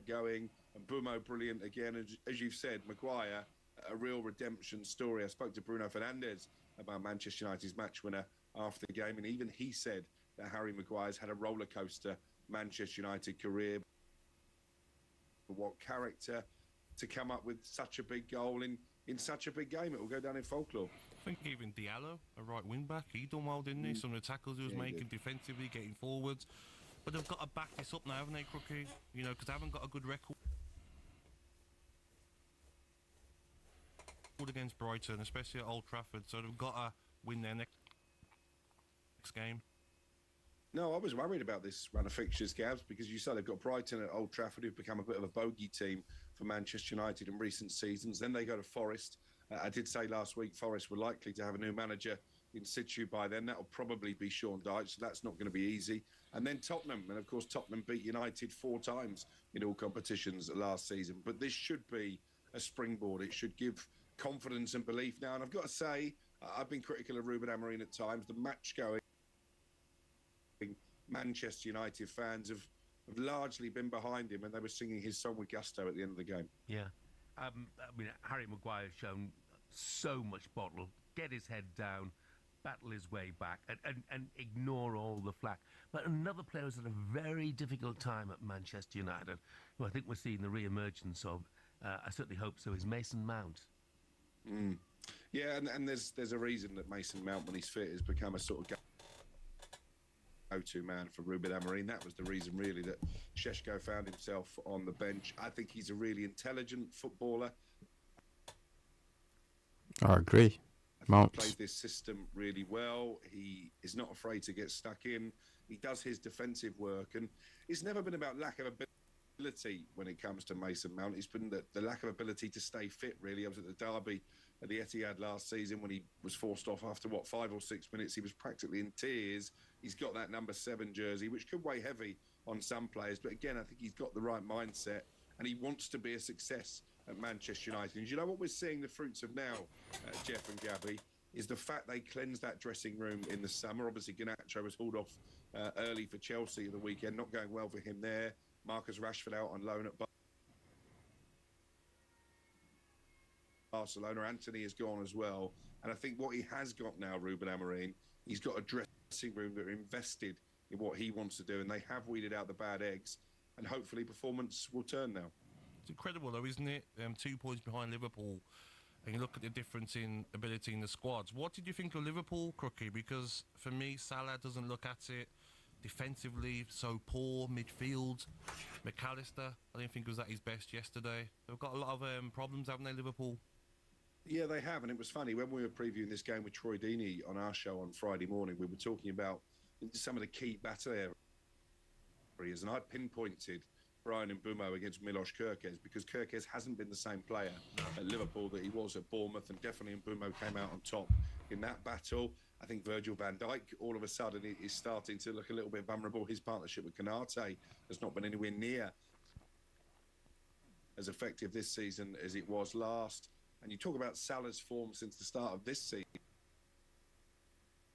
going. And Bumo, brilliant again. As you've said, Maguire, a real redemption story. I spoke to Bruno Fernandes about Manchester United's match winner after the game, and even he said that Harry Maguire's had a roller coaster Manchester United career. What character to come up with such a big goal in such a big game. It will go down in folklore. I think even Diallo, a right wing back, he done well, didn't he? Some of the tackles he was making defensively, getting forwards. But they've got to back this up now, haven't they, Crookie? You know, because they haven't got a good record against Brighton, especially at Old Trafford. So they've got to win their next game. No, I was worried about this run of fixtures, Gabs, because you said they've got Brighton at Old Trafford, who've become a bit of a bogey team for Manchester United in recent seasons. Then they go to Forest. I did say last week Forest were likely to have a new manager in situ by then. That'll probably be Sean Dyche, so that's not going to be easy. And then Tottenham, and of course Tottenham beat United 4 times in all competitions last season. But this should be a springboard. It should give confidence and belief now. And I've got to say, I've been critical of Ruben Amorim at times. The match-going Manchester United fans have largely been behind him, and they were singing his song with gusto at the end of the game. Yeah. I mean, Harry Maguire's shown so much bottle, get his head down, battle his way back, and ignore all the flack. But another player who's had a very difficult time at Manchester United, who I think we're seeing the re-emergence of, I certainly hope so, is Mason Mount. Yeah, and there's a reason that Mason Mount, when he's fit, has become a sort of go-to man for Ruben Amorim. That was the reason, really, that Šeško found himself on the bench. I think he's a really intelligent footballer. I agree. Mount plays this system really well. He is not afraid to get stuck in. He does his defensive work, and it's never been about lack of ability when it comes to Mason Mount. It's been the lack of ability to stay fit, really. I was at the derby at the Etihad last season when he was forced off after 5 or 6 minutes. He was practically in tears. He's got that number 7 jersey, which could weigh heavy on some players, but again, I think he's got the right mindset, and he wants to be a success at Manchester United. And you know what we're seeing the fruits of now, Jeff and Gabby, is the fact they cleansed that dressing room in the summer. Obviously, Garnacho was hauled off early for Chelsea at the weekend, not going well for him there. Marcus Rashford out on loan at Barcelona. Anthony is gone as well. And I think what he has got now, Ruben Amorim, he's got a dressing room that are invested in what he wants to do, and they have weeded out the bad eggs, and hopefully performance will turn now. It's incredible though, isn't it? 2 points behind Liverpool, and you look at the difference in ability in the squads. What did you think of Liverpool, Crookie? Because for me, Salah doesn't look at it. Defensively, so poor. Midfield, McAllister, I didn't think he was at his best yesterday. They've got a lot of problems, haven't they, Liverpool? Yeah, they have, and it was funny when we were previewing this game with Troy Deeney on our show on Friday morning. We were talking about some of the key battle areas, and I pinpointed Brian Mbeumo against Milos Kerkez, because Kerkez hasn't been the same player at Liverpool that he was at Bournemouth, and definitely Mbeumo came out on top in that battle. I think Virgil van Dijk all of a sudden is starting to look a little bit vulnerable. His partnership with Konate has not been anywhere near as effective this season as it was last. And you talk about Salah's form since the start of this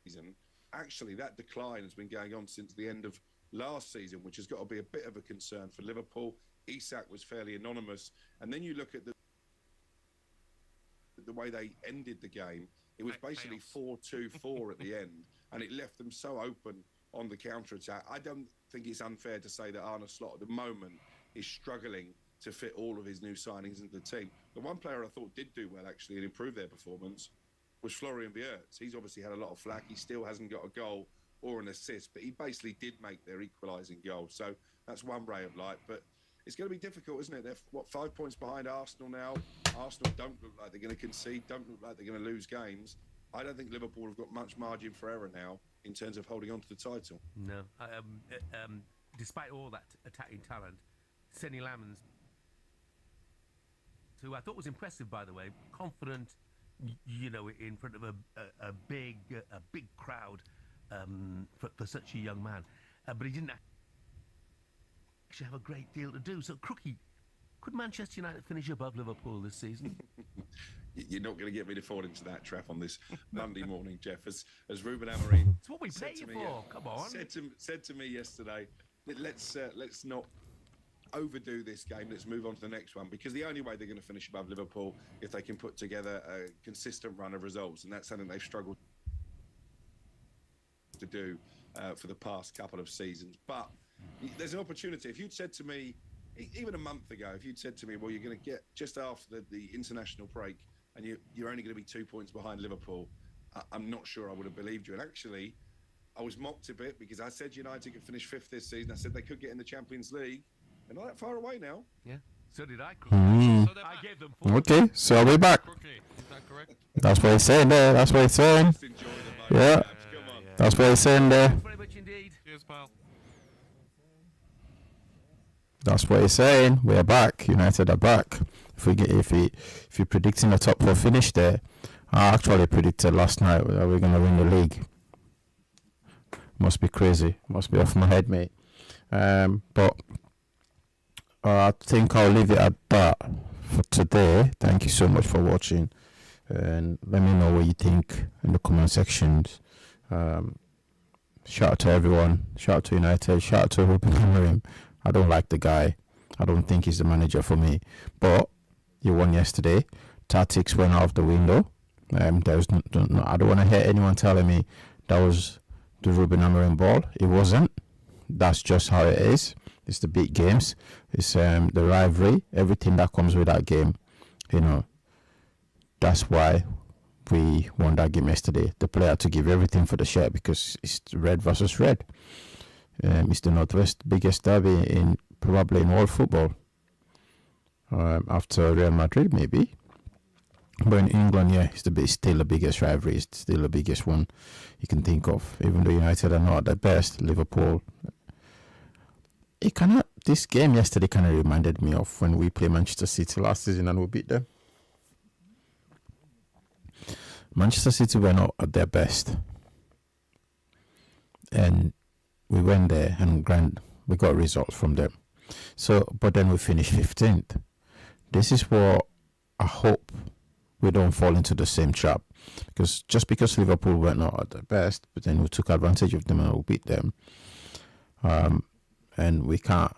season. Actually, that decline has been going on since the end of last season, which has got to be a bit of a concern for Liverpool. Isak was fairly anonymous. And then you look at the way they ended the game. It was basically 4-2-4 at the end, and it left them so open on the counter-attack. I don't think it's unfair to say that Arne Slot at the moment is struggling to fit all of his new signings into the team. The one player I thought did do well, actually, and improve their performance was Florian Wirtz. He's obviously had a lot of flack. He still hasn't got a goal or an assist, but he basically did make their equalising goal. So that's one ray of light. But it's going to be difficult, isn't it? They're, 5 points behind Arsenal now. Arsenal don't look like they're going to concede, don't look like they're going to lose games. I don't think Liverpool have got much margin for error now in terms of holding on to the title. No. Despite all that attacking talent, Senny Lamens, who I thought was impressive, by the way, confident, you know, in front of a big crowd for such a young man. But he didn't actually have a great deal to do. So, Crookie, could Manchester United finish above Liverpool this season? You're not going to get me to fall into that trap on this Monday morning, Jeff. As Ruben Amorim, it's what we pay you for. Come on. Said to me yesterday, let's not overdo this game. Let's move on to the next one, because the only way they're going to finish above Liverpool if they can put together a consistent run of results, and that's something they've struggled to do for the past couple of seasons. But there's an opportunity. If you'd said to me, even a month ago, if you'd said to me, well, you're going to get just after the international break and you're only going to be 2 points behind Liverpool, I'm not sure I would have believed you. And actually, I was mocked a bit because I said United could finish 5th this season. I said they could get in the Champions League. They're not that far away now. Yeah, so did I. Mm. So I gave them 4. Okay, so I'll be back. Is that correct? That's what he's saying there. That's what he's saying. Yeah, that's what he's saying there. Thanks very much indeed. Cheers, pal. That's what he's saying. We're back. United are back. If you're predicting a top 4 finish there, I actually predicted last night that we're going to win the league. Must be crazy. Must be off my head, mate. But I think I'll leave it at that for today. Thank you so much for watching. And let me know what you think in the comment sections. Shout out to everyone. Shout out to United. Shout out to Ruben Amorim. I don't like the guy. I don't think he's the manager for me. But you won yesterday. Tactics went out of the window. There's no, I don't want to hear anyone telling me that was the Ruben Amorim ball. It wasn't. That's just how it is. It's the big games. It's the rivalry. Everything that comes with that game. You know. That's why we won that game yesterday. The player had to give everything for the shirt because it's red versus red. It's the Northwest biggest derby probably in all football. After Real Madrid, maybe. But in England, yeah, it's still the biggest rivalry. It's still the biggest one you can think of. Even though United are not the best, Liverpool. This game yesterday kind of reminded me of when we played Manchester City last season and we beat them. Manchester City were not at their best. And we went there and we got results from them. But then we finished 15th. This is what I hope we don't fall into the same trap. Because Liverpool were not at their best, but then we took advantage of them and we beat them. And we can't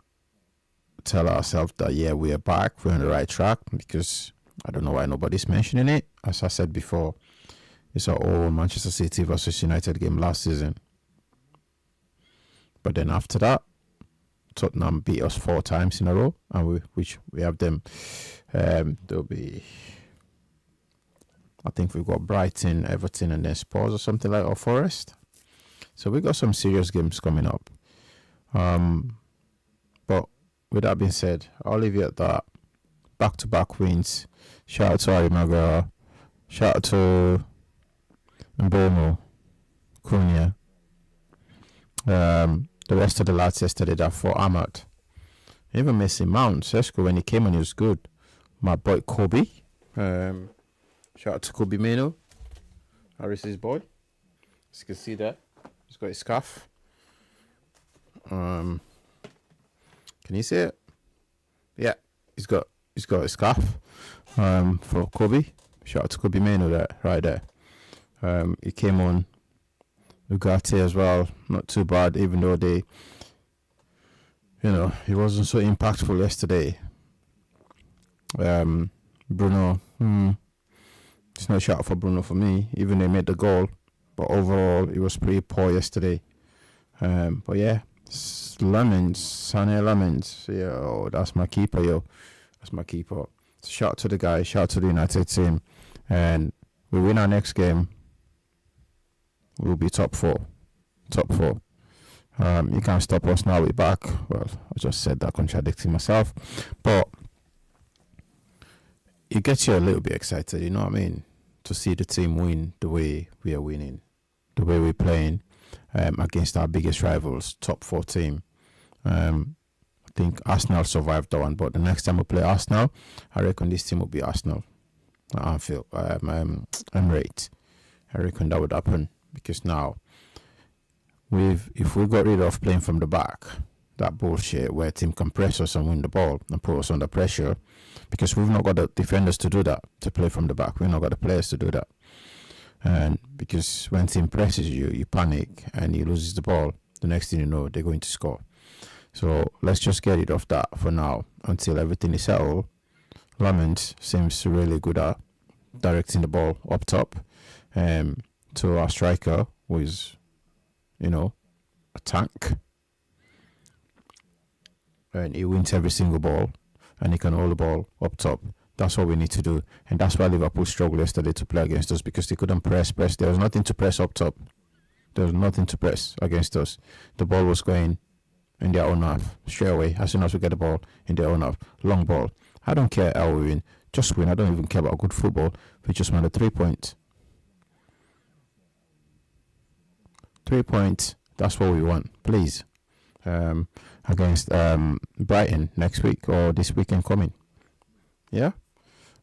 tell ourselves that, yeah, we are back, we're on the right track, because I don't know why nobody's mentioning it. As I said before, it's our old Manchester City versus United game last season. But then after that, Tottenham beat us 4 times in a row, and we have them. There'll be, I think we've got Brighton, Everton, and then Spurs or something like, or Forest. So we got some serious games coming up. But with that being said, I'll leave you at that. Back-to-back wins. Shout out to Harry Maguire. Shout out to Mbomo, Cunha. The rest of the lads yesterday that for Ahmad. Even Messi Mount, Sesko, when he came on, he was good. My boy Kobe. Shout out to Kobe Meno. Harris's boy. As you can see there. He's got his scarf. Can you see it? Yeah, he's got his scarf. For Kobe. Shout out to Kobe Meno there, right there. He came on. Ugarte as well, not too bad, even though he wasn't so impactful yesterday. Bruno, it's not a shout for Bruno for me, even though he made the goal, but overall it was pretty poor yesterday. But yeah, Sane Lemons, yeah, that's my keeper, that's my keeper. So shout out to the guy, shout out to the United team, and we win our next game. We'll be top four. You can't stop us now. We're back. Well, I just said that, contradicting myself. But it gets you a little bit excited, you know what I mean? To see the team win the way we are winning, the way we're playing against our biggest rivals, top 4 team. I think Arsenal survived that one, but the next time we play Arsenal, I reckon this team will be Arsenal. Anfield, Emirates. I reckon that would happen. Because now, if we got rid of playing from the back, that bullshit where team can press us and win the ball and put us under pressure, because we've not got the defenders to do that, to play from the back. We've not got the players to do that. And because when team presses you, you panic and you lose the ball. The next thing you know, they're going to score. So let's just get rid of that for now until everything is settled. Lamens seems really good at directing the ball up top. To our striker, who is, a tank. And he wins every single ball, and he can hold the ball up top. That's what we need to do. And that's why Liverpool struggled yesterday to play against us, because they couldn't press. There was nothing to press up top. There was nothing to press against us. The ball was going in their own half straight away. As soon as we get the ball in their own half, long ball. I don't care how we win. Just win. I don't even care about good football. We just want the 3 points. 3 points, that's what we want, please. Against Brighton next week or this weekend coming. Yeah?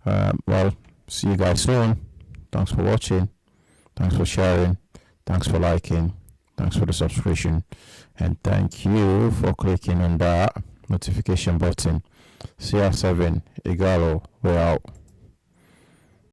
Well, see you guys soon. Thanks for watching. Thanks for sharing. Thanks for liking. Thanks for the subscription. And thank you for clicking on that notification button. CR7 Igalo, we're out.